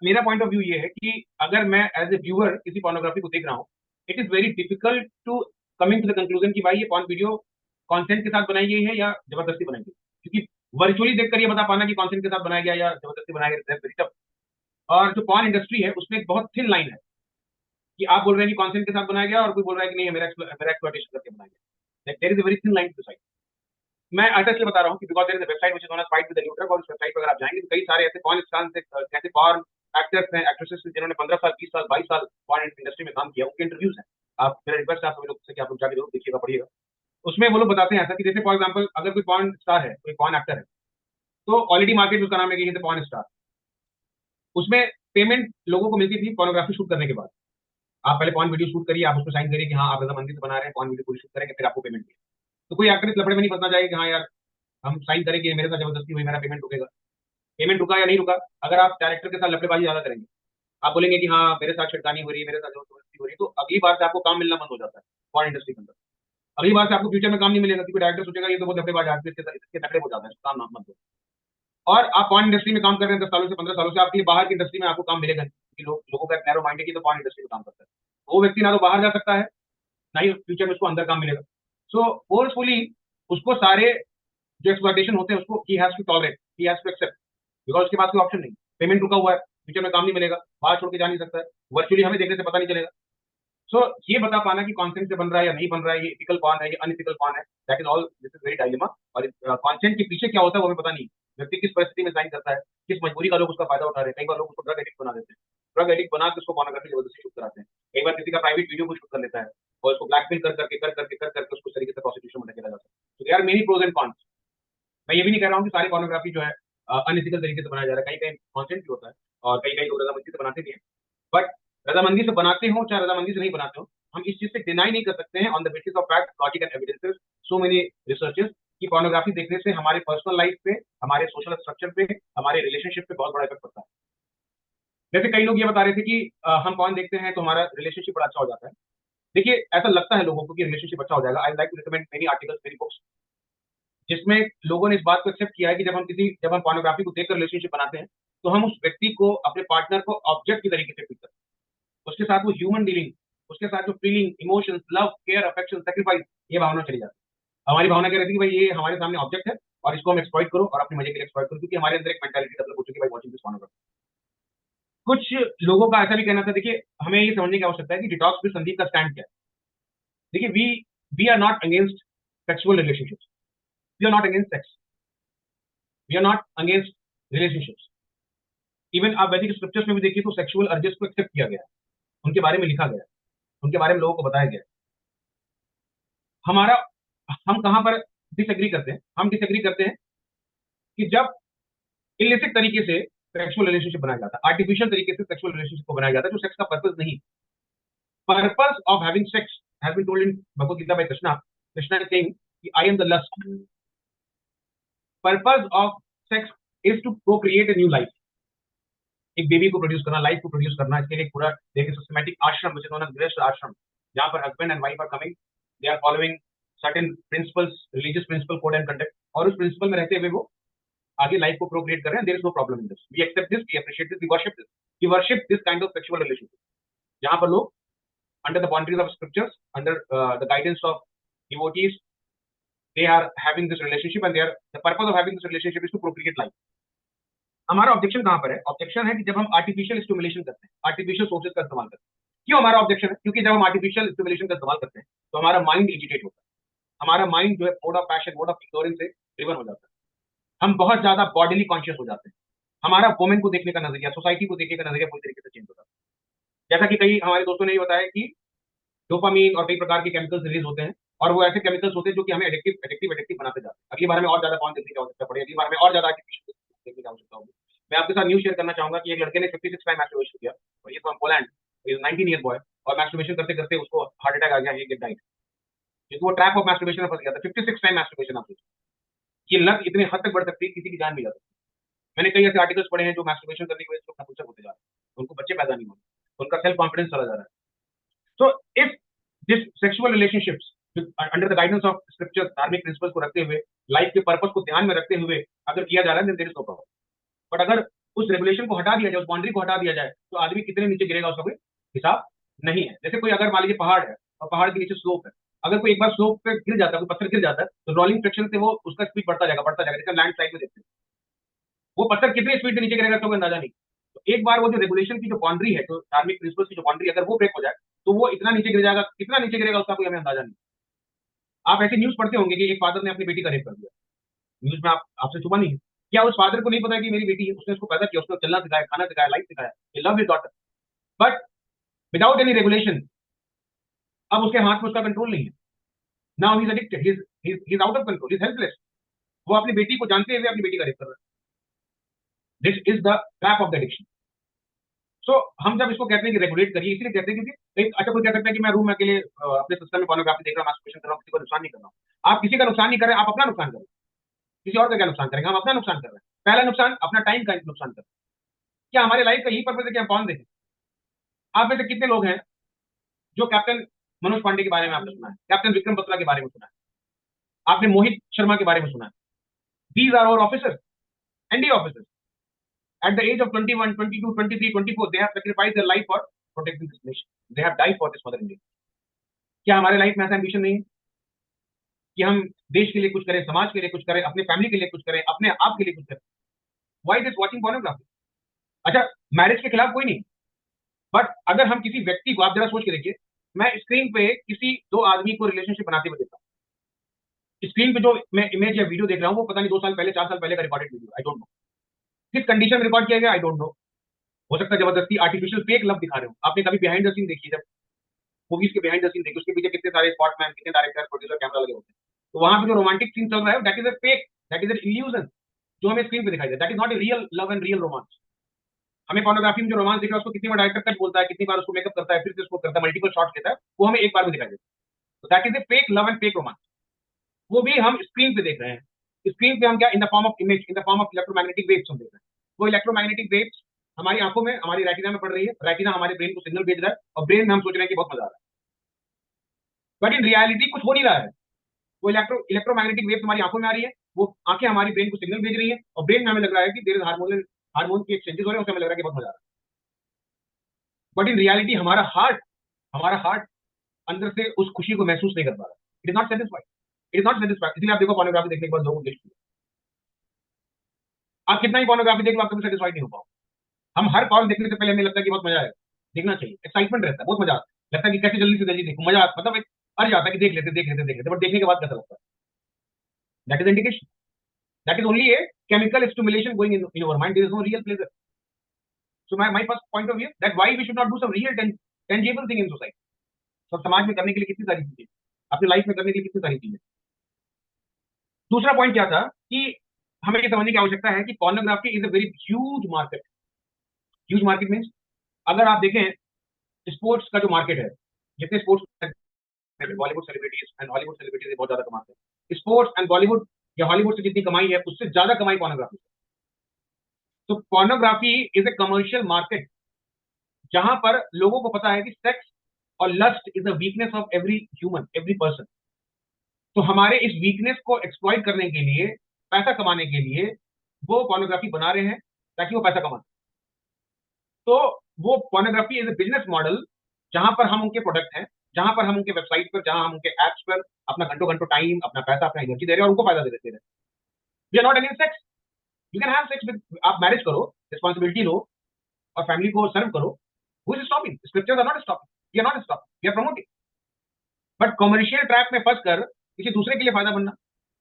मेरा पॉइंट ऑफ व्यू ये है कि अगर मैं एज ए व्यूअर किसी पॉर्नोग्राफी को देख रहा हूँ, it is very difficult to coming to the conclusion कि भाई ये पॉर्न वीडियो कॉन्सेंट के साथ बनाई गई है या जबरदस्ती बनाई गई, क्योंकि वर्चुअली देखकर ये बता पाना कि कॉन्सेंट के साथ बनाया गया या जबरदस्ती बनाया गया वेरी टफ। और जो पॉर्न इंडस्ट्री है उसमें एक बहुत थिन लाइन है कि आप बोल रहे हैं कि कॉन्सेंट के साथ बनाया गया, और कोई बोल रहा है कि नहीं, मेरा एक्सप्लॉइटेशन करके बनाया गया। There is a very thin line to decide. मैं ऐसा इसलिए बता रहा हूँ कि because there is a website which is known as fight with the new drug, और उस वेबसाइट पर अगर आप जाएंगे तो कई सारे ऐसे पॉर्न स्टार्स से, ऐसे पॉर्न एक्टर्स हैं, एक्ट्रेसेस हैं, जिन्होंने 15 साल, 20 साल, 22 साल पॉर्न इंडस्ट्री में काम किया, उनके इंटरव्यूज हैं। आप, मेरा रिक्वेस्ट है आप सभी लोग से कि आप लोग जाके जरूर देखिएगा, पढ़िएगा। उसमें वो लोग बताते हैं ऐसा कि जैसे फॉर एग्जाम्पल अगर कोई पॉर्न स्टार है, कोई पॉर्न एक्टर है, तो ऑलरेडी मार्केट में उसका नाम है कि पॉर्न स्टार। उसमें पेमेंट लोगों को मिलती थी पोर्नोग्राफी शूट करने के बाद। आप पहले पॉर्न वीडियो शूट करिए, आप उसमें साइन करिए कि हाँ आप रजामंदी से बना रहे हैं, पॉर्न वीडियो पूरी शूट करेंगे, फिर आपको पेमेंट मिले। तो कोई एक्टर इस लफड़े में नहीं फंसना चाहिए कि हाँ यार हम साइन करेंगे, मेरे साथ जबरदस्ती हुई, मेरा पेमेंट रुकेगा। पेमेंट रुका या नहीं रुका, अगर आप डायरेक्टर के साथ लफड़ेबाजी ज्यादा करेंगे, आप बोलेंगे कि हाँ मेरे साथ छिड़कानी हो रही है, मेरे साथ जबरदस्ती हो रही है, तो अगली बार से आपको काम मिलना बंद हो जाता है पॉर्न इंडस्ट्री के अंदर। अगली बार से आपको फ्यूचर में काम नहीं मिलेगा, क्योंकि डायरेक्टर सोचेगा ये तो बहुत लफड़ेबाज आदमी, इसके तकड़े हो जाता है, काम ना मत दो। और आप पॉर्न इंडस्ट्री में काम कर रहे हैं 10 सालों से, 15 सालों से, आपके लिए बाहर की इंडस्ट्री में आपको काम मिलेगा नहीं, क्योंकि लोगों का नैरो माइंड है कि तो पॉर्न इंडस्ट्री में काम करता है। वो व्यक्ति ना तो बाहर जा सकता है, ना ही फ्यूचर में उसको अंदर काम मिलेगा। सो फोर्सफुली उसको सारे जो एक्सप्लॉइटेशन होते हैं उसको he has to tolerate, he has to accept, because उसके पास कोई ऑप्शन नहीं, पेमेंट रुका हुआ है, फ्यूचर में काम नहीं मिलेगा, बाहर छोड़ के जा नहीं सकता है, वर्चुअली हमें देखने से पता नहीं चलेगा। सो ये बता पाना कि कॉन्सेंट से बन रहा है या नहीं बन रहा है, ये इथिकल पॉर्न है या अनइथिकल पॉर्न है, that is all, this is very dilemma. और कॉन्सेंट के पीछे क्या होता है वो हमें पता नहीं, व्यक्ति किस परिस्थिति में साइन करता है, किस मजबूरी का लोग उसका फायदा उठा रहे हैं। कई बार लोग उसको ड्रग एडिक्ट बना देते हैं, ड्रग एडिक्ट बना के उसको पोर्नोग्राफी जबरदस्ती शूट कराते हैं। कई बार किसी का प्राइवेट वीडियो को शूट कर लेता है और उसको ब्लैकमेल कर करके उसको इस तरीके से प्रोसिक्यूशन में धकेला जाता है। तो there are many pros and cons. मैं ये भी नहीं कह रहा हूँ कि सारी पोर्नोग्राफी जो है अनइथिकल तरीके से बनाया जा रहा है, कहीं कहीं कॉन्सेंट भी होता है और कई कई लोग रजामंदी से बनाते भी हैं। बट रजामंदी से बनाते हो चाहे रजामंदी से नहीं बनाते हो, हम इस चीज से डिनाई नहीं कर सकते हैं on the basis of fact, logic and evidences, so many researches, कि पोर्नोग्राफी देखने से हमारे पर्सनल लाइफ पे, हमारे सोशल स्ट्रक्चर पे, हमारे रिलेशनशिप पे बहुत बड़ा इफेक्ट पड़ता है। जैसे कई लोग ये बता रहे थे कि हम पॉर्न देखते हैं तो हमारा रिलेशनशिप बड़ा अच्छा हो जाता है। देखिए, ऐसा लगता है लोगों को कि रिलेशनशिप अच्छा हो जाएगा। I like to recommend many articles, many books, जिसमें लोगों ने इस बात को एक्सेप्ट किया है कि जब हम पोर्नोग्राफी को देखकर रिलेशनशिप बनाते हैं तो हम उस व्यक्ति को, अपने पार्टनर को ऑब्जेक्ट की तरीके से ट्रीट करते हैं, उसके साथ वो ह्यूमन डीलिंग, उसके साथ जो feeling, emotions, love, care, affection, sacrifice, ये भावना चली जाती है। हमारी भावना कह रही थी कि भाई ये हमारे सामने ऑब्जेक्ट है और इसको हम एक्सप्लॉइट करो और अपने मजे के लिए एक्सप्लॉइट करो, क्योंकि हमारे अंदर एक मेंटालिटी डेवलप हो चुकी है भाई वॉचिंग दिस pornography। कुछ लोगों का ऐसा भी कहना था, देखिए हमें ये समझने की आवश्यकता है कि डिटॉक्स विद संदीप का स्टैंड क्या है। देखिए we are not against sexual relationships, we are not against sex, we are not against relationships. Even आप वैदिक स्क्रिप्चर्स में भी देखिए तो सेक्सुअल अर्जेस को एक्सेप्ट किया गया है, उनके बारे में लिखा गया है, उनके बारे में लोगों को बताया गया है। हमारा हम कहां पर डिसएग्री करते हैं, हम डिसएग्री करते हैं कि जब इलिसिट तरीके से सेक्सुअल रिलेशनशिप बनाया जाता है, आर्टिफिशियल तरीके से सेक्सुअल रिलेशनशिप को बनाया जाता है जो सेक्स का पर्पस नहीं। Purpose of having sex has been told in Bhagavad Gita by Krishna. Krishna is saying कि I am the lust. Purpose of sex is to procreate a new life, एक बेबी को प्रोड्यूस करना, लाइफ को प्रोड्यूस करना। इसके लिए पूरा देखिए सिस्टमैटिक आश्रम, विच इज नोन एज गृहस्थ आश्रम, जहां पर husband and wife are coming, they are following certain principles, religious principle, code and conduct, और उस प्रिंसिपल में रहते हुए वो आगे लाइफ को प्रोक्रिएट कर रहे हैं। There is no problem in this, we accept this, we appreciate this, we worship this, we worship this kind of sexual relationship, जहां पर लोग under the boundaries of scriptures, under the guidance of devotees, they are having this relationship and they are the purpose of having this relationship is to procreate life। हमारा objection कहां पर है? Objection है कि जब हम आर्टिफिशियल स्टिमुलेशन करते हैं, आर्टिफिशियल सोर्सेज का इस्तेमाल करते हैं। क्यों हमारा ऑब्जेक्शन है? क्योंकि जब हम आर्टिफिशियल स्टिमुलेशन का इस्तेमाल करते हैं तो हमारा माइंड एजिटेट होता है, हमारा माइंड जो है mode of passion, mode of ignorance से ड्रिवन हो जाता है, हम बहुत ज्यादा बॉडीली कॉन्शियस हो जाते हैं, हमारा वुमेन को देखने का नजरिया, सोसाइटी को देखने का नजरिया पूरी तरीके से चेंज होता है। जैसा कि कई हमारे दोस्तों ने ये बताया कि डोपामीन और कई प्रकार के केमिकल्स रिलीज होते हैं, और वो ऐसे केमिकल्स होते हैं जो कि हमें एडिक्टिव बनाते जाते हैं। अगली बार हमें और ज्यादा कौन देखने की आवश्यकता पड़ेगी, अगली बार हमें और ज्यादा आर्टिफिशियल देखने की आवश्यकता होगी। मैं आपके साथ न्यूज शेयर करना चाहूंगा कि एक लड़के ने 56 टाइम मैस्टरबेशन किया, और ये from Poland, is 19 year boy, और मैस्टरबेशन करते करते उसको हार्ट अटैक आ गया, ही डाइड, क्योंकि वो ट्रैप ऑफ मैस्टरबेशन में फंस गया था। 56 टाइम मैस्टरबेशन, आप सोचिए ये लत इतनी हद तक बढ़ सकती है, किसी की जान भी जा सकती है। मैंने कई ऐसे आर्टिकल्स पढ़े हैं जो मैस्टरबेशन करने की वजह से नपुंसक होते जा रहे हैं, उनको बच्चे पैदा नहीं होते, उनका सेल्फ कॉन्फिडेंस चला जा रहा है। So if this sexual relationships under the guidance of scriptures, धार्मिक प्रिंसिपल्स को रखते हुए, लाइफ के पर्पस को ध्यान में रखते हुए अगर किया जा रहा है, then there is no problem। But अगर उस रेगुलेशन को हटा दिया जाए, उस बाउंड्री को हटा दिया जाए, तो आदमी कितने नीचे गिरेगा उसका कोई हिसाब नहीं है। जैसे कोई अगर मान लीजिए पहाड़ है और पहाड़ के नीचे स्लोप है, अगर कोई एक बार स्लोप पे गिर जाता है, कोई पत्थर गिर जाता है, तो रोलिंग फ्रिक्शन से वो उसका स्पीड बढ़ता जाएगा, जैसे लैंड स्लाइड में देखते हैं। वो पत्थर कितनी स्पीड से नीचे गिरेगा तो कोई अंदाजा नहीं। तो एक बार वो जो रेगुलेशन की जो बाउंड्री है, जो धार्मिक प्रिंसिपल्स की जो बाउंड्री, अगर वो ब्रेक हो जाए तो वो इतना नीचे गिर जाएगा, कितना नीचे गिरेगा उसका कोई हमें अंदाजा नहीं। आप ऐसी न्यूज पढ़ते होंगे कि एक फादर ने अपनी बेटी का रेप कर दिया, न्यूज में आप आपसे छुपा नहीं है। क्या उस फादर को नहीं पता कि मेरी बेटी है, उसने उसको पैदा किया, उसको चलना सिखाया, खाना सिखाया, लाइफ सिखाया, he loved his daughter, but without any regulation अब उसके हाथ में उसका कंट्रोल नहीं है। Now he is addicted, he is out of control, he is helpless. वो अपनी बेटी को जानते हुए अपनी बेटी का रेप कर रहा है। This is the trap of the addiction. So हम जब इसको कहते हैं कि रेगुलेट करिए, इसलिए कहते हैं क्योंकि अच्छा कोई कह सकता है कि मैं रूम में अकेले अपने सिस्टम में पोर्नोग्राफी देख रहा हूँ, मैस्टरबेशन कर रहा हूँ, किसी को नुकसान नहीं कर रहा हूँ। आप किसी का नुकसान नहीं कर रहे, आप अपना नुकसान कर रहे हैं। किसी और का क्या नुकसान करेंगे? हम अपना नुकसान कर रहे हैं। पहला नुकसान अपना टाइम का नुकसान कर रहे हैं। क्या हमारे लाइफ का यही पर्पज है कि हम पोर्न देखें? आप में से कितने लोग हैं जो कैप्टन मनोज पांडे के बारे में आपने सुना है, कैप्टन विक्रम बत्रा के बारे में सुना है, आपने मोहित शर्मा के बारे में सुना है? These are our officers, and officers. At the age of 21, 22, 23, 24, they have sacrificed their life for protecting this nation. They have died for this mother India. क्या हमारे लाइफ में ऐसा एम्बिशन नहीं है कि हम देश के लिए कुछ करें, समाज के लिए कुछ करें, अपने फैमिली के लिए कुछ करें, अपने आप के लिए कुछ करें? Why this watching pornography? अच्छा, मैरिज के खिलाफ कोई नहीं, बट अगर हम किसी व्यक्ति को, आप जरा सोच के देखिए, मैं स्क्रीन पे किसी दो आदमी को रिलेशनशिप बनाते हुए देखता हूँ। स्क्रीन पे जो मैं इमेज या वीडियो देख रहा हूँ वो पता नहीं 2 साल पहले, 4 साल पहले का recorded video, I don't know किस कंडीशन में रिकॉर्ड किया गया, आई डोंट नो। हो सकता है जबरदस्ती आर्टिफिशियल फेक लव दिखा रहे हो। आपने कभी बिहाइंड द सीन देखी? जब मूवीज के बिहाइंड द सीन देखी, उसके पीछे कितने सारे स्पॉटमैन, कितने डायरेक्टर, प्रोड्यूसर, कैमरा लगे होते हैं, तो वहां पे जो रोमांटिक सीन चल रहा है that is a fake, that is an illusion जो हमें स्क्रीन पे दिखाई दे, that is not a real love and real romance. हमें पोर्नोग्राफी में जो रोमांस दिख रहा है उसको कितनी बार डायरेक्टर कट बोलता है, कितनी बार उसको मेकअप करता है, फिर से उसको करता है, मल्टीपल शॉट्स लेता है, वो हमें एक बार में दिखाई देता है। तो that is a fake love and fake romance, वो भी हम स्क्रीन पे देख रहे हैं। स्क्रीन पे हम क्या, in the form of image, in the form of electromagnetic waves हम देख रहे हैं। वो इलेक्ट्रोमैग्नेटिक वेव्स हमारी आंखों में, हमारी रेटिना में पड़ रही है, रेटिना हमारे ब्रेन को सिग्नल भेज रहा है, और ब्रेन में हम सोच रहे हैं कि बहुत मजा आ रहा है, बट इन रियलिटी कुछ हो नहीं रहा है। वो इलेक्ट्रोमैग्नेटिक वेव्स हमारी आंखों में आ रही है, वो आंखें हमारी ब्रेन को सिग्नल भेज रही है, और ब्रेन में हमें लग रहा है कि देयर इज हार्मोन की एक्सचेंजेस हो रहे हैं, उससे हमें लग रहा है कि बहुत मजा आ रहा है। बट इन रियलिटी हमारा हार्ट अंदर से उस खुशी को महसूस नहीं कर पा रहा। It is not satisfied, it is not satisfied. इसलिए आप देखो पोर्नोग्राफी देखने के बाद लोगों को गिल्ट फील, आप कितना ही पोर्नोग्राफी देख लो, आप कभी सेटिस्फाइड नहीं हो पाओ। हम हर कॉल देखने से पहले हमें लगता है कि बहुत मजा आएगा, देखना चाहिए, एक्साइटमेंट रहता है, बहुत मजा आता है, लगता है कि कैसे जल्दी से जल्दी देखो, मजा आता, मतलब एक अर्ज आता है कि देख लेते देख लेते देख लेते, बट देखने के बाद कैसा लगता है, that is indication, that is only a chemical stimulation going in your mind, there is no real pleasure. So my first point of view that why we should not do some real tangible thing in society। तो समाज में करने के लिए कितनी सारी चीजें, अपनी लाइफ में करने के लिए कितनी सारी चीजें। दूसरा पॉइंट क्या था कि हमें ये समझने की आवश्यकता है कि pornography is a very huge market. Huge market means अगर आप देखें स्पोर्ट्स का जो मार्केट है, जितने sports Bollywood celebrities and Hollywood celebrities बहुत ज्यादा कमाते हैं, स्पोर्ट्स एंड बॉलीवुड या हॉलीवुड से जितनी कमाई है उससे ज्यादा कमाई पोर्नोग्राफी। तो pornography is a commercial market जहां पर लोगों को पता है कि सेक्स और lust is a weakness of every human, every person. तो हमारे इस वीकनेस को एक्सप्लॉइट करने के लिए, पैसा कमाने के लिए वो पोर्नोग्राफी बना रहे हैं ताकि वो पैसा कमा सकें। तो वो pornography is A business model जहां पर हम उनके प्रोडक्ट हैं, जहां पर हम उनके वेबसाइट पर, जहां हम उनके एप्स पर अपना घंटों घंटों टाइम, अपना पैसा, अपना एनर्जी दे रहे हैं और उनको फायदा दे देते हैं। We are not against sex, you can have sex with, आप मैरिज करो, रिस्पॉन्सिबिलिटी लो और फैमिली को सर्व करो। Who is stopping? Scriptures are not stopping, we are not stopping, we are promoting. But commercial trap में फंसकर किसी दूसरे के लिए फायदा बनना,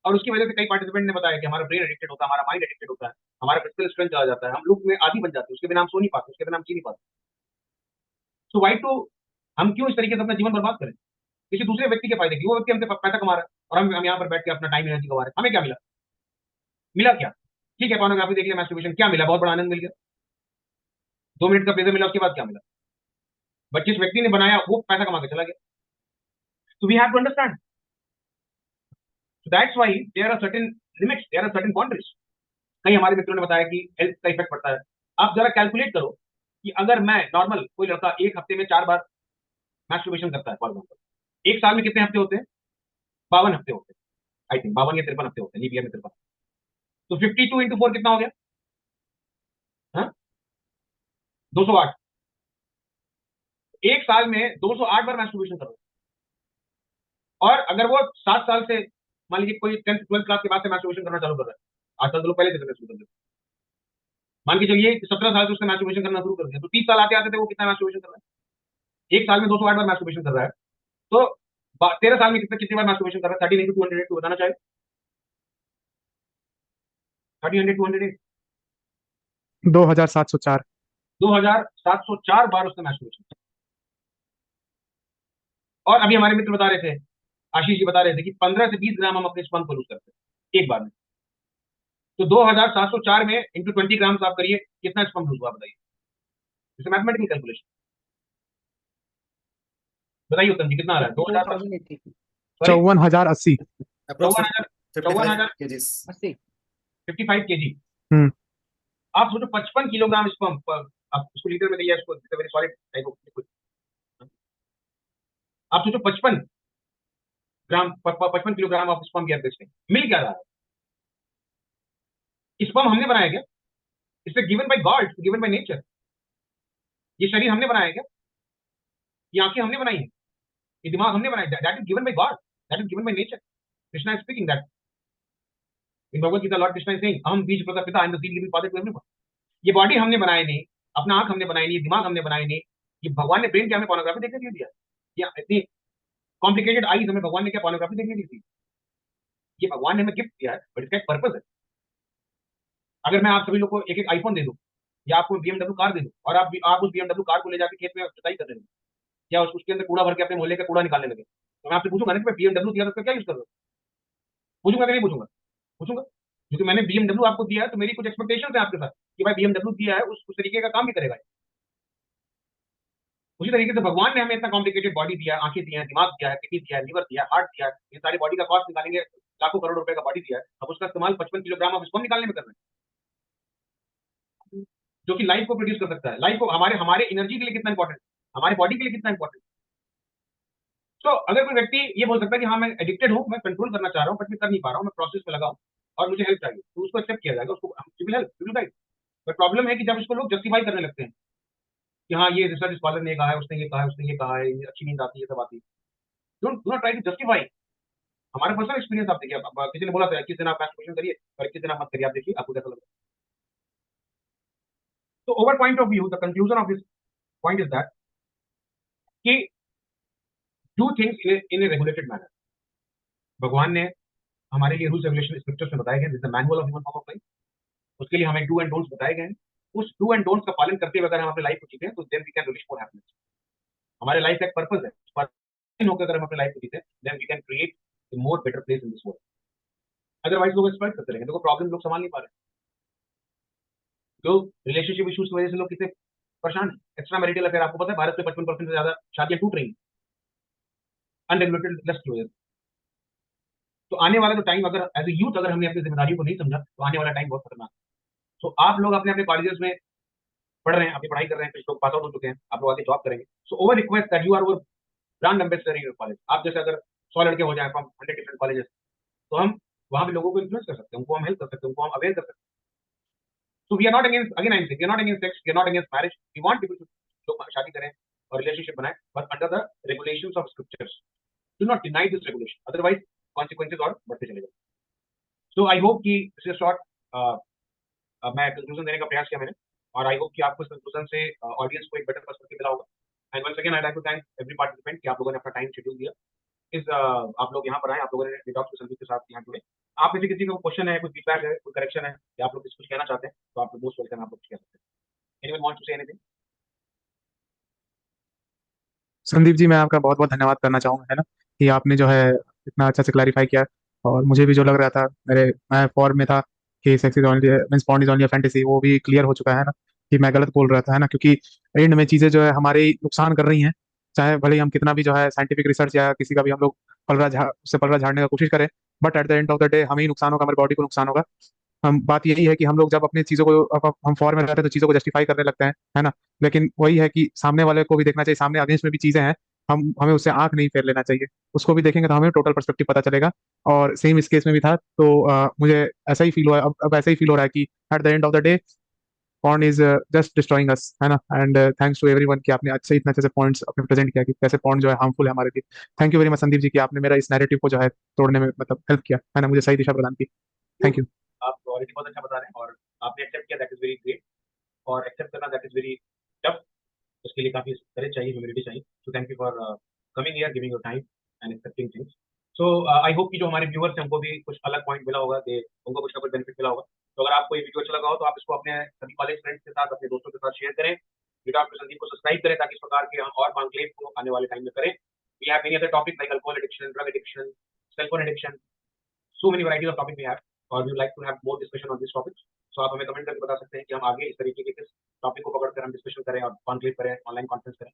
और उसकी वजह से कई पार्टिसिपेंट ने बताया कि हमारा ब्रेन एडिक्टेड होता है, हमारा माइंड एडिक्टेड होता है, हमारा फिजिकल स्ट्रेंथ चला जाता है, हम लूप में आदी बन जाते हैं, उसके बिना हम सो नहीं पाते, उसके बिना हम जी नहीं पाते। सो वाई टू, हम क्यों इस तरीके से अपना जीवन बर्बाद करें किसी दूसरे व्यक्ति के फायदे की? वो व्यक्ति हमसे पैसा कमा रहा है और हम यहाँ पर बैठ के अपना टाइम एनर्जी गवा रहे हैं, हमें क्या मिला? मिला क्या? ठीक है, पोर्नोग्राफी देख लिया, मैस्टरबेशन, क्या मिला? बहुत बड़ा आनंद मिल गया, 2 मिनट का प्लेजर मिला, उसके बाद क्या मिला? बट जिस व्यक्ति ने बनाया वो पैसा कमा के चला गया। तो we have to understand, that's why there are certain limits, there are certain boundaries. कई हमारे मित्रों ने बताया कि हेल्थ का इफेक्ट पड़ता है। आप जरा कैलकुलेट करो कि अगर मैं नॉर्मल कोई लड़का एक हफ्ते में 4 बार मैस्टरबेशन करता है फॉर एग्जाम्पल, एक साल में कितने हफ्ते होते हैं? 52 हफ्ते होते हैं, आई थिंक 52 या 53 हफ्ते होते हैं, लीप ईयर में 53। तो 52 इंटू 4 कितना हो गया? हाँ, 208। एक साल में 208 बार मैस्टरबेशन करो। और अगर वो 7 साल से, मान लीजिए कोई 10th 12th क्लास के बाद से मैस्टरबेशन करना चालू कर रहा है, 8 साल तो लोग पहले से करना शुरू कर देते, मान के चलिए 17 साल से उसने मैस्टरबेशन करना शुरू कर दिया, तो 30 साल आते आते थे वो कितना मैस्टरबेशन कर रहा है? एक साल में 208 बार मैस्टरबेशन कर रहा है, तो 13 साल में कितनी बार मैस्टरबेशन कर रहा है? 13 इंटू 208 को बताना चाहे, 1300 208, 2704। 2704 बार उसने मैस्टरबेशन किया। और अभी हमारे मित्र बता रहे थे, आशीष जी बता रहे थे कि 15 से 20 ग्राम हम अपने स्पर्म को लूज करते हैं एक बार में। तो 2704 में इंटू 20 ग्राम आप करिए, कितना स्पर्म लूज हुआ बताइए? इसे मैथमेटिकल कैलकुलेशन बताइए उत्तम जी, कितना आ रहा है? 2000, 54,080। 54,000 80। 55 kg। हम्म। आप सोचो 55 किलोग्राम स्पर्म, आप उसको लीटर में कहिए, उसको very solid type of liquid. आप सोचो 55 किलोग्राम ऑफ स्पर्म की हार्वेस्टिंग मिल क्या रहा है? स्पर्म हमने बनाया क्या? It's given by God, given by nature. ये शरीर हमने बनाया क्या? ये आंखें हमने बनाई है, ये दिमाग हमने बनाया, that is given by God, that is given by nature. Krishna is speaking that in Bhagavad Gita, lord Krishna is saying अहम बीज प्रदा पिता, I am the seed giving father to everyone. ये बॉडी हमने बनाई नहीं, अपना आंख हमने बनाई नहीं, दिमाग हमने बनाई नहीं, ये भगवान ने ब्रेन क्या हमें पोर्नोग्राफी देखने के लिए दिया? या इतनी कॉम्प्लिकेटेड आईज हमें भगवान ने क्या पोर्नोग्राफी देखने के लिए दी? ये भगवान ने हमें गिफ्ट दिया है, बट इसका एक पर्पस है। अगर मैं आप सभी लोग को एक एक आईफोन दे दूं या आपको BMW कार दे दूं और आप उस BMW कार को ले जाके खेत में जुताई कर देंगे या उसके अंदर कूड़ा भर के अपने मोहल्ले का कूड़ा निकालने लगे, तो मैं आपसे पूछूंगा ना कि मैं BMW दिया तो उसका क्या यूज कर रहा हूँ? पूछूंगा कि नहीं पूछूंगा? पूछूंगा, क्योंकि मैंने BMW आपको दिया है तो मेरी कुछ एक्सपेक्टेशन है आपके साथ कि भाई BMW दिया है उस तरीके का काम भी करेगा। उसी तरीके से भगवान ने हमें इतना कॉम्प्लिकेटेड बॉडी दिया है, आंखें दिया है, दिमाग दिया है, किडनी दिया है, लिवर दिया है, हार्ट दिया है, ये सारी बॉडी का कॉस्ट निकालेंगे, लाखों करोड़ रुपए का बॉडी दिया है, अब उसका इस्तेमाल 55 किलोग्राम ऑफ स्पर्म निकालने में कर रहे हैं, जो कि लाइफ को प्रोड्यूस कर सकता है। लाइफ को हमारे हमारे एनर्जी के लिए कितना इंपॉर्टेंट, हमारे बॉडी के लिए कितना इंपॉर्टेंट। तो अगर कोई व्यक्ति ये बोल सकता है कि हाँ मैं एडिक्टेड हूँ, मैं कंट्रोल करना चाह रहा हूँ बट मैं कर नहीं पा रहा हूँ, मैं प्रोसेस में लगा हूँ और मुझे हेल्प चाहिए, तो उसको एक्सेप्ट किया जाएगा, उसको हेल्प। बट प्रॉब्लम है कि जब इसको लोग जस्टिफाई करने लगते हैं कि हाँ ये रिसर्च स्कॉलर ने कहा है, उसने ये कहा है, उसने ये कहा है, ये अच्छी नींद आती है, सब आती है, don't do not try to justify. हमारा पर्सनल एक्सपीरियंस आप देखिए, किसी ने बोला था 21 दिन आप मैस्टरबेशन करिए और 21 दिन आप मत करिए, आप देखिए आपको कैसा लगता है। तो our point of view the conclusion of this point is that कि do things in a regulated manner. भगवान ने हमारे लिए रूल्स रेगुलेशन स्क्रिप्चर्स में बताए गए, this the manual of human form of life. उसके लिए हमें डू एंड डोंट्स बताए गए हैं। उस डू एंड डोंट्स का पालन करते हुए अगर हम अपने लाइफ को जीते हैं तो then we can release more happiness. हमारे लाइफ का एक पर्पस है, पर्पस होकर अगर हम अपने लाइफ को जीते then we can create a more better place in this world. Otherwise लोग एक्सप्लॉइट करते रहेंगे, देखो प्रॉब्लम लोग संभाल नहीं पा रहे, जो रिलेशनशिप इश्यूज की वजह से लोग कितने परेशान हैं। एक्स्ट्रा मैरिटल अफेयर, आपको पता है भारत में 55% से ज्यादा शादियां टूट रही हैं अनरेगुलेटेड लस्ट की वजह से। तो आने वाला जो टाइम, अगर एज ए यूथ अगर हमने अपनी जिम्मेदारियों को नहीं समझा तो आने वाला टाइम बहुत खतरनाक है। तो आप लोग अपने अपने कॉलेजेस में पढ़ रहे हैं, अपनी पढ़ाई कर रहे हैं, कुछ लोग पास आउट हो चुके हैं, आप लोग आगे जॉब करेंगे। So our request that you are our brand ambassador in your college. आप जैसे अगर 100 लड़के हो जाए फ्रॉम 100 डिफरेंट कॉलेजेस, तो हम वहां पे लोगों को इन्फ्लुएंस कर सकते हैं, उनको हम हेल्प कर सकते हैं, उनको हम अवेयर कर सकते हैं। So we are not against, again I'm saying, we are not against sex, we are not against marriage. We want people to लोग शादी करें और रिलेशनशिप बनाएं, but under the regulations of scriptures. Do not deny this regulation, otherwise consequences और बढ़ते चले जाएंगे. So I hope कि this is short, मैं कंक्लूजन देने का प्रयास किया मैंने, और आई होप कि आपको इस कंक्लूजन से ऑडियंस को एक बेटर पर्सपेक्टिव मिला होगा। And once again I like to thank every participant कि आप लोगों ने अपना टाइम शेड्यूल दिया, इस आप लोग यहाँ पर आए, आप लोगों ने डिटॉक्स संदीप के साथ यहाँ जुड़े। आप में से किसी का क्वेश्चन है, कोई फीडबैक है, कोई करेक्शन है, या आप लोग कुछ कहना चाहते हैं तो आप लोग मोस्ट वेलकम, आप लोग कह सकते हैं। Anyone want to say anything? Sandeep ji, मैं आपका बहुत बहुत धन्यवाद करना चाहूँगा, है ना, कि आपने जो है इतना अच्छा से क्लैरिफाई किया। और मुझे भी जो लग रहा था, मैं फॉर्म में था कि sex is only means porn is only a fantasy, वो भी क्लियर हो चुका है ना, कि मैं गलत बोल रहा था, है ना, क्योंकि एंड में चीज़ें जो है हमारे ही नुकसान कर रही हैं। चाहे भले ही हम कितना भी जो है साइंटिफिक रिसर्च या किसी का भी हम लोग उससे पलड़ा झाड़ने का कोशिश करें, but at the end of the day हमें ही नुकसान होगा, हमारी बॉडी को नुकसान होगा। हम बात यही है कि हम लोग जब अपनी चीज़ों को अब हम फॉर में रहते हैं तो चीज़ों को जस्टिफाई करने लगते हैं, है ना। लेकिन वही है कि सामने वाले को भी देखना चाहिए, सामने अगेंस्ट में भी चीज़ें हैं, हमें उससे आंख नहीं फेर लेना चाहिए। उसको भी देखेंगे तो हमें टोटल पर्सपेक्टिव पता चलेगा। और सेम इस केस में भी था, तो मुझे ऐसा ही फील हुआ, अब ऐसा ही फील हो रहा है कि at the end of the day porn is just destroying us, है ना। एंड थैंक्स टू एवरीवन कि आपने अच्छे इतने अच्छे से पॉइंट्स अपने प्रेजेंट किया कि कैसे पॉर्न जो है हार्मफुल है हमारे लिए। Thank you very much Sandeep ji कि आपने मेरा इस नैरेटिव को जो है तोड़ने में मतलब हेल्प किया, है ना, मुझे सही दिशा प्रदान की। Thank you. आप ऑलरेडी बहुत अच्छा बता रहे हैं और आपने एक्सेप्ट किया, दैट इज वेरी ग्रेट। और एक्सेप्ट करना दैट इज वेरी टफ, उसके लिए काफी करेज चाहिए, ह्यूमिलिटी चाहिए। सो thank you for coming here, giving your time and accepting things. So I hope कि जो हमारे व्यूअर्स हैं उनको भी कुछ अलग पॉइंट मिला होगा, उनको कुछ ना कुछ बेनिफिट मिला होगा। तो अगर आपको ये वीडियो अच्छा लगा हो तो आप इसको अपने सभी कॉलेज फ्रेंड्स के साथ, अपने दोस्तों के साथ शेयर करें। डॉक्टर संदीप को सब्सक्राइब करें ताकि इस प्रकार के हम और कॉन्क्लेव को आने वाले टाइम में करें। We have many other topic like alcohol addiction, drug addiction, cellphone addiction, so many varieties of topic we have, और we would like to have more discussion on these topics. So आप हमें comment करके बता सकते हैं कि हम आगे इस तरीके के किस टॉपिक को पकड़कर हम डिस्कशन करें और कॉन्क्लेव करें, ऑनलाइन कॉन्फ्रेंस करें।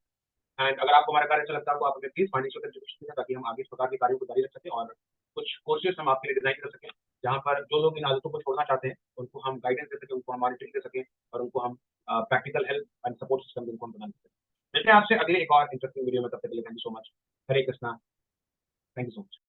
एंड अगर आपको हमारा कार्य अच्छा लगता है तो आप हमें प्लीज फाइनेंशियल कंट्रीब्यूशन दें ताकि हम आगे इस प्रकार के कार्यों को जारी रख सकें, और कुछ कोर्सेज हम आपके लिए डिजाइन कर सकें जहाँ पर जो लोग इन आदतों को छोड़ना चाहते हैं उनको हम गाइडेंस दे सकें, उनको हम मॉनिटरिंग दे सकें, और उनको हम practical help and support system उनको हम प्रदान कर सकें। मिलते हैं आपसे अगले एक और इंटरेस्टिंग वीडियो में, तब तक के लिए thank you so much. Hare Krishna, thank you so much.